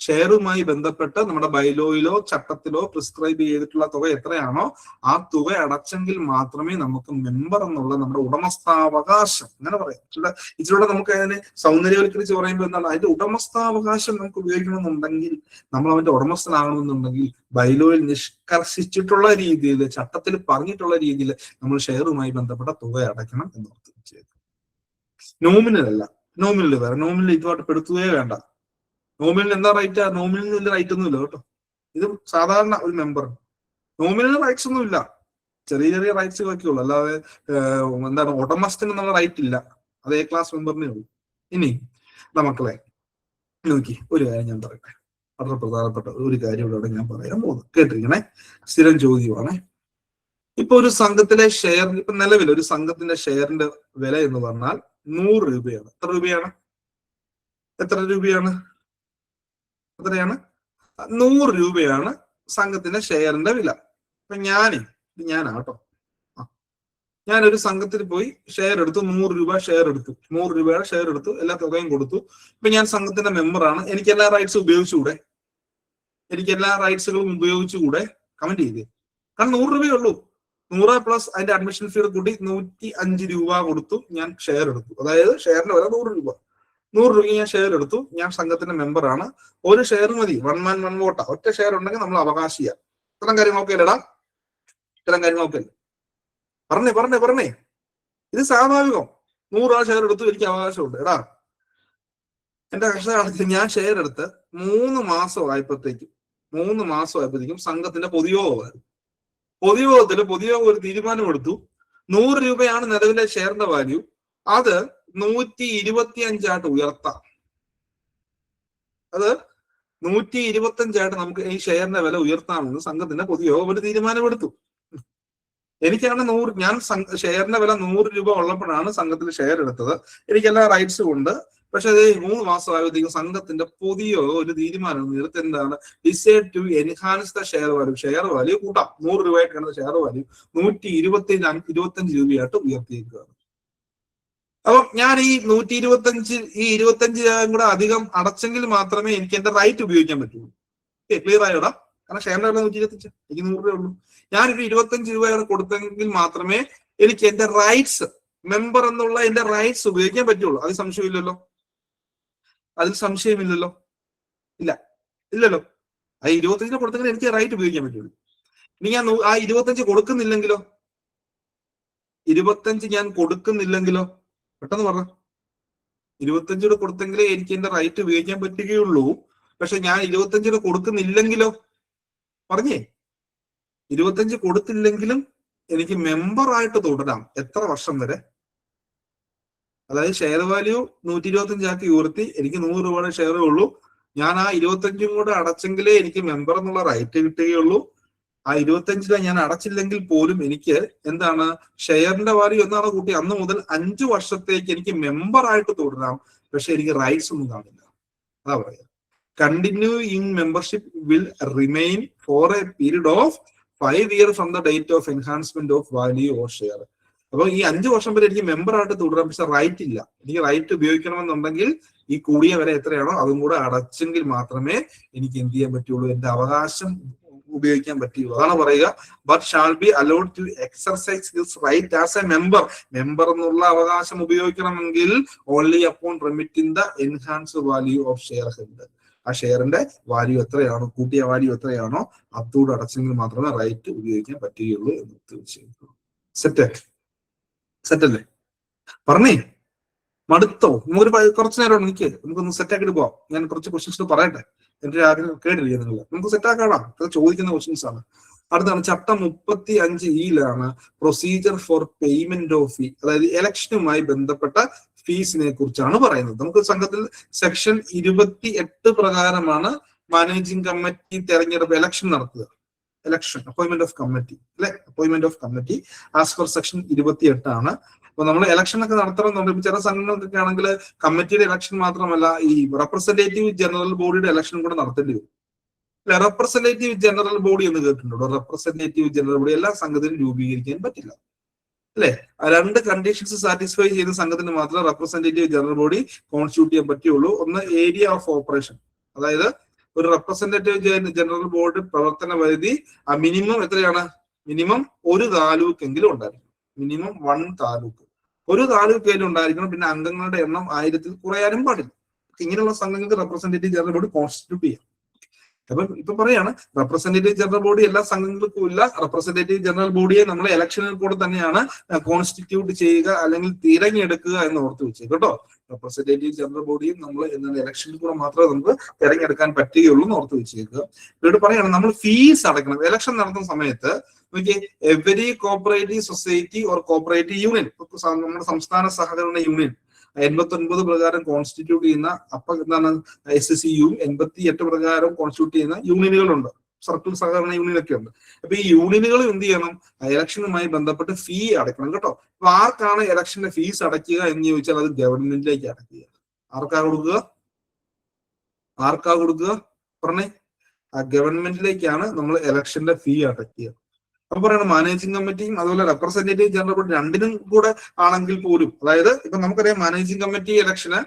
Speaker 1: ഷെയറുമായി ബന്ധപ്പെട്ട് നമ്മുടെ ബൈലോയിലോ ചട്ടത്തിലോ പ്രിസ്ക്രൈബ് ചെയ്തിട്ടുള്ള തുക എത്രയാണോ ആ തുക അടച്ചെങ്കിൽ മാത്രമേ നമുക്ക് മെമ്പർ എന്നുള്ള നമ്മുടെ ഉടമസ്ഥാവകാശം, അങ്ങനെ പറയാം. ഇതിലൂടെ നമുക്ക് അതിനെ സൗന്ദര്യവൽക്കരിച്ച് പറയുമ്പോൾ എന്താണ്, അതിന്റെ ഉടമസ്ഥാവകാശം നമുക്ക് ഉപയോഗിക്കണമെന്നുണ്ടെങ്കിൽ, നമ്മൾ അവന്റെ ഉടമസ്ഥനാകണമെന്നുണ്ടെങ്കിൽ ബൈലോയിൽ നിഷ്കർഷിച്ചിട്ടുള്ള രീതിയിൽ, ചട്ടത്തിൽ പറഞ്ഞിട്ടുള്ള രീതിയിൽ നമ്മൾ ഷെയറുമായി ബന്ധപ്പെട്ട തുക അടയ്ക്കണം എന്ന് ഓർത്ത്. നോമിനൽ അല്ല, നോമിനൽ വേറെ, നോമിനൽ ഇതുമായിട്ട് പെടുത്തുകയേ വേണ്ട. നോമിനൽ എന്താ റൈറ്റ്? നോമിനൽ റൈറ്റ് ഒന്നും ഇല്ല കേട്ടോ. ഇത് സാധാരണ ഒരു മെമ്പർ നോമിനൽ റൈറ്റ്സ് ഒന്നും ഇല്ല, ചെറിയ ചെറിയ റൈറ്റ്സ് ഒക്കെ ഉള്ളു, അല്ലാതെ എന്താണ് ഉടമസ്ഥന് എന്നുള്ള റൈറ്റ് ഇല്ല. അത് A ക്ലാസ് മെമ്പറിനേ ഉള്ളൂ. ഇനി മക്കളെ നോക്കി ഒരു കാര്യം ഞാൻ പറയട്ടെ, വളരെ പ്രധാനപ്പെട്ട ഒരു കാര്യം ഇവിടെ ഞാൻ പറയാൻ പോകുന്നു, കേട്ടിരിക്കണേ. സ്ഥിരം ചോദ്യമാണ്. ഇപ്പൊ ഒരു സംഘത്തിലെ ഷെയർ, ഇപ്പൊ നിലവിൽ ഒരു സംഘത്തിന്റെ ഷെയറിന്റെ വില എന്ന് പറഞ്ഞാൽ 100 രൂപയാണ്. എത്ര രൂപയാണ്? എത്രയാണ്? 100 രൂപയാണ് സംഘത്തിന്റെ ഷെയറിന്റെ വില. അപ്പൊ ഞാനാട്ടോ, ഞാനൊരു സംഘത്തിൽ പോയി ഷെയർ എടുത്തു, 100 രൂപ ഷെയർ എടുത്തു, 100 രൂപയുടെ ഷെയർ എടുത്തു, എല്ലാ തുകയും കൊടുത്തു. ഇപ്പൊ ഞാൻ സംഘത്തിന്റെ മെമ്പറാണ്, എനിക്ക് എല്ലാ റൈറ്റ്സും ഉപയോഗിച്ചുകൂടെ? എനിക്ക് എല്ലാ റൈറ്റ്സുകളും ഉപയോഗിച്ചുകൂടെ? കമന്റ് ചെയ്തേ. കാരണം 100 രൂപയേ ഉള്ളൂ. 100 പ്ലസ് അതിന്റെ അഡ്മിഷൻ ഫീ കൂടി 105 രൂപ കൊടുത്തു ഞാൻ ഷെയർ എടുത്തു. അതായത് ഷെയറിന്റെ വില 100 രൂപ. 100 രൂപയ്ക്ക് ഞാൻ ഷെയർ എടുത്തു, ഞാൻ സംഘത്തിന്റെ മെമ്പറാണ്. ഒരു ഷെയർ മതി, 1 man 1 vote. ഒറ്റ ഷെയർ ഉണ്ടെങ്കിൽ നമ്മൾ അവകാശിയാ. ഇത്തരം കാര്യങ്ങളൊക്കെ അല്ലടാ, ഇത്തരം കാര്യങ്ങളൊക്കെ അല്ലേ? പറഞ്ഞേ ഇത് സ്വാഭാവികം. 100 ഷെയർ എടുത്തു, എനിക്ക് അവകാശമുണ്ട്. എടാ എന്റെ കഷ്ടകാലത്തിൽ ഞാൻ ഷെയർ എടുത്ത് 3 മാസമായപ്പോഴത്തേക്കും സംഘത്തിന്റെ പൊതുയോഗമായിരുന്നു. പൊതുയോഗം ഒരു തീരുമാനം എടുത്തു, 100 രൂപയാണ് നിലവിലെ ഷെയറിന്റെ വാല്യൂ, അത് 125 ഉയർത്താം. അത് 125 നമുക്ക് ഈ ഷെയറിന്റെ വില ഉയർത്താമെന്ന് സംഘത്തിന്റെ പൊതുയോഗം ഒരു തീരുമാനമെടുത്തു. എനിക്കാണ് ഞാൻ ഷെയറിന്റെ വില 100 രൂപ ഉള്ളപ്പോഴാണ് സംഘത്തിൽ ഷെയർ എടുത്തത്. എനിക്ക് എല്ലാ റൈറ്റ്സും ഉണ്ട്. പക്ഷെ അത് 3 മാസമായപ്പോഴത്തേക്കും സംഘത്തിന്റെ പൊതുയോഗം ഒരു തീരുമാനം എടുത്ത് എന്താണ്, decide to enhance the share value കൂട്ടാം. 100 രൂപയായിട്ടാണ് ഷെയർ വാല്യൂ 125 രൂപയായിട്ട് ഉയർത്തിയിരിക്കുകയാണ്. അപ്പം ഞാൻ ഈ 25 കൂടെ അധികം അടച്ചെങ്കിൽ മാത്രമേ എനിക്ക് എന്റെ റൈറ്റ് ഉപയോഗിക്കാൻ പറ്റുള്ളൂ. ക്ലിയർ ആയോടാ? കാരണം ഷെയറിന്റെ വില 125, എനിക്ക് 100 രൂപ ഉള്ളൂ. ഞാനൊരു 25 രൂപയാണ് കൊടുത്തെങ്കിൽ മാത്രമേ എനിക്ക് എന്റെ റൈറ്റ്സ്, മെമ്പർ എന്നുള്ള എന്റെ റൈറ്റ്സ് ഉപയോഗിക്കാൻ പറ്റുള്ളൂ. അതിൽ സംശയമില്ലല്ലോ? അതിൽ സംശയമില്ലല്ലോ? ഇല്ലല്ലോ. ആ 25 കൊടുത്തെങ്കിൽ എനിക്ക് റൈറ്റ് ഉപയോഗിക്കാൻ പറ്റുള്ളൂ. ഇനി ഞാൻ ആ 25 കൊടുക്കുന്നില്ലെങ്കിലോ? 25 ഞാൻ കൊടുക്കുന്നില്ലെങ്കിലോ? പെട്ടെന്ന് പറഞ്ഞ. 25 കൊടുത്തെങ്കിലേ എനിക്ക് എന്റെ റൈറ്റ് ഉപയോഗിക്കാൻ പറ്റുകയുള്ളൂ. പക്ഷെ ഞാൻ 25 കൊടുക്കുന്നില്ലെങ്കിലോ? പറഞ്ഞേ, 25 കൊടുത്തില്ലെങ്കിലും എനിക്ക് മെമ്പറായിട്ട് തുടരാം. എത്ര വർഷം വരെ? അതായത് ഷെയർ വാല്യൂ 125 ആക്കി ഉയർത്തി, എനിക്ക് 100 രൂപയുടെ ഷെയറേ ഉള്ളൂ. ഞാൻ ആ 25 കൂടെ അടച്ചെങ്കിലേ എനിക്ക് മെമ്പർ എന്നുള്ള റൈറ്റ് കിട്ടുകയുള്ളൂ. ആ 25 ഞാൻ അടച്ചില്ലെങ്കിൽ പോലും എനിക്ക് എന്താണ്, ഷെയറിന്റെ വാല്യൂ എന്നാണ് കൂട്ടി, അന്ന് മുതൽ 5 വർഷത്തേക്ക് എനിക്ക് മെമ്പറായിട്ട് തുടരാം. പക്ഷെ എനിക്ക് റൈറ്റ്സ് ഒന്നും കാണില്ല. അതാ പറയാ, continue in membership will remain for a period of 5 years from the date of enhancement of value or share. അപ്പൊ ഈ 5 വർഷം വരെ എനിക്ക് മെമ്പറായിട്ട് തുടരാം. പക്ഷെ റൈറ്റ് ഇല്ല. എനിക്ക് റൈറ്റ് ഉപയോഗിക്കണമെന്നുണ്ടെങ്കിൽ ഈ കൂടിയ വരെ എത്രയാണോ അതും കൂടെ അടച്ചെങ്കിൽ മാത്രമേ എനിക്ക് എന്ത് ചെയ്യാൻ പറ്റുള്ളൂ, എന്റെ അവകാശം ഉപയോഗിക്കാൻ പറ്റുള്ളൂ. അതാണ് പറയുക, but shall be allowed to exercise his right as a member. Member എന്നുള്ള അവകാശം ഉപയോഗിക്കണമെങ്കിൽ only upon remitting the enhanced value of share held. ആ ഷെയറിന്റെ വാല്യൂ എത്രയാണോ, കൂട്ടിയ വാല്യൂ എത്രയാണോ അതോട് അടച്ചെങ്കിൽ മാത്രമേ റൈറ്റ് ഉപയോഗിക്കാൻ പറ്റുകയുള്ളൂ എന്ന് തീർച്ചയായിട്ടും. സെറ്റല്ലേ? പറഞ്ഞേ, മടുത്തോ? നമുക്കൊരു കുറച്ചു നേരം നിൽക്ക്, നമുക്കൊന്ന് സെറ്റാക്കിട്ട് പോവാം. ഞാൻ കുറച്ച് ക്വസ്റ്റ്യൻസ് പറയട്ടെ, എന്റെ ആഗ്രഹം കേട്ടിരിക്കുക നിങ്ങൾ. നമുക്ക് സെറ്റാക്കാം. അത് ചോദിക്കുന്ന ക്വസ്റ്റ്യൻസ് ആണ്. അടുത്താണ് ചട്ടം 35E procedure for payment of ഫീ. അതായത് ഇലക്ഷനുമായി ബന്ധപ്പെട്ട ഫീസിനെ കുറിച്ചാണ് പറയുന്നത്. നമുക്ക് സംഘത്തിൽ സെക്ഷൻ 28 പ്രകാരമാണ് മാനേജിംഗ് കമ്മിറ്റി തെരഞ്ഞെടുപ്പ് ഇലക്ഷൻ നടത്തുക. ഇലക്ഷൻ അപ്പോയിന്റ്മെന്റ് ഓഫ് കമ്മിറ്റി അല്ലെ, appointment of committee as per section 28 ആണ്. അപ്പൊ നമ്മൾ ഇലക്ഷൻ ഒക്കെ നടത്തണമെന്നുണ്ടെങ്കിൽ ചില സംഘങ്ങൾക്കൊക്കെ ആണെങ്കിൽ കമ്മിറ്റിയുടെ ഇലക്ഷൻ മാത്രമല്ല, ഈ റെപ്രസെന്റേറ്റീവ് ജനറൽ ബോഡിയുടെ ഇലക്ഷൻ കൂടെ നടത്തേണ്ടി വരും. അല്ലെ, റെപ്രസെന്റേറ്റീവ് ജനറൽ ബോഡി എന്ന് കേട്ടിട്ടുണ്ടോ? റെപ്രസെന്റേറ്റീവ് ജനറൽ ബോഡി എല്ലാ സംഘത്തിനും രൂപീകരിക്കാൻ പറ്റില്ല. അല്ലെ, 2 കണ്ടീഷൻസ് സാറ്റിസ്ഫൈ ചെയ്യുന്ന സംഘത്തിന് മാത്രമേ റെപ്രസെന്റേറ്റീവ് ജനറൽ ബോഡി കോൺസ്റ്റിറ്റ്യൂട്ട് ചെയ്യാൻ പറ്റുള്ളൂ. ഒന്ന്, ഏരിയ ഓഫ് ഓപ്പറേഷൻ. അതായത് ഒരു റെപ്രസെന്റേറ്റീവ് ജനറൽ ബോർഡ് പ്രവർത്തന പരിധി മിനിമം എത്രയാണ്? മിനിമം 1 താലൂക്കെങ്കിലും ഉണ്ടായിരിക്കും. മിനിമം 1 താലൂക്ക്, ഒരു താലൂക്കേലും ഉണ്ടായിരിക്കണം. പിന്നെ അംഗങ്ങളുടെ എണ്ണം 1000-ൽ കുറയാനും പാടില്ല. ഇങ്ങനെയുള്ള സംഘങ്ങൾക്ക് റെപ്രസെന്റേറ്റീവ് ജനറൽ ബോഡി കോൺസ്റ്റിറ്റ്യൂട്ട് ചെയ്യാം. അപ്പൊ ഇപ്പൊ പറയാണ്, റെപ്രസെന്റേറ്റീവ് ജനറൽ ബോഡി എല്ലാ സംഘങ്ങൾക്കും ഇല്ല. റെപ്രസെന്റേറ്റീവ് ജനറൽ ബോഡിയെ നമ്മൾ ഇലക്ഷനിൽ കൂടെ തന്നെയാണ് കോൺസ്റ്റിറ്റ്യൂട്ട് ചെയ്യുക അല്ലെങ്കിൽ തിരഞ്ഞെടുക്കുക എന്ന് ഓർത്ത് വെച്ചത് കേട്ടോ. റെപ്രസെന്റേറ്റീവ് ജനറൽ ബോഡിയും നമ്മൾ എന്താണ് ഇലക്ഷനിൽ കൂടെ മാത്രമേ നമുക്ക് തിരഞ്ഞെടുക്കാൻ പറ്റുകയുള്ളൂ എന്ന് ഓർത്ത് വെച്ചേക്കുക. ഇവിടെ പറയാണ്, നമ്മൾ ഫീസ് അടയ്ക്കണം. ഇലക്ഷൻ നടത്തുന്ന സമയത്ത് every cooperative society or cooperative union, നമ്മുടെ സംസ്ഥാന സഹകരണ യൂണിയൻ 89 പ്രകാരം കോൺസ്റ്റിറ്റ്യൂട്ട് ചെയ്യുന്ന, അപ്പൊ എന്താണ് SCU 88 പ്രകാരം കോൺസ്റ്റിറ്റ്യൂട്ട് ചെയ്യുന്ന യൂണിയനുകളുണ്ട്. സർക്കിൾ സഹകരണ യൂണിയനൊക്കെ ഉണ്ട്. അപ്പൊ ഈ യൂണിയനുകൾ എന്ത് ചെയ്യണം? ഇലക്ഷനുമായി ബന്ധപ്പെട്ട് ഫീ അടയ്ക്കണം കേട്ടോ. അപ്പൊ ആർക്കാണ് ഇലക്ഷന്റെ ഫീസ് അടയ്ക്കുക എന്ന് ചോദിച്ചാൽ അത് ഗവൺമെന്റിലേക്ക് അടയ്ക്കുക. ആർക്കാ കൊടുക്കുക? പറഞ്ഞേ, ആ ഗവൺമെന്റിലേക്കാണ് നമ്മൾ ഇലക്ഷന്റെ ഫീ അടയ്ക്കുക. അപ്പൊ പറയണം, മാനേജിംഗ് കമ്മിറ്റിയും അതുപോലെ റെപ്രസെന്റേറ്റീവ് ജനറൽ ബോഡി രണ്ടിനും കൂടെ ആണെങ്കിൽ പോലും, അതായത് ഇപ്പൊ നമുക്കറിയാം മാനേജിംഗ് കമ്മിറ്റി ഇലക്ഷന്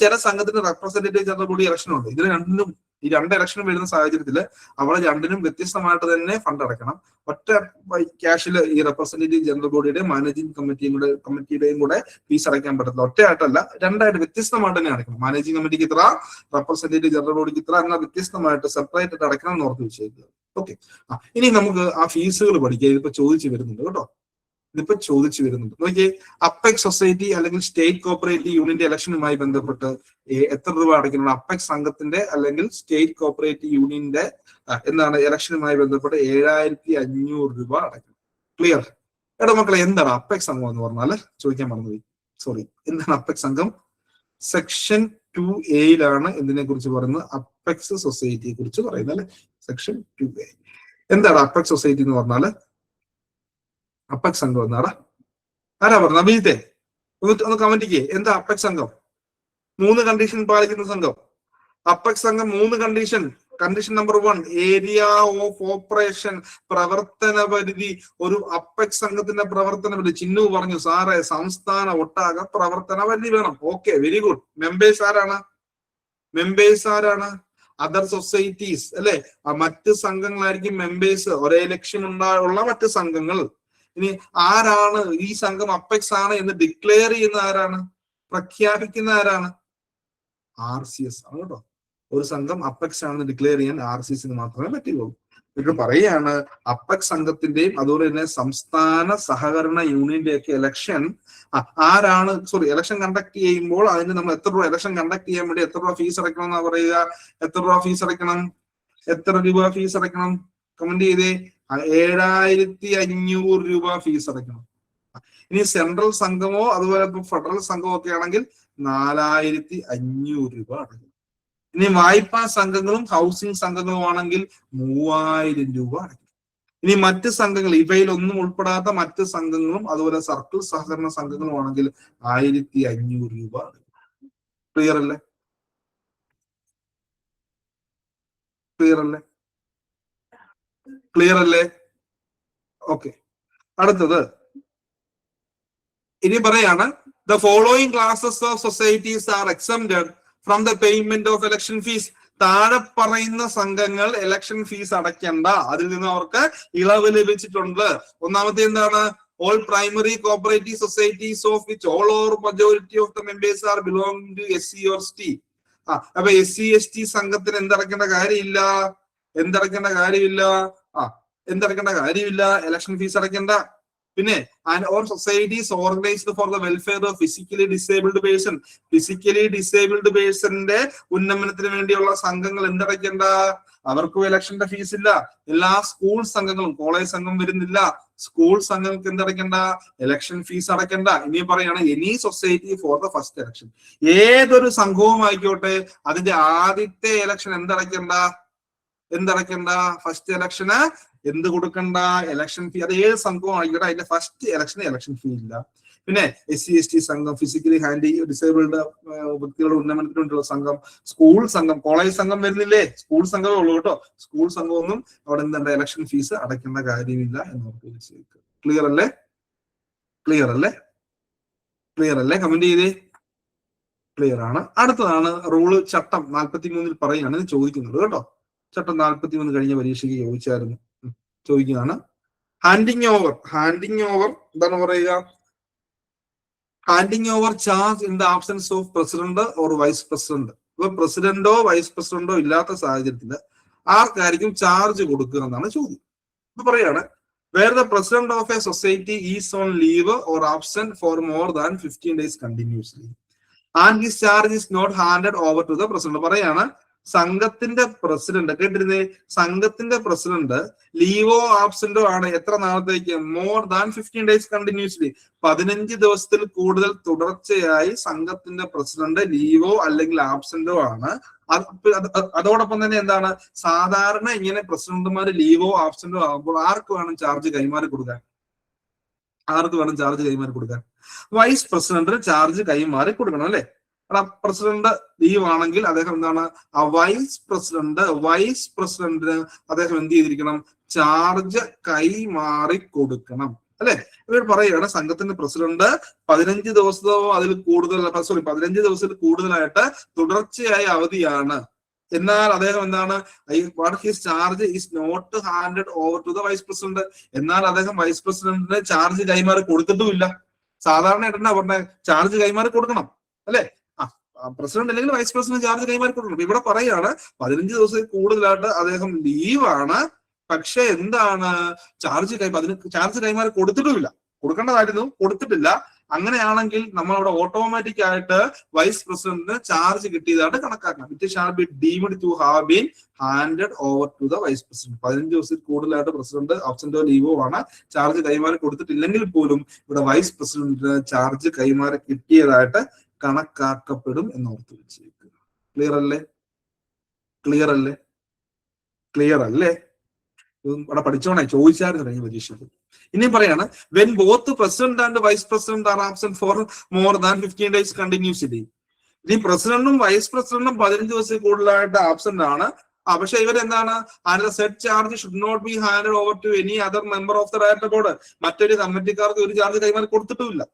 Speaker 1: ചില സംഘത്തിന് റെപ്രസെന്റേറ്റീവ് ജനറൽ ബോഡി ഇലക്ഷൻ ഉണ്ട്. ഇതിന് രണ്ടിനും, ഈ 2 ഇലക്ഷനും വരുന്ന സാഹചര്യത്തിൽ അവിടെ രണ്ടിനും വ്യത്യസ്തമായിട്ട് തന്നെ ഫണ്ട് അടയ്ക്കണം. ഒറ്റ ക്യാഷിൽ ഈ റെപ്രസെന്റേറ്റീവ് ജനറൽ ബോഡിയുടെയും മാനേജിംഗ് കമ്മിറ്റിയുടെയും കൂടെ ഫീസ് അടയ്ക്കാൻ പറ്റത്തില്ല. ഒറ്റയായിട്ടല്ല, 2ആയിട്ട് വ്യത്യസ്തമായിട്ട് തന്നെ അടയ്ക്കണം. മാനേജിംഗ് കമ്മിറ്റിക്ക് ഇത്ര, റെപ്രസെന്റേറ്റീവ് ജനറൽ ബോഡിക്ക് ഇത്ര, എന്നാൽ വ്യത്യസ്തമായിട്ട് സെപ്പറേറ്റ് ആയിട്ട് അടയ്ക്കണം എന്ന് ഓർത്ത് വെച്ചേക്കുക. ഓക്കെ, ഇനി നമുക്ക് ആ ഫീസുകൾ പഠിക്കാം. ഇതിപ്പോ ചോദിച്ചു വരുന്നുണ്ട് കേട്ടോ. നോക്കിയേ, അപ്പെക്സ് സൊസൈറ്റി അല്ലെങ്കിൽ സ്റ്റേറ്റ് കോപ്പറേറ്റീവ് യൂണിയന്റെ ഇലക്ഷനുമായി ബന്ധപ്പെട്ട് എത്ര രൂപ അടയ്ക്കണം? അപ്പെക്സ് സംഘത്തിന്റെ അല്ലെങ്കിൽ സ്റ്റേറ്റ് കോപ്പറേറ്റീവ് യൂണിയന്റെ എന്താണ് ഇലക്ഷനുമായി ബന്ധപ്പെട്ട് 7500 രൂപ അടയ്ക്കണം. ക്ലിയർ? എടാ മക്കളെ, എന്താണ് അപ്പെക്സ് സംഘം എന്ന് പറഞ്ഞാല് ചോദിക്കാൻ മറന്നുപോയി, സോറി. എന്താണ് അപ്പെക്സ് സംഘം? സെക്ഷൻ 2A ഇതിനെ കുറിച്ച് പറയുന്നത്. അപ്പെക്സ് സൊസൈറ്റിയെ കുറിച്ച് പറയുന്നത് അല്ലെ. Section 2A. എന്താണ് അപ്പെക്സ് സൊസൈറ്റി എന്ന് പറഞ്ഞാല്? അപ്പെക്സ് സംഘം എന്നാടാ? ആരാ പറഞ്ഞ? അഭിജിത്തെ ഒന്ന് കമന്റ് ചെയ്യേ. എന്താ അപ്പെക്സ് സംഘം? 3 കണ്ടീഷൻ പാലിക്കുന്ന സംഘം. അപ്പെക്സ് സംഘം 3 condition. Condition number 1, area of operation, പ്രവർത്തന പരിധി. ഒരു അപ്പെക്സ് സംഘത്തിന്റെ പ്രവർത്തന പരിധി ചിന്നു പറഞ്ഞു സാറേ സംസ്ഥാന ഒട്ടാകെ പ്രവർത്തന പരിധി വേണം. Okay, very good. മെമ്പേഴ്സ് ആരാണ്? മെമ്പേഴ്സ് ആരാണ്? അതർ സൊസൈറ്റീസ് അല്ലെ. മറ്റ് സംഘങ്ങളായിരിക്കും മെമ്പേഴ്സ്. ഒരേ ലക്ഷ്യമുള്ള മറ്റ് സംഘങ്ങൾ. ഇനി ആരാണ് ഈ സംഘം അപ്പെക്സ് ആണ് എന്ന് ഡിക്ലെയർ ചെയ്യുന്ന ആരാണ്? പ്രഖ്യാപിക്കുന്ന ആരാണ്? RCS ആണ് കേട്ടോ. ഒരു സംഘം അപ്പെക്സ് ആണെന്ന് ഡിക്ലെയർ ചെയ്യാൻ RCSന് മാത്രമേ പറ്റുള്ളൂ. ഇവർ പറയാണ് അപ്പെക്സ് സംഘത്തിന്റെയും അതുപോലെ തന്നെ സംസ്ഥാന സഹകരണ യൂണിയന്റെ ഒക്കെ ഇലക്ഷൻ ആരാണ് ഇലക്ഷൻ കണ്ടക്ട് ചെയ്യുമ്പോൾ അതിന് നമ്മൾ എത്ര രൂപ ഇലക്ഷൻ കണ്ടക്ട് ചെയ്യാൻ വേണ്ടി എത്ര രൂപ ഫീസ് അടയ്ക്കണം എന്നാ പറയുക? എത്ര രൂപ ഫീസ് അടയ്ക്കണം? എത്ര രൂപ ഫീസ് അടയ്ക്കണം? കമന്റ് ചെയ്തേ. 7500 രൂപ ഫീസ് അടയ്ക്കണം. ഇനി സെൻട്രൽ സംഘമോ അതുപോലെ ഫെഡറൽ സംഘമോ ഒക്കെ ആണെങ്കിൽ 4500 രൂപ അടയ്ക്കണം. ഇനി വായ്പാ സംഘങ്ങളും ഹൗസിംഗ് സംഘങ്ങളും ആണെങ്കിൽ 3000 രൂപ അടയ്ക്കണം. ഇനി മറ്റ് സംഘങ്ങൾ ഇവയിലൊന്നും ഉൾപ്പെടാത്ത മറ്റ് സംഘങ്ങളും അതുപോലെ സർക്കിൾ സഹകരണ സംഘങ്ങളും ആണെങ്കിൽ 1500 രൂപ അടയ്ക്കണം. ക്ലിയർ അല്ലേ? ക്ലിയർ അല്ലേ? ക്ലിയർ അല്ലേ? ഓക്കെ, അടുത്തത് ഇനി പറയാണ് the following classes of societies are exempted from the payment of election fees. താഴെ പറയുന്ന സംഘങ്ങൾ ഇലക്ഷൻ ഫീസ് അടയ്ക്കേണ്ട, അതിൽ നിന്ന് അവർക്ക് ഇളവ് ലഭിച്ചിട്ടുണ്ട്. ഒന്നാമത്തെ എന്താണ്? all primary cooperative societies of which all or majority of the members are belonging to SC or ST. അപ്പൊ SC ST സംഘത്തിന് എന്തടക്കേണ്ട കാര്യമില്ല? എന്തടക്കേണ്ട കാര്യമില്ല? ഇലക്ഷൻ ഫീസ് അടയ്ക്കേണ്ട. പിന്നെ or societies organised for the welfare of physically disabled person. Physically disabled പേഴ്സന്റെ ഉന്നമനത്തിന് വേണ്ടിയുള്ള സംഘങ്ങൾ എന്തടയ്ക്കേണ്ട? അവർക്കും ഇലക്ഷന്റെ ഫീസ് ഇല്ല. എല്ലാ സ്കൂൾ സംഘങ്ങളും, കോളേജ് സംഘം വരുന്നില്ല, സ്കൂൾ സംഘങ്ങൾക്ക് എന്തടയ്ക്കേണ്ട? ഇലക്ഷൻ ഫീസ് അടയ്ക്കേണ്ട. ഇനി പറയാണ് any society for the first election. ഏതൊരു സംഘവും ആയിക്കോട്ടെ അതിന്റെ ആദ്യത്തെ ഇലക്ഷൻ എന്തടയ്ക്കേണ്ട? ഫസ്റ്റ് ഇലക്ഷന് എന്ത് കൊടുക്കണ്ട? ഇലക്ഷൻ ഫീ. അത് ഏത് സംഘവും ആയിക്കോട്ടെ അതിന്റെ ഫസ്റ്റ് ഇലക്ഷന് ഇലക്ഷൻ ഫീ ഇല്ല. പിന്നെ SC ST സംഘം, ഫിസിക്കലി ഡിസേബിൾഡ് വ്യക്തികളുടെ ഉന്നമനത്തിന് വേണ്ടിയുള്ള സംഘം, സ്കൂൾ സംഘം, കോളേജ് സംഘം വരുന്നില്ലേ? സ്കൂൾ സംഘമേ ഉള്ളൂ കേട്ടോ. സ്കൂൾ സംഘമൊന്നും അവിടെ എന്താ ഇലക്ഷൻ ഫീസ് അടയ്ക്കേണ്ട കാര്യമില്ല എന്ന് ഓർത്ത്. ക്ലിയർ അല്ലേ? കമന്റ് ചെയ്തേ. ക്ലിയർ ആണ്. അടുത്തതാണ് റൂള് ചട്ടം 43 പറയാണ് ഇത് ചോദിക്കുന്നത് കേട്ടോ. ചട്ടം 43 കഴിഞ്ഞ പരീക്ഷയ്ക്ക് ചോദിക്കുന്നതാണ്. ഹാൻഡിങ് ഓവർ എന്താണ് പറയുക? Handing over charge in the absence of president or vice president. ഇപ്പൊ പ്രസിഡന്റോ വൈസ് പ്രസിഡന്റോ ഇല്ലാത്ത സാഹചര്യത്തിൽ ആർക്കായിരിക്കും ചാർജ് കൊടുക്കുക എന്നാണ് ചോദ്യം. ഇപ്പൊ പറയാണ് where the president of a society is on leave or absent for more than 15 days continuously and his charge is not handed over to the president. പറയാണ് സംഘത്തിന്റെ പ്രസിഡന്റ്, കേട്ടിരുന്നേ, സംഘത്തിന്റെ പ്രസിഡന്റ് ലീവോ ആബ്സെന്റോ ആണ് എത്ര നാളത്തേക്ക്? More than 15 days continuously. 15 ദിവസത്തിൽ കൂടുതൽ തുടർച്ചയായി സംഘത്തിന്റെ പ്രസിഡന്റ് ലീവോ അല്ലെങ്കിൽ ആബ്സെന്റോ ആണ്. അതോടൊപ്പം തന്നെ എന്താണ്? സാധാരണ ഇങ്ങനെ പ്രസിഡന്റുമാര് ലീവോ ആബ്സെന്റോ ആകുമ്പോൾ ആർക്ക് വേണം ചാർജ് കൈമാറി കൊടുക്കാൻ? വൈസ് പ്രസിഡന്റിന് ചാർജ് കൈമാറി കൊടുക്കണം അല്ലെ? പ്രസിഡന്റ് ലീവ് ആണെങ്കിൽ അദ്ദേഹം എന്താണ്? ആ വൈസ് പ്രസിഡന്റിന് അദ്ദേഹം എന്ത് ചെയ്തിരിക്കണം? ചാർജ് കൈമാറി കൊടുക്കണം അല്ലെ? ഇവർ പറയുകയാണ് സംഘത്തിന്റെ പ്രസിഡന്റ് 15 ദിവസത്തോ അതിൽ കൂടുതൽ 15 ദിവസത്തിൽ കൂടുതലായിട്ട് തുടർച്ചയായി അവധിയാണ്. എന്നാൽ അദ്ദേഹം എന്താണ്? His charge is not handed over to the vice president. എന്നാൽ അദ്ദേഹം വൈസ് പ്രസിഡന്റിന് ചാർജ് കൈമാറി കൊടുത്തിട്ടുമില്ല. സാധാരണയായിട്ട് എന്നാ പറഞ്ഞ ചാർജ് കൈമാറി കൊടുക്കണം അല്ലെ? പ്രസിഡന്റ് അല്ലെങ്കിൽ വൈസ് പ്രസിഡന്റ് ചാർജ് കൈമാറി കൊടുക്കണം. ഇവിടെ പറയാണ് 15 ദിവസത്തിൽ കൂടുതലായിട്ട് അദ്ദേഹം ലീവാണ്, പക്ഷെ എന്താണ്? ചാർജ് കൈമാറി കൊടുത്തിട്ടുമില്ല. കൊടുക്കേണ്ടതായിരുന്നു, കൊടുത്തിട്ടില്ല. അങ്ങനെയാണെങ്കിൽ നമ്മൾ അവിടെ ഓട്ടോമാറ്റിക് ആയിട്ട് വൈസ് പ്രസിഡന്റിന് ചാർജ് കിട്ടിയതായിട്ട് കണക്കാക്കണം. It shall be deemed to have been handed over to the vice president. 15 ദിവസത്തിൽ കൂടുതലായിട്ട് പ്രസിഡന്റ് ആബ്സെന്റോ ലീവോ ആണ്, ചാർജ് കൈമാറി കൊടുത്തിട്ടില്ലെങ്കിൽ പോലും ഇവിടെ വൈസ് പ്രസിഡന്റിന് ചാർജ് കൈമാറി കിട്ടിയതായിട്ട് കണക്കാക്കപ്പെടും എന്നോർത്ത് വെച്ചേക്കുക. ക്ലിയർ അല്ലേ? ക്ലിയർ അല്ലേ? ക്ലിയർ അല്ലേ? ഇവിടെ പഠിച്ചോണേ, ചോദിച്ചായിരുന്നു കഴിഞ്ഞ പരീക്ഷയ്ക്ക്. ഇനി പറയാണ്, when both president and vice president are absent for more than 15 days continuously. ഇനി പ്രസിഡന്റും വൈസ് പ്രസിഡന്റും 15 ദിവസത്തിൽ കൂടുതലായിട്ട് ആബ്സെന്റ് ആണ്. പക്ഷെ ഇവരെന്താണ്, said charge should not be handed over to any other member of the director board. മറ്റൊരു കമ്മിറ്റിക്കാർക്ക് ഒരു ചാർജ് കൈമാറി കൊടുത്തിട്ടുമില്ല.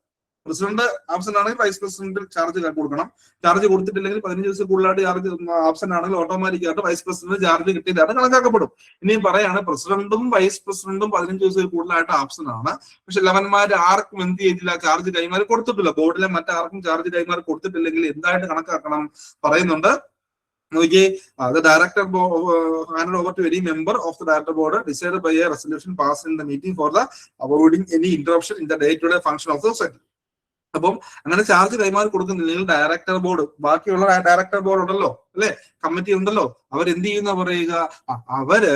Speaker 1: പ്രസിഡന്റ് ആബ്സെന്റ് ആണെങ്കിൽ വൈസ് പ്രസിഡന്റ് ചാർജ് കൊടുക്കണം. ചാർജ് കൊടുത്തിട്ടില്ലെങ്കിൽ 15 ദിവസം കൂടുതലായിട്ട് ചാർജ് ആബ്സെന്റ് ആണെങ്കിൽ ഓട്ടോമാറ്റിക്കായിട്ട് വൈസ് പ്രസിഡന്റ് ചാർജ് കിട്ടിയതാണ് കണക്കാക്കപ്പെടും. ഇനിയും പറയാണ്, പ്രസിഡന്റും വൈസ് പ്രസിഡന്റും 15 ദിവസം കൂടുതലായിട്ട് ആബ്സെന്റ് ആണ്. പക്ഷെ ലെവന്മാർ ആർക്കും എന്ത് ചെയ്തില്ല, ചാർജ് കൈമാറി കൊടുത്തിട്ടില്ല. ബോർഡിലെ മറ്റാർക്കും ചാർജ് കൈമാറി കൊടുത്തിട്ടില്ലെങ്കിൽ എന്തായിട്ട് കണക്കാക്കണം പറയുന്നുണ്ട്. നോക്കിയേ, the director handed over to any member of the director board decided by a resolution passed in the meeting for the avoiding any interruption in the day-to-day function of the society. അപ്പം അങ്ങനെ charge കൈമാറി കൊടുക്കുന്നില്ലെങ്കിൽ director board, ബാക്കിയുള്ള director board ഉണ്ടല്ലോ അല്ലെ, committee ഉണ്ടല്ലോ, അവരെന്ത് ചെയ്യുന്ന പറയുക, അവര്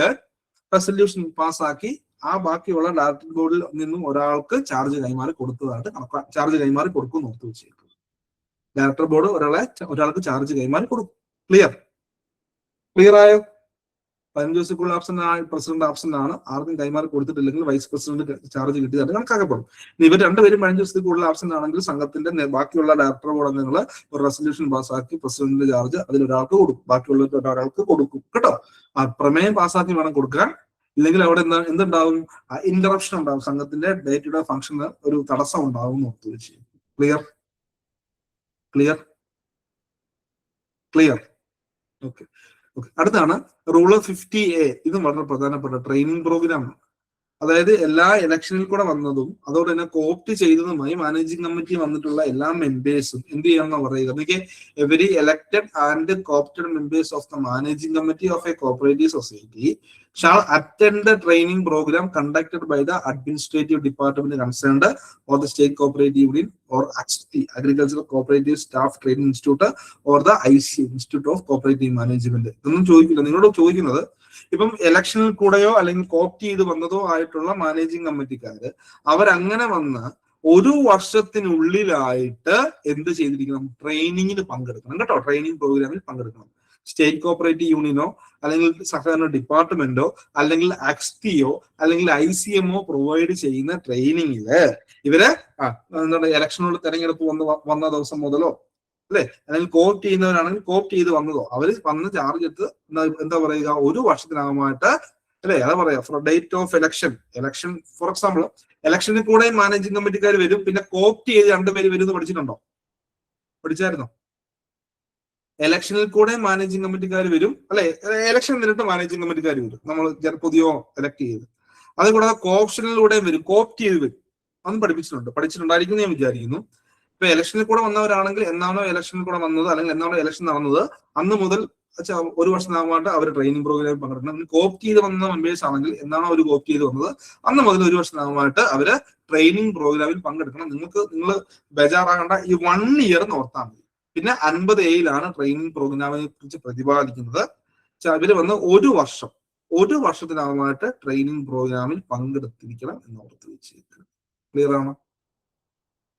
Speaker 1: റെസൊല്യൂഷൻ പാസ്സാക്കി ആ ബാക്കിയുള്ള ഡയറക്ടർ ബോർഡിൽ നിന്നും ഒരാൾക്ക് ചാർജ് കൈമാറി കൊടുത്തതായിട്ട് ചാർജ് കൈമാറി കൊടുക്കും നോക്കി വെച്ചേക്കും. ഡയറക്ടർ ബോർഡ് ഒരാൾക്ക് ചാർജ് കൈമാറി കൊടുക്കും. ക്ലിയർ ആയോ? 15 ദിവസത്തിലുള്ള ആബ്സെന്റ് ആണ്, പ്രസിഡന്റ് ആബ്സെന്റ് ആണ്, ആർക്കും കൈമാറി കൊടുത്തിട്ടില്ലെങ്കിൽ വൈസ് പ്രസിഡന്റ് ചാർജ് കിട്ടിയതായിട്ട് കണക്കാക്കപ്പെടും. ഇവർ രണ്ടുപേരും 15 ദിവസത്തിൽ കൂടുതൽ ആബ്സെന്റ് ആണെങ്കിൽ സംഘത്തിന്റെ ബാക്കിയുള്ള ഡയറക്ടർ ബോർഡ് അംഗങ്ങൾ ഒരു റെസൊല്യൂഷൻ പാസ്സാക്കി പ്രസിഡന്റിന്റെ ചാർജ് അതിലൊരാൾക്ക് കൊടുക്കും, ബാക്കിയുള്ളവർക്ക് ഒരാൾക്ക് കൊടുക്കും കേട്ടോ. പ്രമേയം പാസ്സാക്കി വേണം കൊടുക്കാൻ, ഇല്ലെങ്കിൽ അവിടെ എന്തുണ്ടാവും, ഇന്ററപ്ഷൻ ഉണ്ടാവും, സംഘത്തിന്റെ ഡേ ടു ഡേ ഫംഗ്ഷന് ഒരു തടസ്സം ഉണ്ടാവും എന്ന് ഓർത്തു വെച്ച്. Clear clear clear okay. അടുത്താണ് റൂള് 50A. ഇത് വളരെ പ്രധാനപ്പെട്ട ട്രെയിനിങ് പ്രോഗ്രാം. അതായത് എല്ലാ ഇലക്ഷനിൽ കൂടെ വന്നതും അതോടെ തന്നെ കോപ്റ്റ് ചെയ്തതുമായി മാനേജിംഗ് കമ്മിറ്റി വന്നിട്ടുള്ള എല്ലാ മെമ്പേഴ്സും എന്ത് ചെയ്യണമെന്ന് പറയുക. എനിക്ക് every elected and coopted members of the managing committee of a cooperative society shall attend the training program conducted by the administrative department concerned or the state cooperative union or agricultural cooperative staff training institute or the IC Institute of Cooperative Management. ഇതൊന്നും ചോദിക്കില്ല, നിങ്ങളോട് ചോദിക്കുന്നത് ഇപ്പം ഇലക്ഷനിൽ കൂടെയോ അല്ലെങ്കിൽ co-opt ചെയ്ത് വന്നതോ ആയിട്ടുള്ള മാനേജിംഗ് കമ്മിറ്റിക്കാര് അവരങ്ങനെ വന്ന് ഒരു വർഷത്തിനുള്ളിലായിട്ട് എന്ത് ചെയ്തിരിക്കണം, ട്രെയിനിങ്ങിന് പങ്കെടുക്കണം കേട്ടോ. ട്രെയിനിങ് പ്രോഗ്രാമിൽ പങ്കെടുക്കണം. സ്റ്റേറ്റ് കോപ്പറേറ്റീവ് യൂണിയനോ അല്ലെങ്കിൽ സഹകരണ ഡിപ്പാർട്ട്മെന്റോ അല്ലെങ്കിൽ അക്സ്റ്റിയോ അല്ലെങ്കിൽ ICMO പ്രൊവൈഡ് ചെയ്യുന്ന ട്രെയിനിങ്ങില് ഇവര് എന്താണ്, ഇലക്ഷനുള്ള തെരഞ്ഞെടുപ്പ് വന്ന ദിവസം മുതലോ അല്ലെ, അല്ലെങ്കിൽ കോപ്റ്റ് ചെയ്യുന്നവരാണെങ്കിൽ കോപ്റ്റ് ചെയ്ത് വന്നതോ അവര് വന്ന് ചാർജ് എടുത്ത് എന്താ പറയുക, ഒരു വർഷത്തിനകമായിട്ട് അല്ലെ, അതാ പറയാ date of election for example ഇലക്ഷനിൽ കൂടെ മാനേജിംഗ് കമ്മിറ്റിക്കാർ വരും, പിന്നെ കോപ്റ്റ് ചെയ്ത് രണ്ടുപേര് വരും എന്ന് പഠിച്ചിട്ടുണ്ടോ? പഠിച്ചായിരുന്നോ? ഇലക്ഷനിൽ കൂടെ മാനേജിംഗ് കമ്മിറ്റിക്കാർ വരും അല്ലെ, ഇലക്ഷൻ നേരിട്ട് മാനേജിംഗ് കമ്മിറ്റിക്കാർ വരും, നമ്മൾ പുതിയോ എലക്ട് ചെയ്ത്. അതുകൂടാതെ കോപ്ഷനിലൂടെയും വരും, കോപ്റ്റ് ചെയ്ത് വരും. അതൊന്നും പഠിച്ചിട്ടുണ്ടായിരിക്കും ഞാൻ വിചാരിക്കുന്നു. ഇപ്പൊ ഇലക്ഷനിൽ കൂടെ വന്നവരാണെങ്കിൽ എന്നാണോ ഇലക്ഷനിൽ കൂടെ വന്നത് അല്ലെങ്കിൽ എന്നാണോ ഇലക്ഷൻ നടന്നത് അന്ന് മുതൽ ഒരു വർഷത്തിനായിട്ട് അവർ ട്രെയിനിങ് പ്രോഗ്രാമിൽ പങ്കെടുക്കണം. കോപ്റ്റ് ചെയ്ത് വന്ന മെമ്പേഴ്സ് ആണെങ്കിൽ എന്നാണോ അവർ കോപ്റ്റ് ചെയ്ത് വന്നത് അന്ന് മുതൽ ഒരു വർഷത്തിനായിട്ട് അവര് ട്രെയിനിങ് പ്രോഗ്രാമിൽ പങ്കെടുക്കണം. നിങ്ങൾ ബേജാറാകേണ്ട, ഈ 1 year ഓർത്താൽ മതി. പിന്നെ 50A ട്രെയിനിങ് പ്രോഗ്രാമിനെ കുറിച്ച് പ്രതിപാദിക്കുന്നത്. ഇവര് വന്ന് ഒരു വർഷത്തിനായിട്ട് ട്രെയിനിങ് പ്രോഗ്രാമിൽ പങ്കെടുത്തിരിക്കണം എന്ന് ഓർത്ത് വെച്ചിരിക്കണം.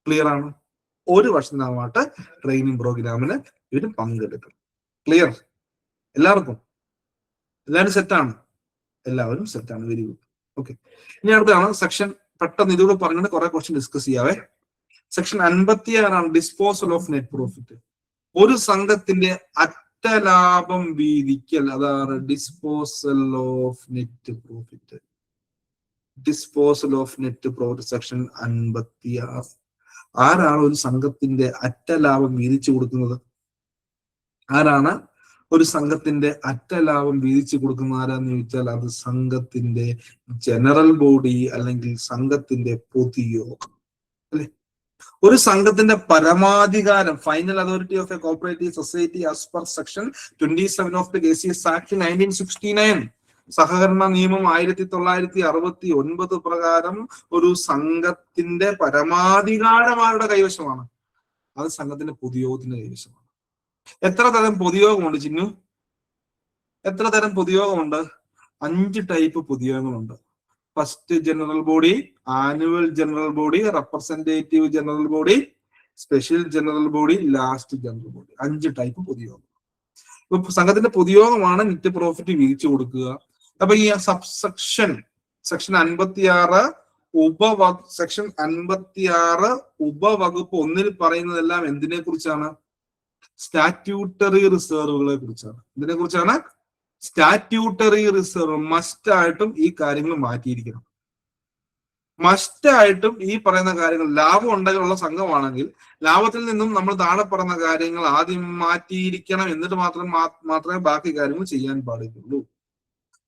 Speaker 1: ക്ലിയർ ആണ്? ഒരു വർഷത്തിനായിട്ട് ട്രെയിനിങ് പ്രോഗ്രാമിന് ഇവര് പങ്കെടുക്കണം. ക്ലിയർ? എല്ലാവർക്കും എല്ലാവരും സെറ്റാണ്? എല്ലാവരും സെറ്റാണ്. Very good. ഓക്കെ. ഇനി അടുത്താണ് സെക്ഷൻ, പെട്ടെന്ന് ഇതുകൂടെ പറഞ്ഞിട്ട് കുറെ ക്വസ്റ്റ്യൻ ഡിസ്കസ് ചെയ്യാവേ. Section 56 disposal of net profit. ഒരു സംഘത്തിന്റെ അറ്റ ലാഭം വീതിക്കൽ, അതാണ് disposal of net profit. Disposal of net profit section 56. ആരാണ് ഒരു സംഘത്തിന്റെ അറ്റ ലാഭം വീതിച്ചു കൊടുക്കുന്നത്? ആരാണ് ഒരു സംഘത്തിന്റെ അറ്റ ലാഭം വീതിച്ചു കൊടുക്കുന്ന? ആരാന്ന് ചോദിച്ചാൽ അത് സംഘത്തിന്റെ ജനറൽ ബോഡി അല്ലെങ്കിൽ സംഘത്തിന്റെ പൊതുയോഗം അല്ലെ. ഒരു സംഘത്തിന്റെ പരമാധികാരം, final authority of a cooperative society as per section 27 of the KCS act 1969, സഹകരണ നിയമം 1969 പ്രകാരം ഒരു സംഘത്തിന്റെ പരമാധികാരം ആരുടെ കൈവശമാണ്? അത് സംഘത്തിന്റെ പൊതുയോഗത്തിന്റെ കൈവശമാണ്. എത്ര തരം പൊതുയോഗമുണ്ട് ചിന്നു? എത്ര തരം പൊതുയോഗമുണ്ട്? 5 ടൈപ്പ് പൊതുയോഗങ്ങളുണ്ട്. First general body, annual general body, representative general body, special general body, last general body. 5 type പൊതുയോഗം. സംഘത്തിന്റെ പൊതുയോഗമാണ് നെറ്റ് പ്രോഫിറ്റ് വീതിച്ചു കൊടുക്കുക. അപ്പൊ ഈ സെക്ഷൻ 56 സെക്ഷൻ 56 ഉപവകുപ്പ് 1 പറയുന്നതെല്ലാം എന്തിനെ കുറിച്ചാണ്? സ്റ്റാറ്റ്യൂട്ടറി റിസർവുകളെ കുറിച്ചാണ്. ഇതിനെ കുറിച്ചാണ്? Statutory reserve. മസ്റ്റ് ആയിട്ടും ഈ കാര്യങ്ങൾ മാറ്റിയിരിക്കണം. മസ്റ്റ് ആയിട്ടും ഈ പറയുന്ന കാര്യങ്ങൾ, ലാഭം ഉണ്ടെങ്കിലുള്ള സംഘമാണെങ്കിൽ ലാഭത്തിൽ നിന്നും നമ്മൾ താഴെ പറയുന്ന കാര്യങ്ങൾ ആദ്യം മാറ്റിയിരിക്കണം. എന്നിട്ട് മാത്രമേ ബാക്കി കാര്യങ്ങൾ ചെയ്യാൻ പാടുള്ളൂ.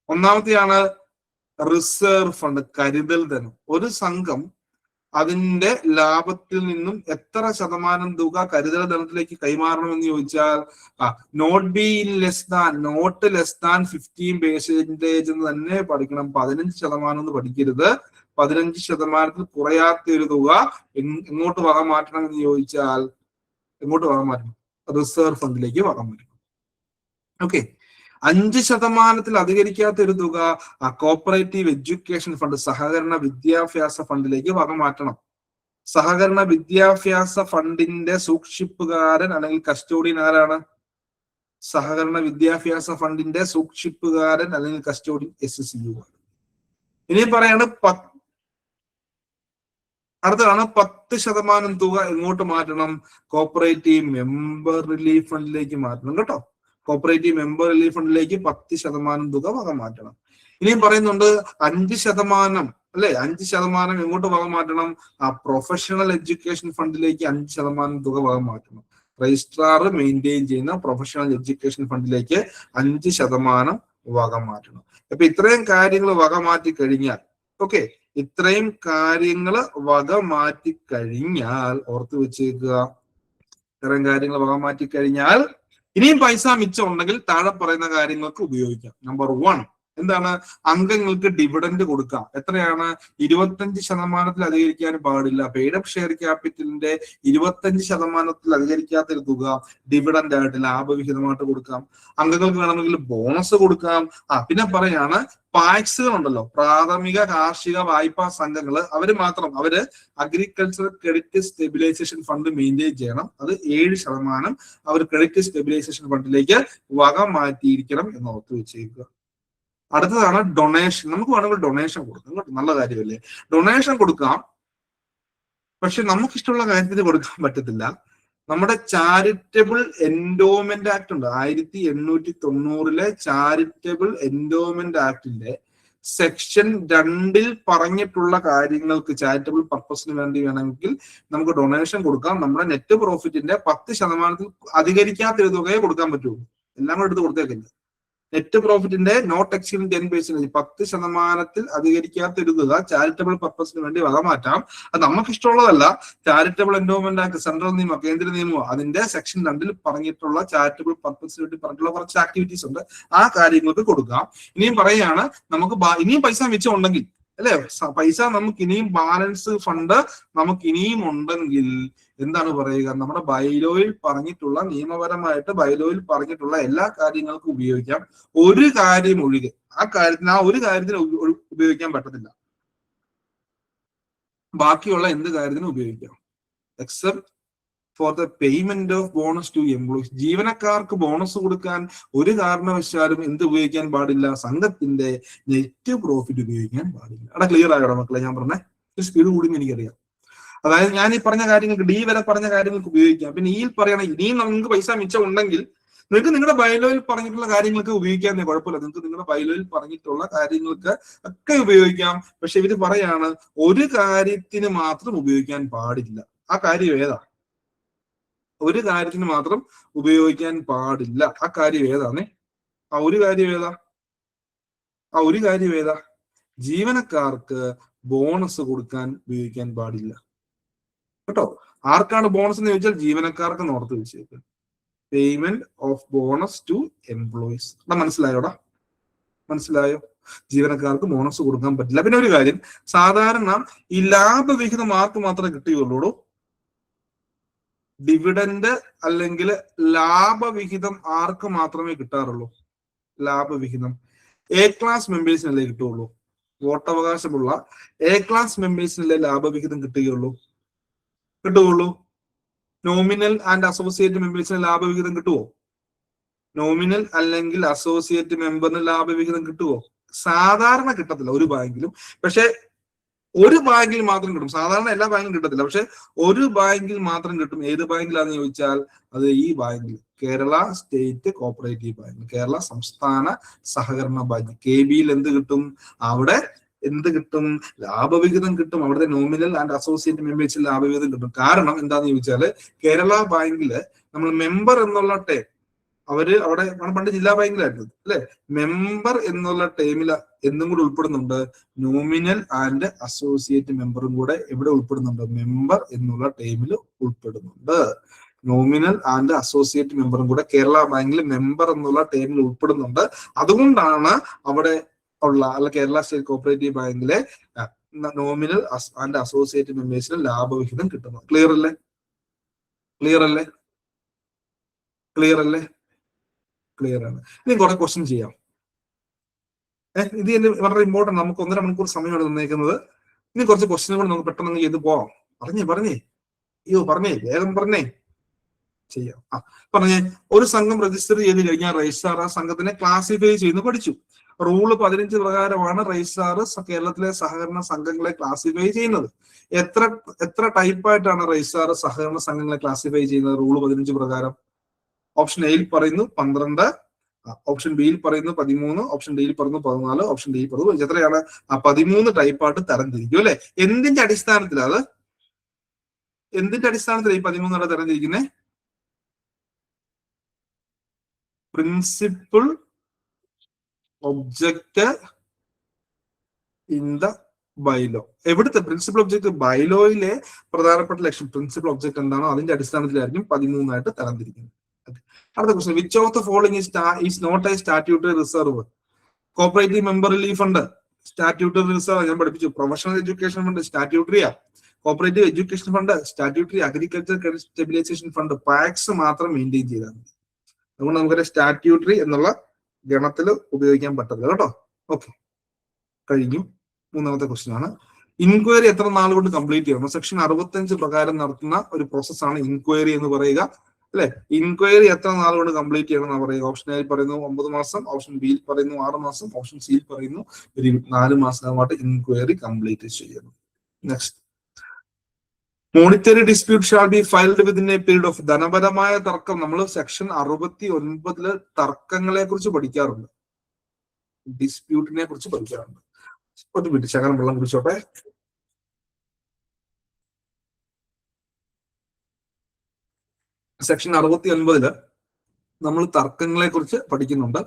Speaker 1: ഒന്നാമത്തെയാണ് റിസർവ് ഫണ്ട്, കരുതൽ ധനം. ഒരു സംഘം അതിന്റെ ലാഭത്തിൽ നിന്നും എത്ര ശതമാനം തുക കരുതൽ ധനത്തിലേക്ക് കൈമാറണമെന്ന് ചോദിച്ചാൽ നോട്ട് ലെസ് ദാൻ 15% എന്ന് തന്നെ പഠിക്കണം. 15% എന്ന് പഠിക്കരുത്. 15% കുറയാത്ത ഒരു തുക എങ്ങോട്ട് വക മാറ്റണം എന്ന് ചോദിച്ചാൽ എങ്ങോട്ട് വക മാറ്റണം? റിസർവ് ഫണ്ടിലേക്ക് വക മാറ്റണം. ഓക്കെ. 5% അധികരിക്കാത്ത ഒരു തുക കോപ്പറേറ്റീവ് എഡ്യൂക്കേഷൻ ഫണ്ട്, സഹകരണ വിദ്യാഭ്യാസ ഫണ്ടിലേക്ക് വക മാറ്റണം. സഹകരണ വിദ്യാഭ്യാസ ഫണ്ടിന്റെ സൂക്ഷിപ്പുകാരൻ അല്ലെങ്കിൽ കസ്റ്റോഡിയൻ ആരാണ്? സഹകരണ വിദ്യാഭ്യാസ ഫണ്ടിന്റെ സൂക്ഷിപ്പുകാരൻ അല്ലെങ്കിൽ കസ്റ്റോഡിയൻ SCU ആണ്. ഇനി പറയാണ് അടുത്തതാണ് 10% തുക എങ്ങോട്ട് മാറ്റണം? കോപ്പറേറ്റീവ് മെമ്പർ റിലീഫ് ഫണ്ടിലേക്ക് മാറ്റണം. കേട്ടോ, കോപ്പറേറ്റീവ് മെമ്പർ റിലീഫ് ഫണ്ടിലേക്ക് 10% തുക വക മാറ്റണം. ഇനിയും പറയുന്നുണ്ട് 5%, അല്ലെ? 5% എങ്ങോട്ട് വക മാറ്റണം? പ്രൊഫഷണൽ എഡ്യൂക്കേഷൻ ഫണ്ടിലേക്ക് 5% തുക വക മാറ്റണം. രജിസ്ട്രാർ മെയിൻറ്റെയിൻ ചെയ്യുന്ന പ്രൊഫഷണൽ എഡ്യൂക്കേഷൻ ഫണ്ടിലേക്ക് 5% വക മാറ്റണം. അപ്പൊ ഇത്രയും കാര്യങ്ങൾ വക മാറ്റി കഴിഞ്ഞാൽ, ഓക്കെ, ഇത്രയും കാര്യങ്ങൾ വക മാറ്റി കഴിഞ്ഞാൽ ഓർത്ത് വെച്ചേക്കുക, ഇത്രയും കാര്യങ്ങൾ വക മാറ്റി കഴിഞ്ഞാൽ ഇനിയും പൈസ മിച്ചം ഉണ്ടെങ്കിൽ താഴെ പറയുന്ന കാര്യങ്ങൾക്ക് ഉപയോഗിക്കാം. നമ്പർ 1 എന്താണ്? അംഗങ്ങൾക്ക് ഡിവിഡൻഡ് കൊടുക്കാം. എത്രയാണ്? 25% അധികരിക്കാൻ പാടില്ല. പെയ്ഡ് അപ്പ് ഷെയർ ക്യാപിറ്റലിന്റെ 25% അധികരിക്കാത്തൊരു തുക ഡിവിഡൻഡ് ആയിട്ട്, ലാഭവിഹിതമായിട്ട് കൊടുക്കാം. അംഗങ്ങൾക്ക് വേണമെങ്കിൽ ബോണസ് കൊടുക്കാം. പിന്നെ പറയാണ് പാക്സുകൾ ഉണ്ടല്ലോ, പ്രാഥമിക കാർഷിക വായ്പാ സംഘങ്ങൾ, അവര് agriculture credit stabilisation fund maintain ചെയ്യണം. അത് 7% അവർ ക്രെഡിറ്റ് സ്റ്റെബിലൈസേഷൻ ഫണ്ടിലേക്ക് വക മാറ്റിയിരിക്കണം എന്ന് ഓർത്ത് വെച്ചേക്കുക. അടുത്തതാണ് ഡൊണേഷൻ. നമുക്ക് വേണമെങ്കിൽ ഡൊണേഷൻ കൊടുക്കാം. നല്ല കാര്യമല്ലേ? ഡൊണേഷൻ കൊടുക്കാം. പക്ഷെ നമുക്കിഷ്ടമുള്ള കാര്യത്തിന് കൊടുക്കാൻ പറ്റത്തില്ല. നമ്മുടെ ചാരിറ്റബിൾ എൻഡോമെന്റ് ആക്ട് ഉണ്ട്, 1890 ചാരിറ്റബിൾ എൻഡോമെന്റ് ആക്ടിന്റെ സെക്ഷൻ 2 പറഞ്ഞിട്ടുള്ള കാര്യങ്ങൾക്ക് ചാരിറ്റബിൾ പർപ്പസിന് വേണ്ടി വേണമെങ്കിൽ നമുക്ക് ഡൊണേഷൻ കൊടുക്കാം. നമ്മുടെ നെറ്റ് പ്രോഫിറ്റിന്റെ 10% അധികരിക്കാത്തൊരു തുകയെ കൊടുക്കാൻ പറ്റുള്ളൂ. എല്ലാം കൂടെ എടുത്ത് കൊടുത്തേക്കില്ല. നെറ്റ് പ്രോഫിറ്റിന്റെ നോട്ട് എക്സീഡിംഗ് 10%, 10% അധികരിക്കാത്ത ഒരു തുക ചാരിറ്റബിൾ പർപ്പസിന് വേണ്ടി വക മാറ്റാം. അത് നമുക്ക് ഇഷ്ടമുള്ളതല്ല. ചാരിറ്റബിൾ എൻഡോമെന്റ് ആക്ട്, സെൻട്രൽ നിയമം, കേന്ദ്ര നിയമമോ, അതിന്റെ സെക്ഷൻ 2 പറഞ്ഞിട്ടുള്ള ചാരിറ്റബിൾ പർപ്പസിന് വേണ്ടി പറഞ്ഞിട്ടുള്ള കുറച്ച് ആക്ടിവിറ്റീസ് ഉണ്ട്, ആ കാര്യങ്ങൾക്ക് കൊടുക്കാം. ഇനിയും പറയുകയാണ്, നമുക്ക് ഇനിയും പൈസ മിച്ചം ഉണ്ടെങ്കിൽ, അല്ലെ, പൈസ നമുക്ക് ഇനിയും ബാലൻസ് ഫണ്ട് നമുക്ക് ഇനിയും ഉണ്ടെങ്കിൽ എന്താണ് പറയുക? നമ്മുടെ ബൈലോയിൽ പറഞ്ഞിട്ടുള്ള, നിയമപരമായിട്ട് ബൈലോയിൽ പറഞ്ഞിട്ടുള്ള എല്ലാ കാര്യങ്ങൾക്കും ഉപയോഗിക്കാം. ഒരു കാര്യം ഒഴികെ ആ ഒരു കാര്യത്തിന് ഉപയോഗിക്കാൻ പറ്റത്തില്ല. ബാക്കിയുള്ള എന്ത് കാര്യത്തിനും ഉപയോഗിക്കാം. Except for the payment of bonus to employees. ജീവനക്കാർക്ക് ബോണസ് കൊടുക്കാൻ ഒരു കാരണവശാലും എന്ത് ഉപയോഗിക്കാൻ പാടില്ല? സംഘത്തിന്റെ നെറ്റ് പ്രോഫിറ്റ് ഉപയോഗിക്കാൻ പാടില്ല. അവിടെ ക്ലിയർ ആകണം മക്കളെ, ഞാൻ പറഞ്ഞ സ്പീഡ് കൂടി എനിക്കറിയാം. അതായത് ഞാൻ ഈ പറഞ്ഞ കാര്യങ്ങൾക്ക്, ഡി വരെ പറഞ്ഞ കാര്യങ്ങൾക്ക് ഉപയോഗിക്കാം. പിന്നെ ഈ പറയണ ഇനിയും നിങ്ങൾക്ക് പൈസ മിച്ചം ഉണ്ടെങ്കിൽ നിങ്ങൾക്ക് നിങ്ങളുടെ ബൈലോയിൽ പറഞ്ഞിട്ടുള്ള കാര്യങ്ങൾക്ക് ഉപയോഗിക്കാൻ കുഴപ്പമില്ല. നിങ്ങൾക്ക് നിങ്ങളുടെ ബൈലോയിൽ പറഞ്ഞിട്ടുള്ള കാര്യങ്ങൾക്ക് ഒക്കെ ഉപയോഗിക്കാം. പക്ഷെ ഇവര് പറയാണ് ഒരു കാര്യത്തിന് മാത്രം ഉപയോഗിക്കാൻ പാടില്ല. ആ കാര്യം ഏതാ? ഒരു കാര്യത്തിന് മാത്രം ഉപയോഗിക്കാൻ പാടില്ല. ആ കാര്യം ഏതാന്നേ? ആ ഒരു കാര്യം ഏതാ? ജീവനക്കാർക്ക് ബോണസ് കൊടുക്കാൻ ഉപയോഗിക്കാൻ പാടില്ല. കേട്ടോ, ആർക്കാണ് ബോണസ് എന്ന് ചോദിച്ചാൽ ജീവനക്കാർക്ക് ഓർത്ത് വെച്ചേക്കുക. Payment of bonus to employees. മനസ്സിലായോടാ? മനസ്സിലായോ? ജീവനക്കാർക്ക് ബോണസ് കൊടുക്കാൻ പറ്റില്ല. പിന്നെ ഒരു കാര്യം, സാധാരണ ഈ ലാഭവിഹിതം ആർക്ക് മാത്രമേ കിട്ടുകയുള്ളൂ? ഡിവിഡൻഡ് അല്ലെങ്കിൽ ലാഭവിഹിതം ആർക്ക് മാത്രമേ കിട്ടാറുള്ളൂ? ലാഭവിഹിതം എ ക്ലാസ് മെമ്പേഴ്സിനല്ലേ കിട്ടുള്ളൂ. വോട്ടവകാശമുള്ള എ ക്ലാസ് മെമ്പേഴ്സിനല്ലേ ലാഭവിഹിതം കിട്ടുകയുള്ളൂ. നോമിനൽ ആൻഡ് അസോസിയേറ്റ് മെമ്പേഴ്സിന് ലാഭവിഹിതം കിട്ടുമോ? നോമിനൽ അല്ലെങ്കിൽ അസോസിയേറ്റ് മെമ്പറിന് ലാഭവിഹിതം കിട്ടുമോ? സാധാരണ കിട്ടത്തില്ല ഒരു ബാങ്കിലും. പക്ഷെ ഒരു ബാങ്കിൽ മാത്രം കിട്ടും. സാധാരണ എല്ലാ ബാങ്കിലും കിട്ടത്തില്ല, പക്ഷെ ഒരു ബാങ്കിൽ മാത്രം കിട്ടും. ഏത് ബാങ്കിലാന്ന് ചോദിച്ചാൽ അത് ഈ ബാങ്കിൽ, Kerala state cooperative bank, Kerala സംസ്ഥാന സഹകരണ ബാങ്ക്, KB-യിൽ എന്ത് കിട്ടും? അവിടെ എന്ത് കിട്ടും? ലാഭവിഹിതം കിട്ടും. അവിടുത്തെ നോമിനൽ ആൻഡ് അസോസിയേറ്റ് മെമ്പേഴ്സിൽ ലാഭവിഹിതം കിട്ടും. കാരണം എന്താന്ന് ചോദിച്ചാല് കേരള ബാങ്കില് നമ്മൾ മെമ്പർ എന്നുള്ള ടേം, അവര് അവിടെ പണ്ട് ജില്ലാ ബാങ്കിലായിരുന്നു അല്ലെ, മെമ്പർ എന്നുള്ള ടേമിൽ എന്തും കൂടെ ഉൾപ്പെടുന്നുണ്ട്, നോമിനൽ ആൻഡ് അസോസിയേറ്റ് മെമ്പറും കൂടെ എവിടെ ഉൾപ്പെടുന്നുണ്ട്? മെമ്പർ എന്നുള്ള ടേമിൽ ഉൾപ്പെടുന്നുണ്ട്. നോമിനൽ ആൻഡ് അസോസിയേറ്റ് മെമ്പറും കൂടെ കേരള ബാങ്കിൽ മെമ്പർ എന്നുള്ള ടേമിൽ ഉൾപ്പെടുന്നുണ്ട്. അതുകൊണ്ടാണ് അവിടെ ഉള്ള അല്ല കേരള സ്റ്റേറ്റ് കോപ്പറേറ്റീവ് ബാങ്കിലെ നോമിനൽ ആൻഡ് അസോസിയേറ്റ് മെമ്പേഴ്സിന് ലാഭവിഹിതം കിട്ടുന്നത്. ക്ലിയർ അല്ലേ? ക്ലിയർ അല്ലേ? ക്ലിയർ അല്ലേ? ക്ലിയർ ആണ്. ഇനി കുറെ ക്വസ്റ്റ്യൻ ചെയ്യാം. ഇത് വളരെ ഇമ്പോർട്ടന്റ്. നമുക്ക് 1.5 മണിക്കൂർ സമയമാണ് തന്നേക്കുന്നത്. ഇനി കുറച്ച് ക്വസ്റ്റ്യൻ കൂടെ നമുക്ക് പെട്ടെന്ന് ചെയ്ത് പോവാം. പറഞ്ഞേ വേഗം പറഞ്ഞേ. ചെയ്യാം. പറഞ്ഞേ. ഒരു സംഘം രജിസ്റ്റർ ചെയ്ത് കഴിഞ്ഞാൽ രജിസ്ട്രാർ ആ സംഘത്തിനെ ക്ലാസിഫൈ ചെയ്യുന്നു പഠിച്ചു. റൂള് 15 പ്രകാരമാണ് രജിസ്ട്രാർ കേരളത്തിലെ സഹകരണ സംഘങ്ങളെ ക്ലാസിഫൈ ചെയ്യുന്നത്. എത്ര ടൈപ്പായിട്ടാണ് രജിസ്ട്രാർ സഹകരണ സംഘങ്ങളെ ക്ലാസിഫൈ ചെയ്യുന്നത് റൂള് 15 പ്രകാരം? ഓപ്ഷൻ എയിൽ പറയുന്നു 12, ഓപ്ഷൻ ബിയിൽ പറയുന്നു 13, ഓപ്ഷൻ ഡിയിൽ പറയുന്നു 14, ഓപ്ഷൻ ഡിയിൽ പറയുന്നു എത്രയാണ്? 13 ടൈപ്പായിട്ട് തരംതിരിക്കും അല്ലെ? എന്തിന്റെ അടിസ്ഥാനത്തിലാണ് ഈ 13 തരംതിരിക്കുന്നത്? Principal object in the bylaw. എവിടുത്തെ പ്രിൻസിപ്പൽ ഒബ്ജക്ട്? ബൈലോയിലെ പ്രധാനപ്പെട്ട ലക്ഷ്യം, പ്രിൻസിപ്പൽ ഒബ്ജക്ട് എന്താണോ അതിന്റെ അടിസ്ഥാനത്തിലായിരിക്കും 13 തരംതിരിക്കുന്നത്. അടുത്ത question, which of the following is not a statutory reserve? Cooperative member relief fund statutory reserve ഞാൻ പഠിപ്പിച്ചു. പ്രൊഫഷണൽ എഡ്യൂക്കേഷൻ ഫണ്ട് സ്റ്റാറ്റ്യൂട്ടറിയാ. Cooperative education fund statutory. Agriculture credit stabilisation fund PACS മാത്രം മെയിൻറ്റെയിൻ ചെയ്താൽ മതി. അതുകൊണ്ട് നമുക്കൊരു സ്റ്റാറ്റ്യൂട്ടറി എന്നുള്ള ഗണത്തിൽ ഉപയോഗിക്കാൻ പറ്റില്ല കേട്ടോ. ഓക്കെ, കഴിഞ്ഞു. 3ാമത്തെ ക്വസ്റ്റ്യൻ ആണ്, ഇൻക്വയറി എത്ര നാൾ കൊണ്ട് കംപ്ലീറ്റ് ചെയ്യണം? സെക്ഷൻ 65 പ്രകാരം നടത്തുന്ന ഒരു പ്രോസസ്സാണ് ഇൻക്വയറി എന്ന് പറയുക അല്ലെ. ഇൻക്വയറി എത്ര നാൾ കൊണ്ട് കംപ്ലീറ്റ് ചെയ്യണം എന്ന് പറയുക? ഓപ്ഷൻ എയിൽ പറയുന്നു 9 മാസം, ഓപ്ഷൻ ബിയിൽ പറയുന്നു 6 മാസം, ഓപ്ഷൻ സിയിൽ പറയുന്നു 4 മാസമായിട്ട് ഇൻക്വയറി കംപ്ലീറ്റ് ചെയ്യണം. Next, monetary dispute shall be filed within a period of. ധനപരമായ തർക്കം നമ്മൾ സെക്ഷൻ 69 തർക്കങ്ങളെ കുറിച്ച് പഠിക്കാറുണ്ട്, ഡിസ്പ്യൂട്ടിനെ കുറിച്ച് പഠിക്കാറുണ്ട്. ഒരു മിനിറ്റ്, ശകലം വെള്ളം കുടിച്ചോട്ടെ. സെക്ഷൻ 69 നമ്മൾ തർക്കങ്ങളെ കുറിച്ച് പഠിക്കുന്നുണ്ട്.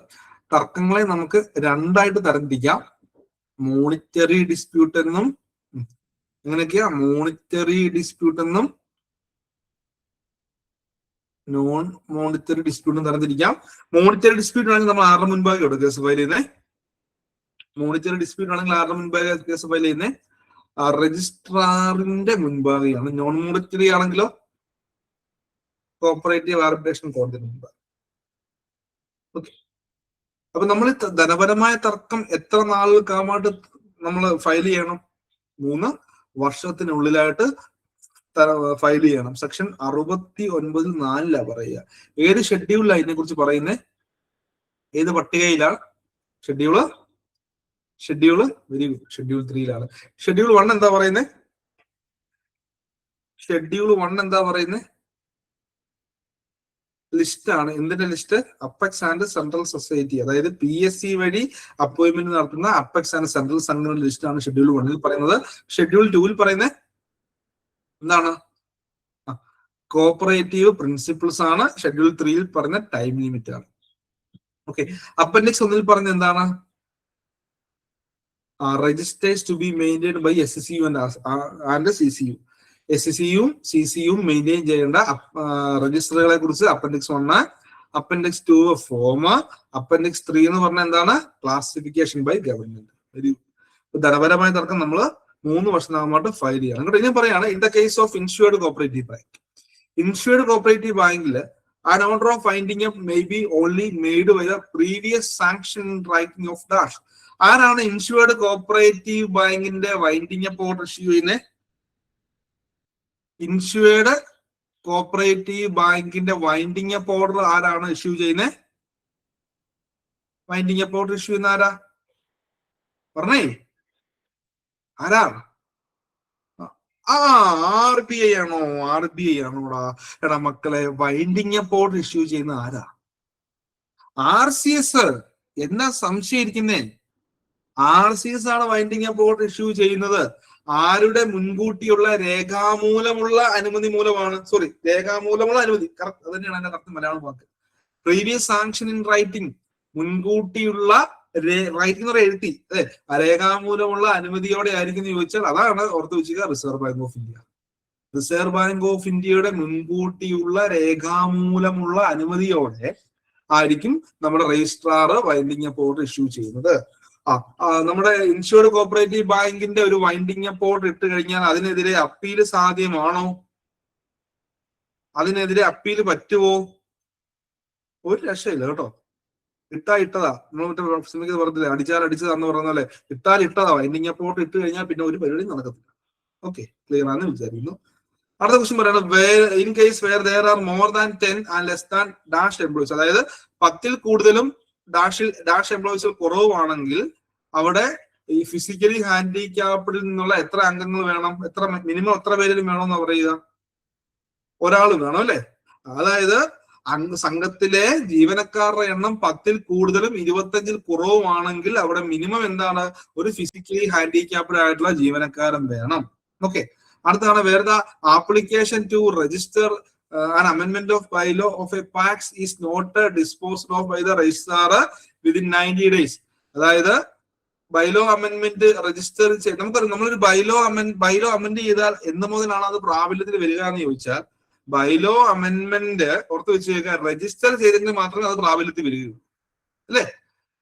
Speaker 1: തർക്കങ്ങളെ നമുക്ക് 2ആയിട്ട് തരംതിരിക്കാം. മോണിറ്ററി ഡിസ്പ്യൂട്ട് എന്നും എങ്ങനെയൊക്കെയാ? മോണിറ്ററി ഡിസ്പ്യൂട്ട് എന്നും നോൺ മോണിറ്ററി ഡിസ്പ്യൂട്ടും തരംതിരിക്കാം. മോണിറ്ററി ഡിസ്പ്യൂട്ട് ആണെങ്കിൽ നമ്മൾ ആരുടെ മുൻപാകെ കേസ് ഫയൽ ചെയ്യുന്നേ? മോണിറ്ററി ഡിസ്പ്യൂട്ട് ആണെങ്കിൽ ആരുടെ മുൻപാകെ കേസ് ഫയൽ ചെയ്യുന്നേ? രജിസ്ട്രാറിന്റെ മുൻപാകെയാണ്. നോൺ മോണിറ്ററി ആണെങ്കിലോ കോപ്പറേറ്റീവ് ആർബിട്രേഷൻ കോടതി മുൻപാകെ. ഓക്കെ, അപ്പൊ നമ്മൾ ധനപരമായ തർക്കം എത്ര നാളുകൾക്കായിട്ട് നമ്മൾ ഫയൽ ചെയ്യണം? 3 വർഷത്തിനുള്ളിലായിട്ട് ഫയൽ ചെയ്യണം. സെക്ഷൻ 69 4 പറയുക. ഏത് ഷെഡ്യൂളിലാണ് ഇതിനെ കുറിച്ച് പറയുന്നത്? ഏത് പട്ടികയിലാണ്? Schedule very good, schedule 3 schedule 1 എന്താ പറയുന്നത്? ഷെഡ്യൂൾ 1 എന്താ പറയുന്നത്? ലിസ്റ്റ് ആണ്. എന്തിന്റെ list? Apex and central society, അതായത് PSC വഴി അപ്പോയിന്റ്മെന്റ് നടത്തുന്ന അപ്പെക്സ് ആൻഡ് സെൻട്രൽ സംഘങ്ങളുടെ ലിസ്റ്റ് ആണ് ഷെഡ്യൂൾ 1 പറയുന്നത്. ഷെഡ്യൂൾ 2 പറയുന്നത് എന്താണ്? കോപ്പറേറ്റീവ് പ്രിൻസിപ്പിൾസ് ആണ്. ഷെഡ്യൂൾ 3 പറഞ്ഞ ടൈം ലിമിറ്റ് ആണ്. ഓക്കെ, അപ്പൻഡിക്സ് 1 പറഞ്ഞ എന്താണ്? Registers to be maintained by SCU and CCU. SCUവും CCUവും മെയിൻറ്റെയിൻ ചെയ്യേണ്ട രജിസ്റ്ററുകളെ കുറിച്ച് അപ്പൻഡിക്സ് 1. Appendix 2 form. അപ്പൻഡിക്സ് 3 എന്ന് പറഞ്ഞാൽ എന്താണ്? Classification by government. ഒരു ധനപരമായ തർക്കം നമ്മൾ 3 വർഷത്തിനകമായിട്ട് ഫയൽ ചെയ്യണം. അങ്ങോട്ട് ഇനി പറയാണ്, in the case of insured cooperative bank. Insured cooperative ബാങ്കിൽ an order of winding up may be only made by the previous sanction writing of dash. ആരാണ് ഇൻഷ്യൂർഡ് കോപ്പറേറ്റീവ് ബാങ്കിന്റെ വൈൻഡിങ് അപ്പ് ഓർഡർ ഇഷ്യൂ ചെയ്യുന്നത്? Insured cooperative ബാങ്കിന്റെ winding up order ആരാണ് issue ചെയ്യുന്നത്? Winding up order issue ചെയ്യുന്ന ആരാ? പറഞ്ഞേ, ആരാ? RBI ആണോ? RBI ആണോടാ? എടാ മക്കളെ, വൈൻഡിങ് അപ്പ് ഓർഡർ ഇഷ്യൂ ചെയ്യുന്ന ആരാ? RCS. എന്നാ സംശയം ഇരിക്കുന്നേ? RCS ആണ് വൈൻഡിങ് അപ്പ് ഓർഡർ ഇഷ്യൂ ചെയ്യുന്നത്. ആരുടെ മുൻകൂട്ടിയുള്ള രേഖാമൂലമുള്ള അനുമതി മൂലമാണ്. സോറി, രേഖാമൂലമുള്ള അനുമതി, കറക്റ്റ്, അത് തന്നെയാണ് അതിന്റെ കറക്റ്റ് മലയാളം വാക്ക്. പ്രീവിയസ് സാങ്ഷൻ ഇൻ റൈറ്റിംഗ്, മുൻകൂട്ടിയുള്ള റൈറ്റിംഗ് എന്ന് പറയുന്നത് എഴുതി, അതെ, രേഖാമൂലമുള്ള അനുമതിയോടെ ആയിരിക്കും എന്ന് ചോദിച്ചാൽ അതാണ് ഓർത്ത് വെച്ചുക, Reserve Bank of India. Reserve Bank of ഇന്ത്യയുടെ മുൻകൂട്ടിയുള്ള രേഖാമൂലമുള്ള അനുമതിയോടെ ആയിരിക്കും നമ്മുടെ registrar winding up order issue ചെയ്യുന്നത്. നമ്മുടെ ഇൻഷുർഡ് കോപ്പറേറ്റീവ് ബാങ്കിന്റെ ഒരു വൈൻഡിങ് അപ്പ് ഓർഡർ ഇട്ട് കഴിഞ്ഞാൽ അതിനെതിരെ അപ്പീൽ സാധ്യമാണോ? അതിനെതിരെ അപ്പീൽ പറ്റുമോ? ഒരു രക്ഷയില്ല കേട്ടോ. ഇട്ടതാ. നമ്മൾ മറ്റേ പറഞ്ഞില്ലേ, അടിച്ചാൽ അടിച്ചതാന്ന് പറഞ്ഞ പോലെ ഇട്ടതാ. വൈൻഡിങ് അപ്പ് ഓർഡർ ഇട്ട് കഴിഞ്ഞാൽ പിന്നെ ഒരു പരിപാടി നടക്കത്തില്ല. ഓക്കെ, ക്ലിയർ ആണെന്ന് വിചാരിക്കുന്നു. അടുത്ത ക്വസ്റ്റ്യൻ പറയുന്നത്, in case where there are more than 10 and less than dash employees, അതായത് 10-ൽ കൂടുതലും ഡാഷ് എംപ്ലോയീസ് കുറവാണെങ്കിൽ അവിടെ ഈ ഫിസിക്കലി ഹാൻഡിക്യാപ്ഡിൽ നിന്നുള്ള എത്ര അംഗങ്ങൾ വേണം? മിനിമം എത്ര പേരിലും വേണമെന്ന് പറയുക? ഒരാൾ വേണം അല്ലെ? അതായത് സംഘത്തിലെ ജീവനക്കാരുടെ എണ്ണം 10-ൽ കൂടുതലും 25-ൽ കുറവുമാണെങ്കിൽ അവിടെ മിനിമം എന്താണ്? ഒരു ഫിസിക്കലി ഹാൻഡിക്യാപ്ഡ് ആയിട്ടുള്ള ജീവനക്കാരൻ വേണം. ഓക്കെ, അടുത്താണ്, where the application to register an amendment of bylaw of a PAX is not disposed of by the registrar within 90 days. അതായത് ബൈലോ അമെന്റ്മെന്റ് രജിസ്റ്റർ ചെയ്ത് നമുക്കറിയാം, നമ്മളൊരു ബൈലോ അമെന്റ് ചെയ്താൽ എന്ന് മുതലാണ് അത് പ്രാബല്യത്തിൽ വരിക എന്ന് ചോദിച്ചാൽ, ബൈലോ അമെന്റ്മെന്റ് ഓർത്ത് വെച്ച് രജിസ്റ്റർ ചെയ്തെങ്കിൽ മാത്രമേ അത് പ്രാബല്യത്തിൽ വരികയുള്ളൂ അല്ലെ?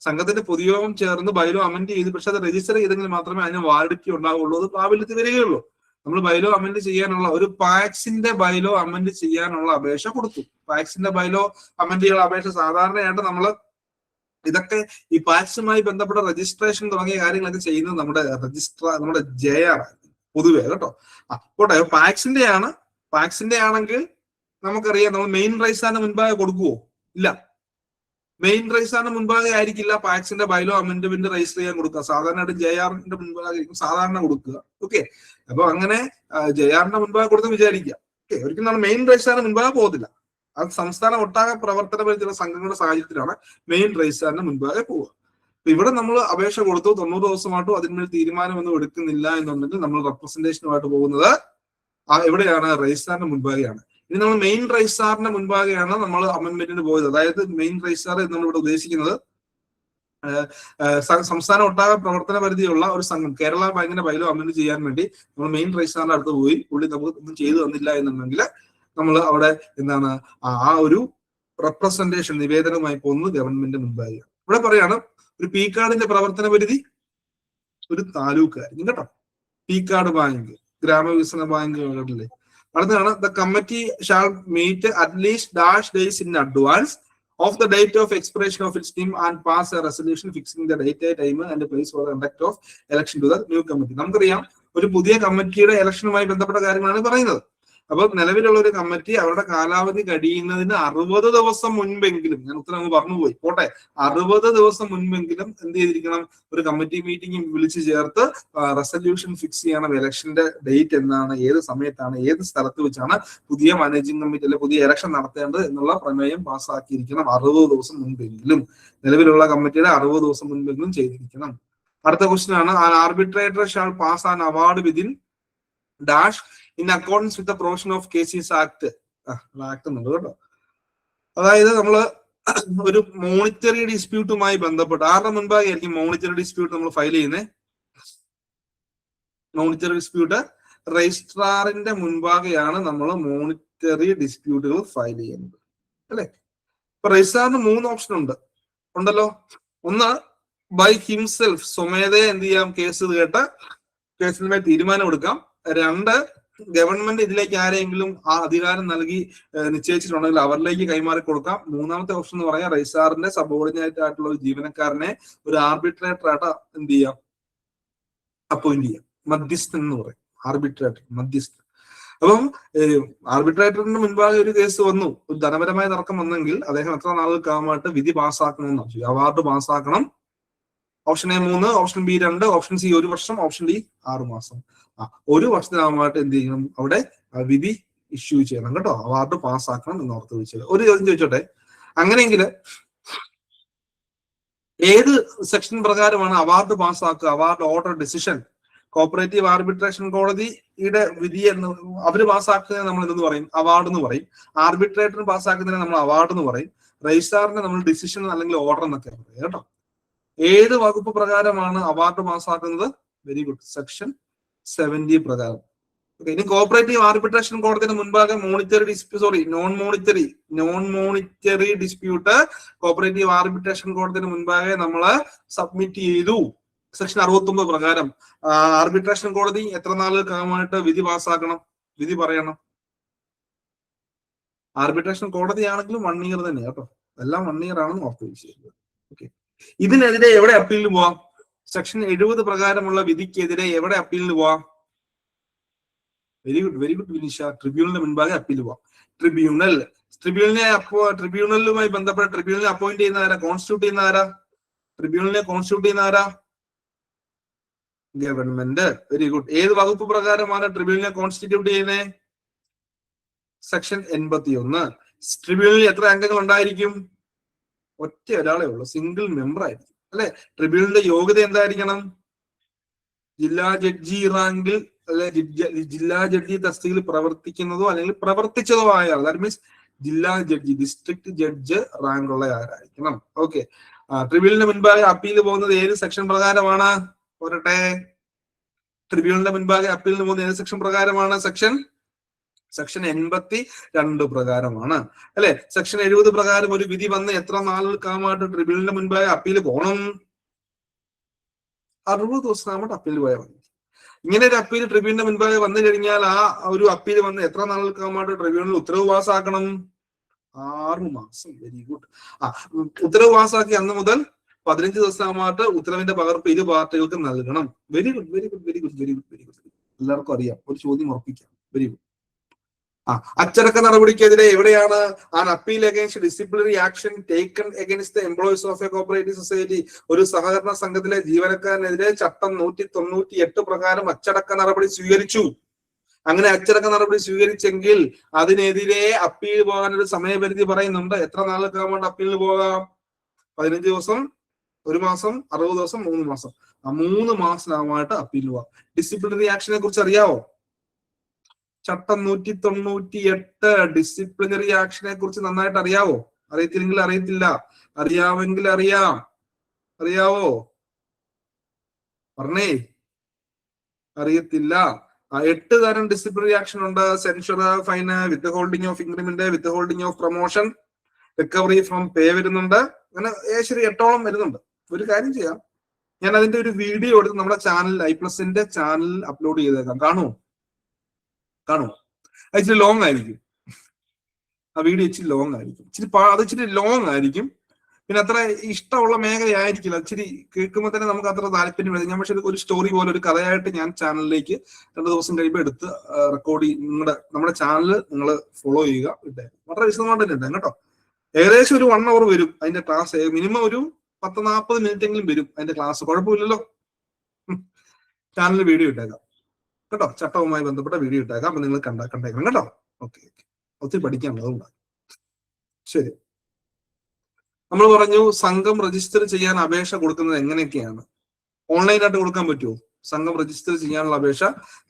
Speaker 1: സംഘത്തിന്റെ പൊതുയോഗം ചേർന്ന് ബൈലോ അമെന്റ് ചെയ്ത് പക്ഷെ അത് രജിസ്റ്റർ ചെയ്തെങ്കിൽ മാത്രമേ അതിന് വാലിഡിറ്റി ഉണ്ടാവുള്ളൂ, അത് പ്രാബല്യത്തിൽ വരികയുള്ളൂ. നമ്മൾ ബൈലോ അമെന്റ് ചെയ്യാനുള്ള ഒരു പാക്സിന്റെ ബൈലോ അമെന്റ് ചെയ്യാനുള്ള അപേക്ഷ കൊടുത്തു. പാക്സിന്റെ ബൈലോ അമെന്റ് ചെയ്യാനുള്ള അപേക്ഷ സാധാരണയായിട്ട് നമ്മൾ ഇതൊക്കെ ഈ പാക്സുമായി ബന്ധപ്പെട്ട രജിസ്ട്രേഷൻ തുടങ്ങിയ കാര്യങ്ങളൊക്കെ ചെയ്യുന്നത് നമ്മുടെ JR പൊതുവെ കേട്ടോ. പോട്ടെ, പാക്സിന്റെ ആണെങ്കിൽ നമുക്കറിയാം, നമ്മൾ മെയിൻ റൈസാന് മുൻപാകെ കൊടുക്കുവോ? ഇല്ല, മെയിൻ റൈസാന് മുൻപാകെ ആയിരിക്കില്ല പാക്സിന്റെ ബൈലോ അമെന്റ്മെന്റ് രജിസ്റ്റർ ചെയ്യാൻ കൊടുക്കുക. സാധാരണയായിട്ട് JRന്റെ മുൻപാകെ ആയിരിക്കും സാധാരണ കൊടുക്കുക. ഓക്കെ, അപ്പൊ അങ്ങനെ JRന്റെ മുൻപാകെ കൊടുത്ത് വിചാരിക്കുക. ഓക്കെ, ഒരിക്കലും നമ്മൾ മെയിൻ റൈസാന് മുൻപാകെ പോകത്തില്ല. അത് സംസ്ഥാനം ഒട്ടാകെ പ്രവർത്തന പരിധിയുള്ള സംഘങ്ങളുടെ സാഹചര്യത്തിലാണ് മെയിൻ രജിസ്ട്രാറിന് മുൻപാകെ പോവുക. ഇവിടെ നമ്മൾ അപേക്ഷ കൊടുത്തു, 90 ദിവസമായിട്ടും അതിന്മേൽ തീരുമാനമൊന്നും എടുക്കുന്നില്ല എന്നുണ്ടെങ്കിൽ നമ്മൾ റെപ്രസെന്റേഷനുമായിട്ട് പോകുന്നത് എവിടെയാണ്? രജിസ്ട്രാറിന്റെ മുൻപാകെയാണ്. ഇനി നമ്മൾ മെയിൻ രജിസ്ട്രാറിന്റെ മുൻപാകെയാണ് നമ്മൾ അമെന്റ്മെന്റിന് പോയത്. അതായത് മെയിൻ രജിസ്ട്രാർ എന്ന് നമ്മളിവിടെ ഉദ്ദേശിക്കുന്നത് സംസ്ഥാനം ഒട്ടാകെ പ്രവർത്തന പരിധിയുള്ള ഒരു സംഘം, കേരള ബാങ്കിന്റെ ബൈലോ അമെന്റ് ചെയ്യാൻ വേണ്ടി നമ്മൾ മെയിൻ രജിസ്ട്രാറിന്റെ അടുത്ത് പോയി, പുള്ളി നമുക്ക് ഒന്നും ചെയ്തു തന്നില്ല എന്നുണ്ടെങ്കിൽ നമ്മൾ അവിടെ എന്താണ് ആ ഒരു റെപ്രസെന്റേഷൻ നിവേദനവുമായി പോകുന്നത് ഗവൺമെന്റ് മുൻപാകെ. ഇവിടെ പറയാണ്, ഒരു പീക്കാർഡിന്റെ പ്രവർത്തന പരിധി ഒരു താലൂക്കായിരിക്കും കേട്ടോ. പീക്കാർഡ് ബാങ്ക്, ഗ്രാമവികസന ബാങ്ക് ല്ലേ. അടുത്താണ്, the committee shall meet at least dash days in advance of the date of expiration of its term and pass a resolution fixing the date, time and place for the conduct of election to the new committee. നമുക്കറിയാം, ഒരു പുതിയ കമ്മിറ്റിയുടെ ഇലക്ഷനുമായി ബന്ധപ്പെട്ട കാര്യങ്ങളാണ് പറയുന്നത്. അപ്പൊ നിലവിലുള്ള ഒരു കമ്മിറ്റി അവരുടെ കാലാവധി കഴിയുന്നതിന് 60 ദിവസം മുൻപെങ്കിലും, ഞാൻ ഉത്തരം പറഞ്ഞുപോയി, പോട്ടെ, 60 ദിവസം മുൻപെങ്കിലും എന്ത് ചെയ്തിരിക്കണം? ഒരു കമ്മിറ്റി മീറ്റിംഗ് വിളിച്ചു ചേർത്ത് റെസൊല്യൂഷൻ ഫിക്സ് ചെയ്യണം. ഇലക്ഷന്റെ ഡേറ്റ് എന്നാണ്, ഏത് സമയത്താണ്, ഏത് സ്ഥലത്ത് വെച്ചാണ് പുതിയ മാനേജിംഗ് കമ്മിറ്റി അല്ലെ പുതിയ ഇലക്ഷൻ നടത്തേണ്ടത് എന്നുള്ള പ്രമേയം പാസ്സാക്കിയിരിക്കണം. 60 ദിവസം മുൻപെങ്കിലും, നിലവിലുള്ള കമ്മിറ്റിയുടെ 60 ദിവസം മുൻപെങ്കിലും ചെയ്തിരിക്കണം. അടുത്ത ക്വസ്റ്റ്യൻ ആണ്, arbitrator shall pass an award within dash in accordance with the provision of cases act. Act ഉണ്ട് കേട്ടോ. അതായത് നമ്മള് ഒരു മോണിറ്ററി ഡിസ്പ്യൂട്ടുമായി ബന്ധപ്പെട്ട് ആരുടെ മുൻപാകെ ആയിരിക്കും മോണിറ്ററി ഡിസ്പ്യൂട്ട് നമ്മൾ ഫയൽ ചെയ്യുന്നത്? മോണിറ്ററി ഡിസ്പ്യൂട്ട് രജിസ്ട്രാറിന്റെ മുൻപാകെയാണ് നമ്മൾ മോണിറ്ററി ഡിസ്പ്യൂട്ടുകൾ ഫയൽ ചെയ്യുന്നത് അല്ലെ. ഇപ്പൊ രജിസ്ട്രാറിന് 3 ഓപ്ഷൻ ഉണ്ടല്ലോ. ഒന്ന്, ബൈ ഹിംസെൽഫ്, സ്വമേധയെ എന്ത് ചെയ്യാം? കേസ് കേട്ട് കേസിന്മേൽ തീരുമാനം എടുക്കാം. 2, ഗവൺമെന്റ് ഇതിലേക്ക് ആരെങ്കിലും ആ അധികാരം നൽകി നിശ്ചയിച്ചിട്ടുണ്ടെങ്കിൽ അവരിലേക്ക് കൈമാറി കൊടുക്കാം. 3ാമത്തെ ഓപ്ഷൻ എന്ന് പറയാം, രജിസ്ട്രാറിന്റെ സബോർഡിനേറ്റ് ആയിട്ടുള്ള ഒരു ജീവനക്കാരനെ ഒരു ആർബിട്രേറ്റർ ആയിട്ട് എന്ത് ചെയ്യാം? അപ്പോയിന്റ് ചെയ്യാം. മധ്യസ്ഥൻ എന്ന് പറയും, ആർബിട്രേറ്റർ, മധ്യസ്ഥൻ. അപ്പം ആർബിട്രേറ്ററിന് മുൻപാകെ ഒരു കേസ് വന്നു, ഒരു ധനപരമായ തർക്കം വന്നെങ്കിൽ അദ്ദേഹം എത്ര നാളുകൾക്കായിട്ട് വിധി പാസ്സാക്കണമെന്ന് ആവശ്യം, അവാർഡ് പാസ്സാക്കണം. Option A 3, option B 2, option C 1 വർഷം, ഓപ്ഷൻ ഡി 6 മാസം. 1 വർഷത്തിനാകുമായിട്ട് എന്ത് ചെയ്യണം, അവിടെ വിധി ഇഷ്യൂ ചെയ്യണം കേട്ടോ, അവാർഡ് പാസ്സാക്കണം എന്ന് ഓർത്ത് വെച്ചത്. ഒരു ചോദ്യം ചോദിച്ചോട്ടെ, അങ്ങനെയെങ്കിൽ ഏത് സെക്ഷൻ പ്രകാരമാണ് അവാർഡ് പാസ്സാക്കുക? Award order decision. Cooperative arbitration കോടതിയുടെ വിധി എന്ന് അവര് പാസ്സാക്കുന്നതിന് നമ്മൾ എന്തെന്ന് പറയും? അവാർഡ് എന്ന് പറയും. ആർബിട്രേറ്ററിന് പാസ്സാക്കുന്നതിന് നമ്മൾ അവാർഡ് എന്ന് പറയും. രജിസ്ട്രാറിന് നമ്മൾ ഡിസിഷൻ അല്ലെങ്കിൽ ഓർഡർ എന്നൊക്കെ പറയും കേട്ടോ. ഏത് വകുപ്പ് പ്രകാരമാണ് അവാർഡ് പാസ്സാക്കുന്നത്? വെരി ഗുഡ്, സെക്ഷൻ 70 പ്രകാരം. ഇനി കോപ്പറേറ്റീവ് ആർബിട്രേഷൻ കോടതിന് മുൻപാകെ non monetary dispute cooperative arbitration കോടതിന് മുൻപാകെ നമ്മൾ സബ്മിറ്റ് ചെയ്തു. സെക്ഷൻ 69 പ്രകാരം ആർബിട്രേഷൻ കോടതി എത്ര നാളുകൾക്കായിട്ട് വിധി പാസ്സാക്കണം, വിധി പറയണം? ആർബിട്രേഷൻ കോടതിയാണെങ്കിലും 1 ഇയർ തന്നെ കേട്ടോ, എല്ലാം 1 ഇയർ ആണെന്ന് ഓർത്ത് വെച്ചിരിക്കുന്നത്. ഓക്കെ, ഇതിനെതിരെ എവിടെ അപ്പീലിന് പോവാം? സെക്ഷൻ 70 പ്രകാരമുള്ള വിധിക്കെതിരെ എവിടെ അപ്പീലിന് പോവാം? വെരി ഗുഡ് വിനിഷ, ട്രിബ്യൂണലിന് മുൻപാകെ അപ്പീൽ പോവാം. ട്രിബ്യൂണലുമായി ബന്ധപ്പെട്ട ട്രിബ്യൂണലിനെ അപ്പോയിന്റ് ചെയ്യുന്ന ആരാ? കോൺസ്റ്റിറ്റ്യൂട്ട് ചെയ്യുന്ന ആരാ? ട്രിബ്യൂണലിനെ കോൺസ്റ്റിറ്റ്യൂട്ട് ചെയ്യുന്ന ആരാ? ഗവൺമെന്റ്. Very good. ഏത് വകുപ്പ് പ്രകാരമാണ് ട്രിബ്യൂണലിനെ കോൺസ്റ്റിറ്റ്യൂട്ട് ചെയ്യുന്നത്? സെക്ഷൻ 81. ട്രിബ്യൂണലിൽ എത്ര അംഗങ്ങൾ ഉണ്ടായിരിക്കും? ഒറ്റ ഒരാളെ ഉള്ളൂ, സിംഗിൾ മെമ്പർ ആയിരിക്കും അല്ലെ. ട്രിബ്യൂണലിന്റെ യോഗ്യത എന്തായിരിക്കണം? ജില്ലാ ജഡ്ജി റാങ്കിൽ അല്ലെ ജില്ലാ ജഡ്ജി തസ്തികയിൽ പ്രവർത്തിക്കുന്നതോ അല്ലെങ്കിൽ പ്രവർത്തിച്ചതോ ആയ ആൾ. ദാറ്റ് മീൻസ് ജില്ലാ ജഡ്ജി, ഡിസ്ട്രിക്ട് ജഡ്ജ് റാങ്ക് ഉള്ള ആരായിരിക്കണം. ഓക്കെ, ട്രിബ്യൂണലിന് മുൻപാകെ അപ്പീൽ പോകുന്നത് ഏത് സെക്ഷൻ പ്രകാരമാണ്? പോരട്ടെ, ട്രിബ്യൂണലിന്റെ മുൻപാകെ അപ്പീലിന് പോകുന്ന ഏത് സെക്ഷൻ പ്രകാരമാണ്? സെക്ഷൻ 82 പ്രകാരമാണ് അല്ലെ. സെക്ഷൻ 70 പ്രകാരം ഒരു വിധി വന്ന് എത്ര നാളുകൾക്കായിട്ട് ട്രിബ്യൂണലിന്റെ മുൻപാകെ അപ്പീൽ പോകണം? 60 ദിവസമായിട്ട് അപ്പീൽ പോയാൽ മതി. ഇങ്ങനെ ഒരു അപ്പീൽ ട്രിബ്യൂണലിന്റെ മുൻപാകെ വന്നു കഴിഞ്ഞാൽ ആ ഒരു അപ്പീൽ വന്ന് എത്ര നാളുകൾക്കായിട്ട് ട്രിബ്യൂണൽ ഉത്തരവ് പാസ്സാക്കണം? 6 മാസം. Very good. ഉത്തരവ് പാസ്സാക്കി അന്ന് മുതൽ 15 ദിവസമായിട്ട് ഉത്തരവിന്റെ പകർപ്പ് ഇരു പാർട്ടികൾക്ക് നൽകണം. Very good. എല്ലാവർക്കും അറിയാം. ഒരു ചോദ്യം ഉറപ്പിക്കാം. Very good. അച്ചടക്ക നടപടിക്കെതിരെ എവിടെയാണ് an appeal against disciplinary action taken against the employees of a cooperative society? ഒരു സഹകരണ സംഘത്തിലെ ജീവനക്കാരനെതിരെ ചട്ടം 198 പ്രകാരം അച്ചടക്ക നടപടി സ്വീകരിച്ചു. അങ്ങനെ അച്ചടക്ക നടപടി സ്വീകരിച്ചെങ്കിൽ അതിനെതിരെ അപ്പീൽ പോകാൻ ഒരു സമയപരിധി പറയുന്നുണ്ട്. എത്ര നാളുകൾക്കായിട്ട് അപ്പീലിന് പോകാം? 15 ദിവസം, 1 മാസം, 60 ദിവസം, 3 മാസം. 3 മാസമായിട്ട് അപ്പീൽ പോകാം. ഡിസിപ്ലിനറി ആക്ഷനെ കുറിച്ച് അറിയാവോ? ചട്ടം 198 ഡിസിപ്ലിനറി ആക്ഷനെ കുറിച്ച് നന്നായിട്ട് അറിയാവോ? അറിയത്തില്ലെങ്കിൽ അറിയത്തില്ല, അറിയാമെങ്കിൽ അറിയാവോ? പറഞ്ഞേ. അറിയത്തില്ല. 8 തരം ഡിസിപ്ലിനറി ആക്ഷൻ ഉണ്ട്. Censure, fine, withholding of increment, withholding of promotion, recovery from pay വരുന്നുണ്ട്. അങ്ങനെ ശരി 8ഓളം വരുന്നുണ്ട്. ഒരു കാര്യം ചെയ്യാം, ഞാൻ അതിന്റെ ഒരു വീഡിയോ എടുത്ത് നമ്മുടെ ചാനൽ iPlusന്റെ ചാനലിൽ അപ്ലോഡ് ചെയ്തേക്കാം. കാണുമോ? ഇച്ചിരി ലോങ് ആയിരിക്കും ആ വീഡിയോ, ഇച്ചിരി ലോങ് ആയിരിക്കും, ഇച്ചിരി ലോങ് ആയിരിക്കും. പിന്നെ അത്ര ഇഷ്ടമുള്ള മേഖലയായിരിക്കില്ല. ഇച്ചിരി കേൾക്കുമ്പോൾ തന്നെ നമുക്ക് അത്ര താല്പര്യം വരും. ഞാൻ പക്ഷെ ഒരു സ്റ്റോറി പോലെ ഒരു കഥയായിട്ട് ഞാൻ ചാനലിലേക്ക് 2 ദിവസം കഴിയുമ്പോൾ എടുത്ത് റെക്കോർഡ് ചെയ്യും. നമ്മുടെ ചാനൽ നിങ്ങൾ ഫോളോ ചെയ്യുക. ഇട്ടേക്കും. വളരെ വിശദമായിട്ട് തന്നെ ഇട്ടേക്കും കേട്ടോ. ഏകദേശം ഒരു 1 hour വരും അതിന്റെ ക്ലാസ്. മിനിമം ഒരു 10-40 മിനിറ്റ് എങ്കിലും വരും അതിന്റെ ക്ലാസ്. കുഴപ്പമില്ലല്ലോ. ചാനലിൽ വീഡിയോ ഇട്ടേക്കാം കേട്ടോ. ചട്ടവുമായി ബന്ധപ്പെട്ട വീഡിയോ ഇട്ടേക്കാം. അപ്പൊ നിങ്ങൾ കണ്ടേക്കണം കേട്ടോ. ഓക്കെ, ഒത്തിരി പഠിക്കാനുള്ളതുകൊണ്ടാണ്. ശരി, നമ്മൾ പറഞ്ഞു സംഘം രജിസ്റ്റർ ചെയ്യാൻ അപേക്ഷ കൊടുക്കുന്നത് എങ്ങനെയൊക്കെയാണ്? ഓൺലൈനായിട്ട് കൊടുക്കാൻ പറ്റുമോ? സംഘം രജിസ്റ്റർ ചെയ്യാനുള്ള അപേക്ഷ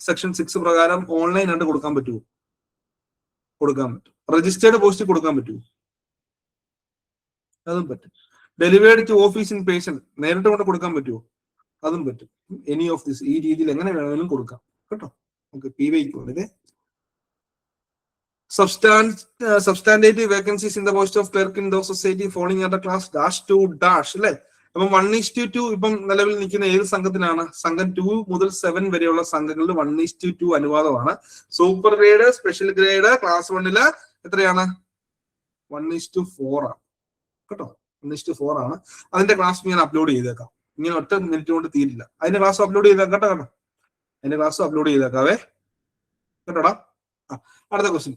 Speaker 1: സെക്ഷൻ 6 പ്രകാരം ഓൺലൈനായിട്ട് കൊടുക്കാൻ പറ്റുമോ? കൊടുക്കാൻ പറ്റും. രജിസ്റ്റേർഡ് പോസ്റ്റ് കൊടുക്കാൻ പറ്റുമോ? അതും പറ്റും. Delivered to office in person നേരിട്ട് കൊണ്ട് കൊടുക്കാൻ പറ്റുമോ? അതും പറ്റും. എനി ഓഫ് ദിസ്, ഈ രീതിയിൽ എങ്ങനെ വേണമെങ്കിലും കൊടുക്കാം കേട്ടോ. ഓക്കെ, PYക്ക് substantive vacancies in the post of clerk in the society falling under class -2 അല്ലെ. അപ്പം 1:2 ഇപ്പം നിലവിൽ നിൽക്കുന്ന ഏത് സംഘത്തിനാണ്? സംഘം 2 മുതൽ 7 വരെയുള്ള സംഘങ്ങളിൽ 1:2 അനുവാദമാണ്. Super grade, special grade class 1 എത്രയാണ്? 1:4 ആണ് കേട്ടോ. 1:4 ആണ്. അതിന്റെ ക്ലാസ് ഞാൻ അപ്ലോഡ് ചെയ്തേക്കാം. ഇങ്ങനെ ഒറ്റ മിനിറ്റ് കൊണ്ട് തീരില്ല. അതിന്റെ ക്ലാസ് അപ്ലോഡ് ചെയ്തേക്കാം കേട്ടോ. അതിന്റെ ക്ലാസ് അപ്ലോഡ് ചെയ്തേക്കാവേ കേട്ടോടാ. അടുത്ത question.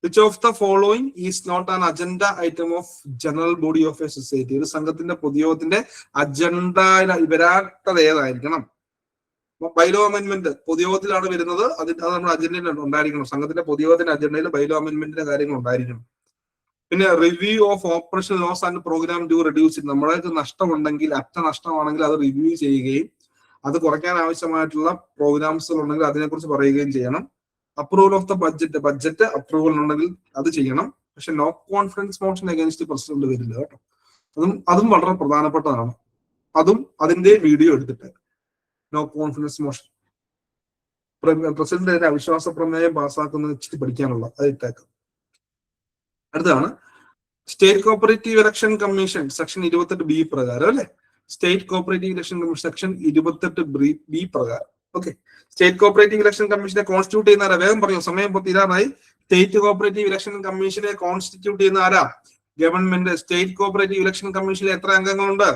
Speaker 1: Which of the following is not an agenda item of general body of a society? ഒരു സംഘത്തിന്റെ പൊതുയോഗത്തിന്റെ അജണ്ട വരാത്തത് ഏതായിരിക്കണം? ബൈലോ അമെന്റ്മെന്റ് പൊതുയോഗത്തിലാണ് വരുന്നത്, അത് നമ്മുടെ അജണ്ടയിൽ ഉണ്ടായിരിക്കണം. സംഘത്തിന്റെ പൊതുയോഗത്തിന്റെ അജണ്ടയിൽ ബൈലോ അമെന്റ്മെന്റിന്റെ കാര്യങ്ങൾ ഉണ്ടായിരിക്കണം. പിന്നെ review of operation loss and programme to reduce it. നമ്മൾക്ക് നഷ്ടമുണ്ടെങ്കിൽ, നഷ്ടമാണെങ്കിൽ അത് റിവ്യൂ ചെയ്യുകയും അത് കുറയ്ക്കാൻ ആവശ്യമായിട്ടുള്ള പ്രോഗ്രാംസുകൾ ഉണ്ടെങ്കിൽ അതിനെക്കുറിച്ച് പറയുകയും ചെയ്യണം. Approval of the budget approval ഉണ്ടെങ്കിൽ അത് ചെയ്യണം. പക്ഷെ no confidence motion against president വരില്ല കേട്ടോ. അതും വളരെ പ്രധാനപ്പെട്ടതാണ്. അതും അതിന്റെ വീഡിയോ എടുത്തിട്ട് നോ കോൺഫിഡൻസ് മോഷൻ പ്രസിഡന്റ് അവിശ്വാസ പ്രമേയം പാസ്സാക്കുന്നത് ഇച്ചിരി പഠിക്കാനുള്ള അത് ഇട്ടേക്കാം. അടുത്താണ് state cooperative election commission section 28B പ്രകാരം അല്ലെ. State cooperative election commission section 28B പ്രകാരം. ഓക്കെ, സ്റ്റേറ്റ് കോപ്പറേറ്റീവ് ഇലക്ഷൻ കമ്മീഷനെ കോൺസ്റ്റിറ്റ്യൂട്ട് ചെയ്യുന്ന ആരാ? വേഗം പറഞ്ഞു, സമയം ഇപ്പൊ തീരാറായി. സ്റ്റേറ്റ് കോപ്പറേറ്റീവ് ഇലക്ഷൻ കമ്മീഷനെ കോൺസ്റ്റിറ്റ്യൂട്ട് ചെയ്യുന്ന ആരാ? ഗവൺമെന്റ്. സ്റ്റേറ്റ് കോപ്പറേറ്റീവ് ഇലക്ഷൻ കമ്മീഷനിൽ എത്ര അംഗങ്ങളുണ്ട്?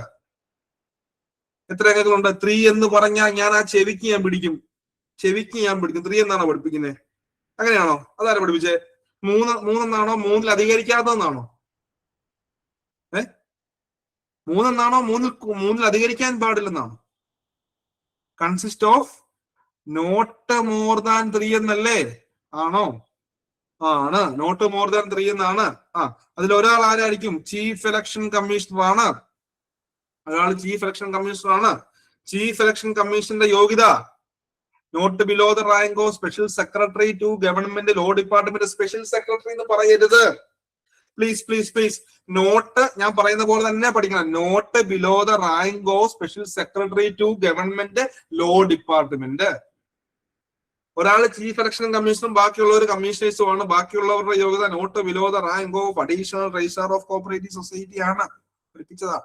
Speaker 1: 3 എന്ന് പറഞ്ഞാൽ ഞാൻ ആ ചെവിക്ക് ഞാൻ പിടിക്കും. 3 എന്നാണോ പഠിപ്പിക്കുന്നത്? അങ്ങനെയാണോ? അതാരാ പഠിപ്പിച്ചേ? 3 എന്നാണോ? 3 അധികരിക്കാത്തതെന്നാണോ? 3 എന്നാണോ? 3 അധികരിക്കാൻ പാടില്ലെന്നാണോ? Consist of not more than 3 എന്നല്ലേ? ആണോ? ആണ്. നോട്ട് മോർ ദാൻ 3 എന്നാണ്. അതിൽ ഒരാൾ ആരായിരിക്കും? ചീഫ് ഇലക്ഷൻ കമ്മീഷണർ ആണ്. ചീഫ് ഇലക്ഷൻ കമ്മീഷണർ ആണ്. ചീഫ് ഇലക്ഷൻ കമ്മീഷന്റെ യോഗ്യത not below the rank of special secretary to government law department. Special secretary എന്ന് പറയരുത് പ്ലീസ്. നോട്ട് ഞാൻ പറയുന്ന പോലെ തന്നെ പഠിക്കണം. Not below the rank of special secretary to government law department. ഒരാൾ ചീഫ് ഇലക്ഷൻ കമ്മീഷണറും ബാക്കിയുള്ളവർ കമ്മീഷണേഴ്സും ആണ്. ബാക്കിയുള്ളവരുടെ യോഗ്യത not below the rank of additional registrar of cooperative society ആണ്. പഠിപ്പിച്ചതാ.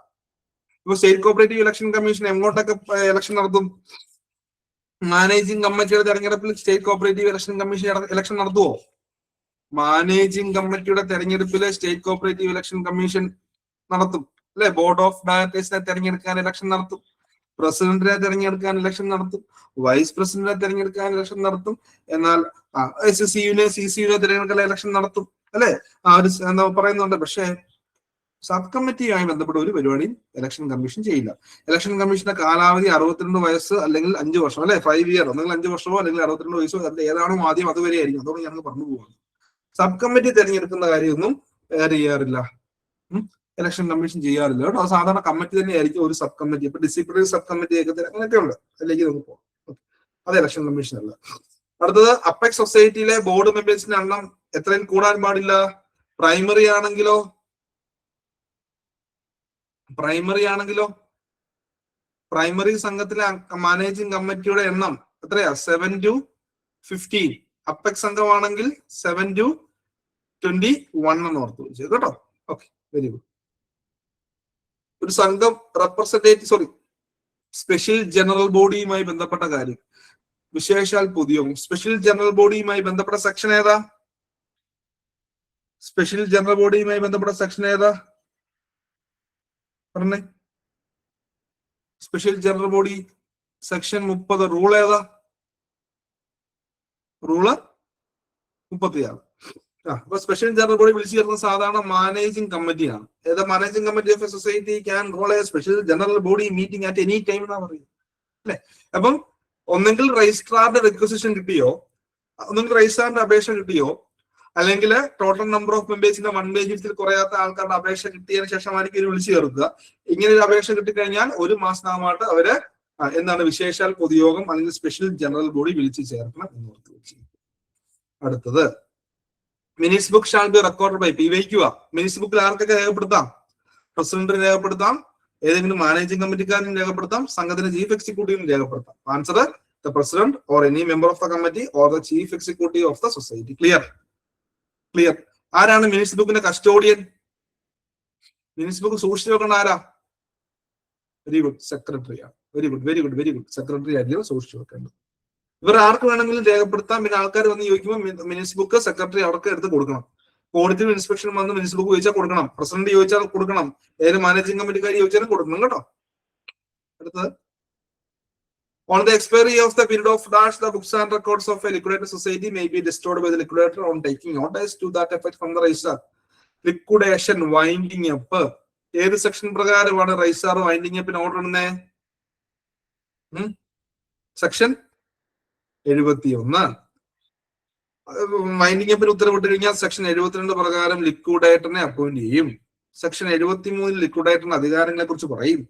Speaker 1: ഇപ്പൊ സ്റ്റേറ്റ് കോപ്പറേറ്റീവ് ഇലക്ഷൻ കമ്മീഷൻ എങ്ങോട്ടൊക്കെ ഇലക്ഷൻ നടത്തും? മാനേജിംഗ് കമ്മിറ്റിയുടെ തെരഞ്ഞെടുപ്പിൽ state cooperative election commission election നടത്തുവോ? മാനേജിംഗ് കമ്മിറ്റിയുടെ തെരഞ്ഞെടുപ്പില് സ്റ്റേറ്റ് കോപ്പറേറ്റീവ് ഇലക്ഷൻ കമ്മീഷൻ നടത്തും അല്ലെ. ബോർഡ് ഓഫ് ഡയറക്ടേഴ്സിനെ തെരഞ്ഞെടുക്കാൻ ഇലക്ഷൻ നടത്തും. പ്രസിഡന്റിനെ തെരഞ്ഞെടുക്കാൻ ഇലക്ഷൻ നടത്തും. വൈസ് പ്രസിഡന്റിനെ തെരഞ്ഞെടുക്കാൻ ഇലക്ഷൻ നടത്തും. എന്നാൽ SCUവിനെ CCUവിനെ തെരഞ്ഞെടുക്കാൻ ഇലക്ഷൻ നടത്തും അല്ലെ. എന്താ പറയുന്നുണ്ട്. പക്ഷേ സബ് കമ്മിറ്റിയുമായി ബന്ധപ്പെട്ട ഒരു പരിപാടിയും ഇലക്ഷൻ കമ്മീഷൻ ചെയ്യില്ല. ഇലക്ഷൻ കമ്മീഷന്റെ കാലാവധി 62 വയസ്സ് അല്ലെങ്കിൽ 5 വർഷം അല്ലെ. 5 ഇയർ ഒന്നെങ്കിൽ 5 വർഷമോ അല്ലെങ്കിൽ 62 വയസ്സോ അതിൽ ഏതാണോ ആദ്യം അതുവരെ ആയിരിക്കും. അതോടെ ഞങ്ങൾ പറഞ്ഞു പോവാണ്. സബ് കമ്മിറ്റി തിരഞ്ഞെടുക്കുന്ന കാര്യമൊന്നും ചെയ്യാറില്ല. ഇലക്ഷൻ കമ്മീഷൻ ചെയ്യാറില്ല കേട്ടോ. സാധാരണ കമ്മിറ്റി തന്നെ ആയിരിക്കും ഒരു സബ് കമ്മിറ്റി. ഇപ്പൊ ഡിസിപ്ലിനറി സബ് കമ്മിറ്റി അങ്ങനെയൊക്കെ ഉണ്ട്. അതിലേക്ക് നമുക്ക് പോകാം. അത് ഇലക്ഷൻ കമ്മീഷൻ അല്ല. അടുത്തത് അപ്പെക്സ് സൊസൈറ്റിയിലെ ബോർഡ് മെമ്പേഴ്സിന്റെ എണ്ണം എത്രയും കൂടാൻ പാടില്ല? പ്രൈമറി ആണെങ്കിലോ പ്രൈമറി സംഘത്തിലെ മാനേജിംഗ് കമ്മിറ്റിയുടെ എണ്ണം എത്രയാ? 7 to 15. അപ്പെക്സ് അംഗമാണെങ്കിൽ 7 to 21 എന്ന് ഓർത്ത് വെച്ചു കേട്ടോ. Okay, very good. ഒരു സംഘം സ്പെഷ്യൽ ജനറൽ ബോഡിയുമായി ബന്ധപ്പെട്ട കാര്യം, വിശേഷാൽ പൊതുയോഗം. സ്പെഷ്യൽ ജനറൽ ബോഡിയുമായി ബന്ധപ്പെട്ട സെക്ഷൻ ഏതാ? സ്പെഷ്യൽ ജനറൽ ബോഡിയുമായി ബന്ധപ്പെട്ട സെക്ഷൻ ഏതാ പറഞ്ഞേ? Special general body section 30. Rule ഏതാ? റൂള് 36. അപ്പൊ സ്പെഷ്യൽ ജനറൽ ബോഡി വിളിച്ചു ചേർക്കുന്ന സാധാരണ മാനേജിംഗ് കമ്മിറ്റിയാണ്. ഏതാ? Managing committee of a society can call A special general body meeting at any time എന്നാ പറയുന്നത് അല്ലെ. അപ്പം ഒന്നെങ്കിൽ രജിസ്ട്രാറിന്റെ റിക്വസിഷൻ കിട്ടിയോ, ഒന്നെങ്കിൽ രജിസ്ട്രാറിന്റെ അപേക്ഷ കിട്ടിയോ, അല്ലെങ്കിൽ ടോട്ടൽ നമ്പർ ഓഫ് മെമ്പേഴ്സിന്റെ 1 പേജിൽ കുറയാത്ത ആൾക്കാരുടെ അപേക്ഷ കിട്ടിയതിനു ശേഷമായിരിക്കും ഇവർ വിളിച്ചു ചേർക്കുക. ഇങ്ങനെ ഒരു അപേക്ഷ കിട്ടിക്കഴിഞ്ഞാൽ 1 മാസമായിട്ട് അവര് എന്താണ് വിശേഷാൽ പൊതുയോഗം അല്ലെങ്കിൽ സ്പെഷ്യൽ ജനറൽ ബോഡി വിളിച്ചു ചേർക്കണം എന്ന് ഓർത്ത് വെച്ചു. അടുത്തത് minutes book shall be record by PYQ. Minutes ബുക്കിൽ ആർക്കൊക്കെ രേഖപ്പെടുത്താം? പ്രസിഡന്റിന് രേഖപ്പെടുത്താം, ഏതെങ്കിലും മാനേജിംഗ് കമ്മിറ്റിക്കാരനും രേഖപ്പെടുത്താം, സംഘത്തിന്റെ ചീഫ് എക്സിക്യൂട്ടീവിനും രേഖപ്പെടുത്താം. Answer the president or any member of the committee or the chief executive of the society. Clear? ആരാണ് മിനിറ്റ്സ് ബുക്കിന്റെ കസ്റ്റോഡിയൻ? മിനിറ്റ്സ് ബുക്ക് സൂക്ഷിച്ചു വെക്കേണ്ട ആരാ? വെരി ഗുഡ്, സെക്രട്ടറിയാണ്. Very good. സെക്രട്ടറി ആയിരിക്കും സൂക്ഷിച്ചു വെക്കേണ്ടത്. ഇവർ ആർക്ക് വേണമെങ്കിലും രേഖപ്പെടുത്താം. പിന്നെ ആൾക്കാർ വന്ന് ചോദിക്കുമ്പോൾ മിനിറ്റ്സ് ബുക്ക് സെക്രട്ടറി അവർക്ക് എടുത്ത് കൊടുക്കണം. ഓഡിറ്റിംഗ് ഇൻസ്പെക്ഷൻ വന്ന് മിനിറ്റ്സ് ബുക്ക് ചോദിച്ചാൽ കൊടുക്കണം. പ്രസിഡന്റ് ചോദിച്ചാൽ കൊടുക്കണം. ഏത് മാനേജിംഗ് കമ്മിറ്റിക്കാർ ചോദിച്ചാലും കൊടുക്കണം കേട്ടോ. അടുത്തത് On the expiry of the period of dash, the books and records of a liquidated society may be destroyed by the liquidator on taking notice to that effect from the registrar. Liquidation winding up. ഏത് section പ്രകാരമാണ് registrar winding അപ്പിന് order ഇടുന്നേ? Section 71. Winding അപ്പിന് ഉത്തരവിട്ട് കഴിഞ്ഞാൽ section 72 പ്രകാരം ലിക്വിഡേറ്ററിനെ appoint ചെയ്യും. Section 73 ലിക്വിഡേറ്ററിന്റെ അധികാരങ്ങളെ കുറിച്ച് പറയും.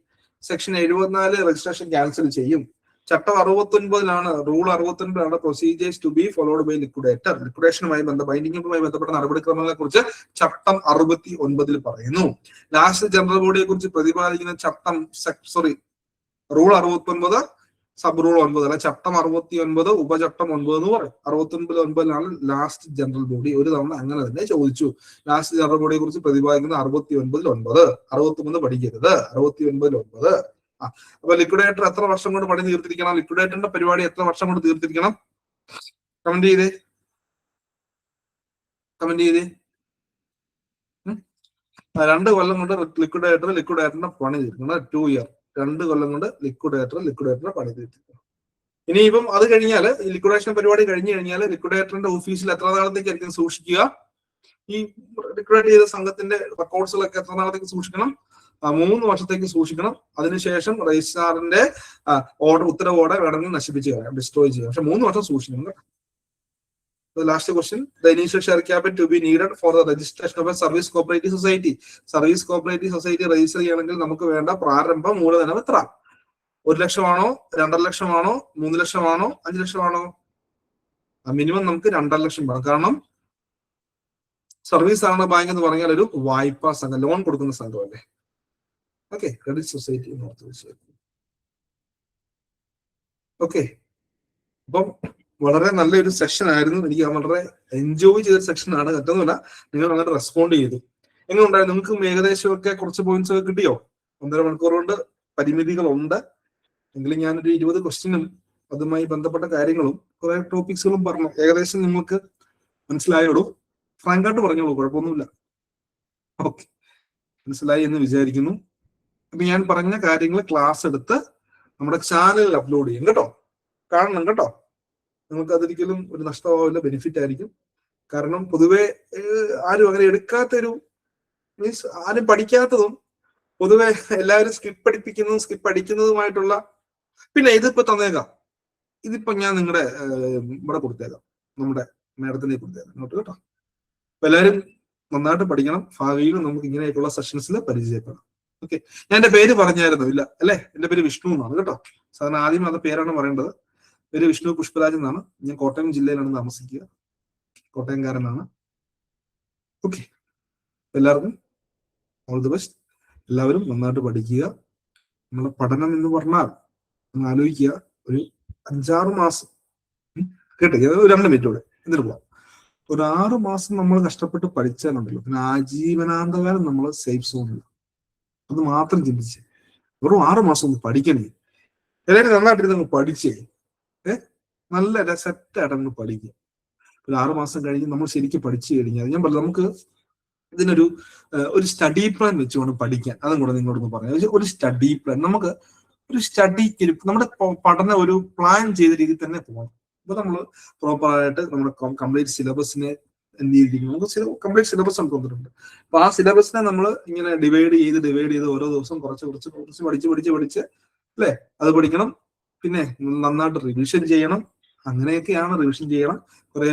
Speaker 1: സെക്ഷൻ 74 രജിസ്ട്രേഷൻ ക്യാൻസൽ ചെയ്യും. ചട്ടം 69 rule 69 procedures to be followed by liquidator. ലിക്വിഡേഷനുമായി ബൈൻഡിങ്ങുമായി ബന്ധപ്പെട്ട നടപടിക്രമങ്ങളെ കുറിച്ച് ചട്ടം 69 പറയുന്നു. ലാസ്റ്റ് ജനറൽ ബോഡിയെ കുറിച്ച് പ്രതിപാദിക്കുന്ന ചട്ടം റൂൾ 69 സബ് റൂൾ 9 അല്ല, ചട്ടം 69 ഉപചട്ടം 9 എന്ന് പറയും. 69 ലാസ്റ്റ് ജനറൽ ബോഡി. ഒരു തവണ അങ്ങനെ തന്നെ ചോദിച്ചു. ലാസ്റ്റ് ജനറൽ ബോഡിയെ കുറിച്ച് പ്രതിപാദിക്കുന്ന 69 69 പഠിക്കരുത്. 69 അപ്പൊ ലിക്വിഡേറ്റർ എത്ര വർഷം കൊണ്ട് പണി തീർത്തിരിക്കണം? ലിക്വിഡേറ്ററിന്റെ പരിപാടി എത്ര വർഷം കൊണ്ട് തീർത്തിരിക്കണം? കമന്റ് ചെയ്തേ. 2 കൊല്ലം കൊണ്ട് ലിക്വിഡേറ്ററിന്റെ പണി തീർക്കണം. 2 ഇയർ. 2 കൊല്ലം കൊണ്ട് ലിക്വിഡേറ്ററിന്റെ പണി തീർത്തിരിക്കണം. ഇനിയിപ്പം അത് കഴിഞ്ഞാൽ ഈ ലിക്വിഡേഷൻ പരിപാടി കഴിഞ്ഞു കഴിഞ്ഞാൽ ലിക്വിഡേറ്ററിന്റെ ഓഫീസിൽ എത്ര നാളത്തേക്കായിരിക്കും സൂക്ഷിക്കുക? ഈ ലിക്വിഡേറ്റ് ചെയ്ത സംഘത്തിന്റെ റെക്കോർഡ്സുകളൊക്കെ എത്ര നാളത്തേക്ക് സൂക്ഷിക്കണം? 3 വർഷത്തേക്ക് സൂക്ഷിക്കണം. അതിനുശേഷം രജിസ്ട്രാറിന്റെ ഉത്തരവോടെ വേണമെങ്കിൽ നശിപ്പിച്ച് കളയാം, ഡിസ്ട്രോയ് ചെയ്യാം. പക്ഷെ 3 വർഷം സൂക്ഷിക്കണം. Last question, the initial share capital to be needed for the registration of a service cooperative society. Service cooperative society register ചെയ്യണമെങ്കിൽ നമുക്ക് വേണ്ട പ്രാരംഭ മൂലധനം എത്ര? 1 ലക്ഷമാണോ, 2.5 ലക്ഷമാണോ, 3 ലക്ഷമാണോ, 5 ലക്ഷമാണോ? മിനിമം നമുക്ക് 2.5 ലക്ഷം വേണം. കാരണം സർവീസ് സഹകരണ ബാങ്ക് എന്ന് പറഞ്ഞാൽ ഒരു വായ്പാ സംഘം, ലോൺ കൊടുക്കുന്ന സംഘമല്ലേ. ഓക്കെ, ക്രെഡിറ്റ് സൊസൈറ്റി എന്ന് ഓർത്ത്. ഓക്കെ, അപ്പം വളരെ നല്ലൊരു സെഷൻ ആയിരുന്നു. എനിക്ക് വളരെ എൻജോയ് ചെയ്തൊരു സെക്ഷനാണ്. മറ്റൊന്നുമില്ല, നിങ്ങൾ നന്നായിട്ട് റെസ്പോണ്ട് ചെയ്തു. എങ്ങനെ ഉണ്ടായിരുന്നു? നിങ്ങൾക്കും ഏകദേശമൊക്കെ കുറച്ച് പോയിന്റ്സ് ഒക്കെ കിട്ടിയോ? 1.5 മണിക്കൂർ കൊണ്ട് പരിമിതികളുണ്ട് എങ്കിലും ഞാനൊരു 20 ക്വസ്റ്റ്യനും അതുമായി ബന്ധപ്പെട്ട കാര്യങ്ങളും കുറെ ടോപ്പിക്സുകളും പറഞ്ഞു. ഏകദേശം നിങ്ങൾക്ക് മനസ്സിലായോളൂ. ഫ്രാങ്കായിട്ട് പറഞ്ഞോളൂ, കുഴപ്പമൊന്നുമില്ല. ഓക്കെ, മനസ്സിലായി എന്ന് വിചാരിക്കുന്നു. അപ്പൊ ഞാൻ പറഞ്ഞ കാര്യങ്ങൾ ക്ലാസ് എടുത്ത് നമ്മുടെ ചാനലിൽ അപ്ലോഡ് ചെയ്യും കേട്ടോ. കാണണം കേട്ടോ. നിങ്ങൾക്ക് അതൊരിക്കലും ഒരു നഷ്ടമാവില്ല, ബെനിഫിറ്റ് ആയിരിക്കും. കാരണം പൊതുവെ ആരും അങ്ങനെ എടുക്കാത്തൊരു, മീൻസ് ആരും പഠിക്കാത്തതും പൊതുവെ എല്ലാവരും സ്കിപ്പ് അടിക്കുന്നതുമായിട്ടുള്ള. പിന്നെ ഇതിപ്പോ തന്നേക്കാം, ഇതിപ്പോ ഞാൻ നിങ്ങളുടെ ഇവിടെ കൊടുത്തേക്കാം, നമ്മുടെ മേഡത്തിനെ കൊടുത്തേക്കാം നോട്ട് കേട്ടോ. അപ്പൊ എല്ലാവരും നന്നായിട്ട് പഠിക്കണം. ഭാവിയിൽ നമുക്ക് ഇങ്ങനെയൊക്കെയുള്ള സെഷൻസിൽ പരിചയപ്പെടാം. ഓക്കെ, ഞാൻ എന്റെ പേര് പറഞ്ഞായിരുന്നു ഇല്ല അല്ലെ? എന്റെ പേര് വിഷ്ണു എന്നാണ് കേട്ടോ. സാധാരണ ആദ്യം അത് പേരാണ് പറയേണ്ടത്. പേര് വിഷ്ണു പുഷ്പരാജ് എന്നാണ്. ഞാൻ കോട്ടയം ജില്ലയിലാണ് താമസിക്കുക, കോട്ടയംകാരനാണ്. ഓക്കെ, എല്ലാവർക്കും ഓൾ ദി ബെസ്റ്റ്. എല്ലാവരും നന്നായിട്ട് പഠിക്കുക. നമ്മളെ പഠനം എന്ന് പറഞ്ഞാൽ നിങ്ങൾ ആലോചിക്കുക, ഒരു 5-6 മാസം കേട്ടോ, 2 മിനിറ്റോടെ എന്നിട്ട് പോവാം. ഒരു 6 മാസം നമ്മൾ കഷ്ടപ്പെട്ട് പഠിച്ചാലുണ്ടല്ലോ, പിന്നെ ആജീവനാന്തകാലം നമ്മൾ സേഫ് സോണില്ല. അത് മാത്രം ചിന്തിച്ച് വെറും 6 മാസം ഒന്ന് പഠിക്കണേ. എല്ലാവരും നന്നായിട്ടിരുന്ന് പഠിച്ചേ, നല്ല സെറ്റായിട്ട് അങ്ങ് പഠിക്കുക. ഒരു 6 മാസം കഴിഞ്ഞ് നമ്മൾ ശരിക്കും പഠിച്ചു കഴിഞ്ഞാൽ ഞാൻ പറഞ്ഞു, നമുക്ക് ഇതിനൊരു സ്റ്റഡി പ്ലാൻ വെച്ചുകൊണ്ട് പഠിക്കാൻ. അതും കൂടെ നിങ്ങളോടൊന്ന് പറഞ്ഞു. ഒരു സ്റ്റഡി പ്ലാൻ, നമുക്ക് ഒരു സ്റ്റഡിക്ക് നമ്മുടെ പഠനം ഒരു പ്ലാൻ ചെയ്ത രീതിയിൽ തന്നെ പോകണം. അപ്പൊ നമ്മൾ പ്രോപ്പറായിട്ട് നമ്മുടെ കംപ്ലീറ്റ് സിലബസിനെ എന്ത് ചെയ്തിരിക്കും, നമുക്ക് കംപ്ലീറ്റ് സിലബസ് നമുക്ക് വന്നിട്ടുണ്ട്. അപ്പൊ ആ സിലബസിനെ നമ്മൾ ഇങ്ങനെ ഡിവൈഡ് ചെയ്ത് ഓരോ ദിവസം കുറച്ച് പഠിച്ച് അല്ലെ, അത് പഠിക്കണം. പിന്നെ നന്നായിട്ട് റിവിഷൻ ചെയ്യണം. അങ്ങനെയൊക്കെയാണ് റിവിഷൻ ചെയ്യണം. കുറെ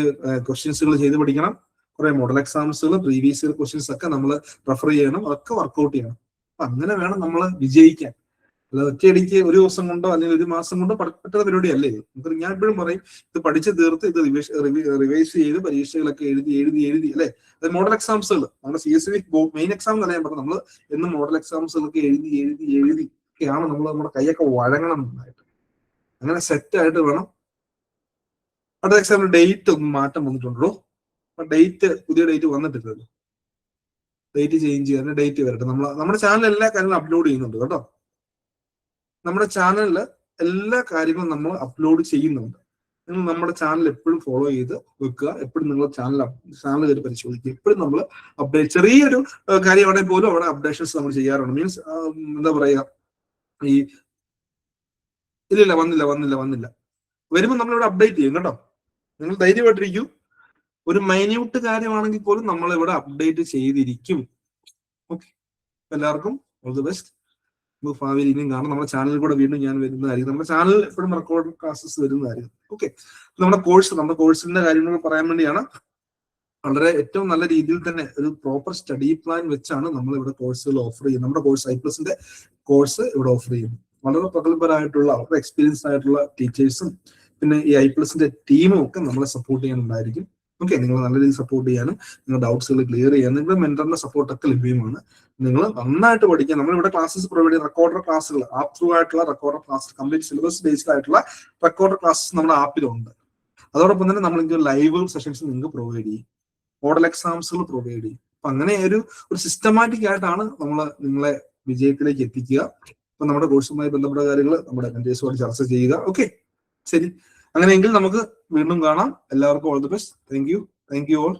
Speaker 1: ക്വസ്റ്റ്യൻസുകൾ ചെയ്ത് പഠിക്കണം. കുറെ മോഡൽ എക്സാംസുകൾ, പ്രീവിയസ് ഇയർ ക്വസ്റ്റ്യൻസ് ഒക്കെ നമ്മൾ റെഫർ ചെയ്യണം. അതൊക്കെ വർക്ക്ഔട്ട് ചെയ്യണം. അപ്പൊ അങ്ങനെ വേണം നമ്മൾ വിജയിക്കാൻ. അല്ല ഒറ്റയടിക്ക് ഒരു ദിവസം കൊണ്ടോ അല്ലെങ്കിൽ 1 മാസം കൊണ്ടോ പറ്റുന്ന പരിപാടി അല്ലേ ഇത്. നമുക്ക് ഞാൻ എപ്പോഴും പറയും, ഇത് പഠിച്ച് തീർത്ത് ഇത് റിവൈസ് ചെയ്ത് പരീക്ഷകളൊക്കെ എഴുതി അല്ലെ. അത് മോഡൽ എക്സാംസുകൾ, നമ്മുടെ CSV മെയിൻ എക്സാം എന്നല്ല ഞാൻ പറഞ്ഞു. നമ്മൾ എന്നും മോഡൽ എക്സാംസുകളൊക്കെ എഴുതി ഒക്കെയാണ് നമ്മുടെ കൈയൊക്കെ വഴങ്ങണം നന്നായിട്ട്. അങ്ങനെ സെറ്റ് ആയിട്ട് വേണം. അടുത്ത എക്സാമിന് ഡേറ്റ് ഒന്ന് മാറ്റം വന്നിട്ടുണ്ടല്ലോ. പുതിയ ഡേറ്റ് വന്നിട്ടില്ലല്ലോ. ഡേറ്റ് ചേഞ്ച് ചെയ്യാൻ ഡേറ്റ് വരട്ടെ. നമ്മുടെ ചാനലിൽ എല്ലാ കാര്യങ്ങളും അപ്ലോഡ് ചെയ്യുന്നുണ്ട് കേട്ടോ. നമ്മുടെ ചാനലിൽ എല്ലാ കാര്യങ്ങളും നമ്മൾ അപ്ലോഡ് ചെയ്യുന്നുണ്ട്. നിങ്ങൾ നമ്മുടെ ചാനൽ എപ്പോഴും ഫോളോ ചെയ്ത് വെക്കുക. എപ്പോഴും നിങ്ങൾ ചാനൽ കയറി പരിശോധിക്കുക. എപ്പോഴും നമ്മൾ അപ്ഡേറ്റ്, ചെറിയൊരു കാര്യമാണെങ്കിൽ പോലും അവിടെ അപ്ഡേഷൻസ് നമ്മൾ ചെയ്യാറുണ്ട്. മീൻസ് എന്താ പറയാ, ഈ ഇല്ല വന്നില്ല. വരുമ്പോൾ നമ്മളിവിടെ അപ്ഡേറ്റ് ചെയ്യും കേട്ടോ. നിങ്ങൾ ധൈര്യമായിട്ടിരിക്കൂ. ഒരു മൈന്യൂട്ട് കാര്യമാണെങ്കിൽ പോലും നമ്മൾ ഇവിടെ അപ്ഡേറ്റ് ചെയ്തിരിക്കും. ഓക്കെ, എല്ലാവർക്കും ഓൾ ദി ബെസ്റ്റ്. നമുക്ക് ഭാവിയിൽ ഇനിയും കാണാം. നമ്മുടെ ചാനലിൽ കൂടെ വീണ്ടും ഞാൻ വരുന്നതായിരിക്കും. നമ്മുടെ ചാനലിൽ എപ്പോഴും റെക്കോർഡ് ക്ലാസ്സസ് വരുന്നതായിരിക്കും. ഓക്കെ, നമ്മുടെ കോഴ്സിന്റെ കാര്യങ്ങൾ പറയാൻ വേണ്ടിയാണ്. വളരെ ഏറ്റവും നല്ല രീതിയിൽ തന്നെ ഒരു പ്രോപ്പർ സ്റ്റഡി പ്ലാൻ വെച്ചാണ് നമ്മൾ ഇവിടെ കോഴ്സുകൾ ഓഫർ ചെയ്യുന്നത്. നമ്മുടെ കോഴ്സ് ഐപ്ലസിന്റെ കോഴ്സ് ഇവിടെ ഓഫർ ചെയ്യുന്നു. വളരെ പ്രഗത്ഭരായിട്ടുള്ള വളരെ എക്സ്പീരിയൻസ്ഡ് ആയിട്ടുള്ള ടീച്ചേഴ്സും പിന്നെ ഈ ഐപ്ലസിന്റെ ടീമും ഒക്കെ നമ്മളെ സപ്പോർട്ട് ചെയ്യാനുണ്ടായിരിക്കും. ഓക്കെ, നിങ്ങൾ നല്ല രീതിയിൽ സപ്പോർട്ട് ചെയ്യാനും നിങ്ങളുടെ ഡൗട്ട്സുകൾ ക്ലിയർ ചെയ്യാനും നിങ്ങളുടെ മെന്ററിന്റെ സപ്പോർട്ടൊക്കെ ലഭ്യമാണ്. നിങ്ങൾ നന്നായിട്ട് പഠിക്കുക. നമ്മളിവിടെ ക്ലാസ്സസ് പ്രൊവൈഡ് ചെയ്യുന്ന റെക്കോർഡർ ക്ലാസ്സുകൾ, ആപ്പ് ത്രൂ ആയിട്ടുള്ള recorder class, complete syllabus based ആയിട്ടുള്ള റെക്കോർഡർ ക്ലാസ്സസ് നമ്മുടെ ആപ്പിലുണ്ട്. അതോടൊപ്പം തന്നെ നമ്മൾ ലൈവ് സെഷൻസ് നിങ്ങൾക്ക് പ്രൊവൈഡ് ചെയ്യും, മോഡൽ എക്സാംസുകൾ പ്രൊവൈഡ് ചെയ്യും. അപ്പൊ അങ്ങനെ ഒരു സിസ്റ്റമാറ്റിക് ആയിട്ടാണ് നമ്മൾ നിങ്ങളെ വിജയത്തിലേക്ക് എത്തിക്കുക. അപ്പൊ നമ്മുടെ കോഴ്സുമായി ബന്ധപ്പെട്ട കാര്യങ്ങൾ നമ്മുടെ മെന്റേഴ്സുമായിട്ട് ചർച്ച ചെയ്യുക. ഓക്കെ, ശരി. അങ്ങനെയെങ്കിൽ നമുക്ക് വീണ്ടും കാണാം. എല്ലാവർക്കും all the best. Thank you all.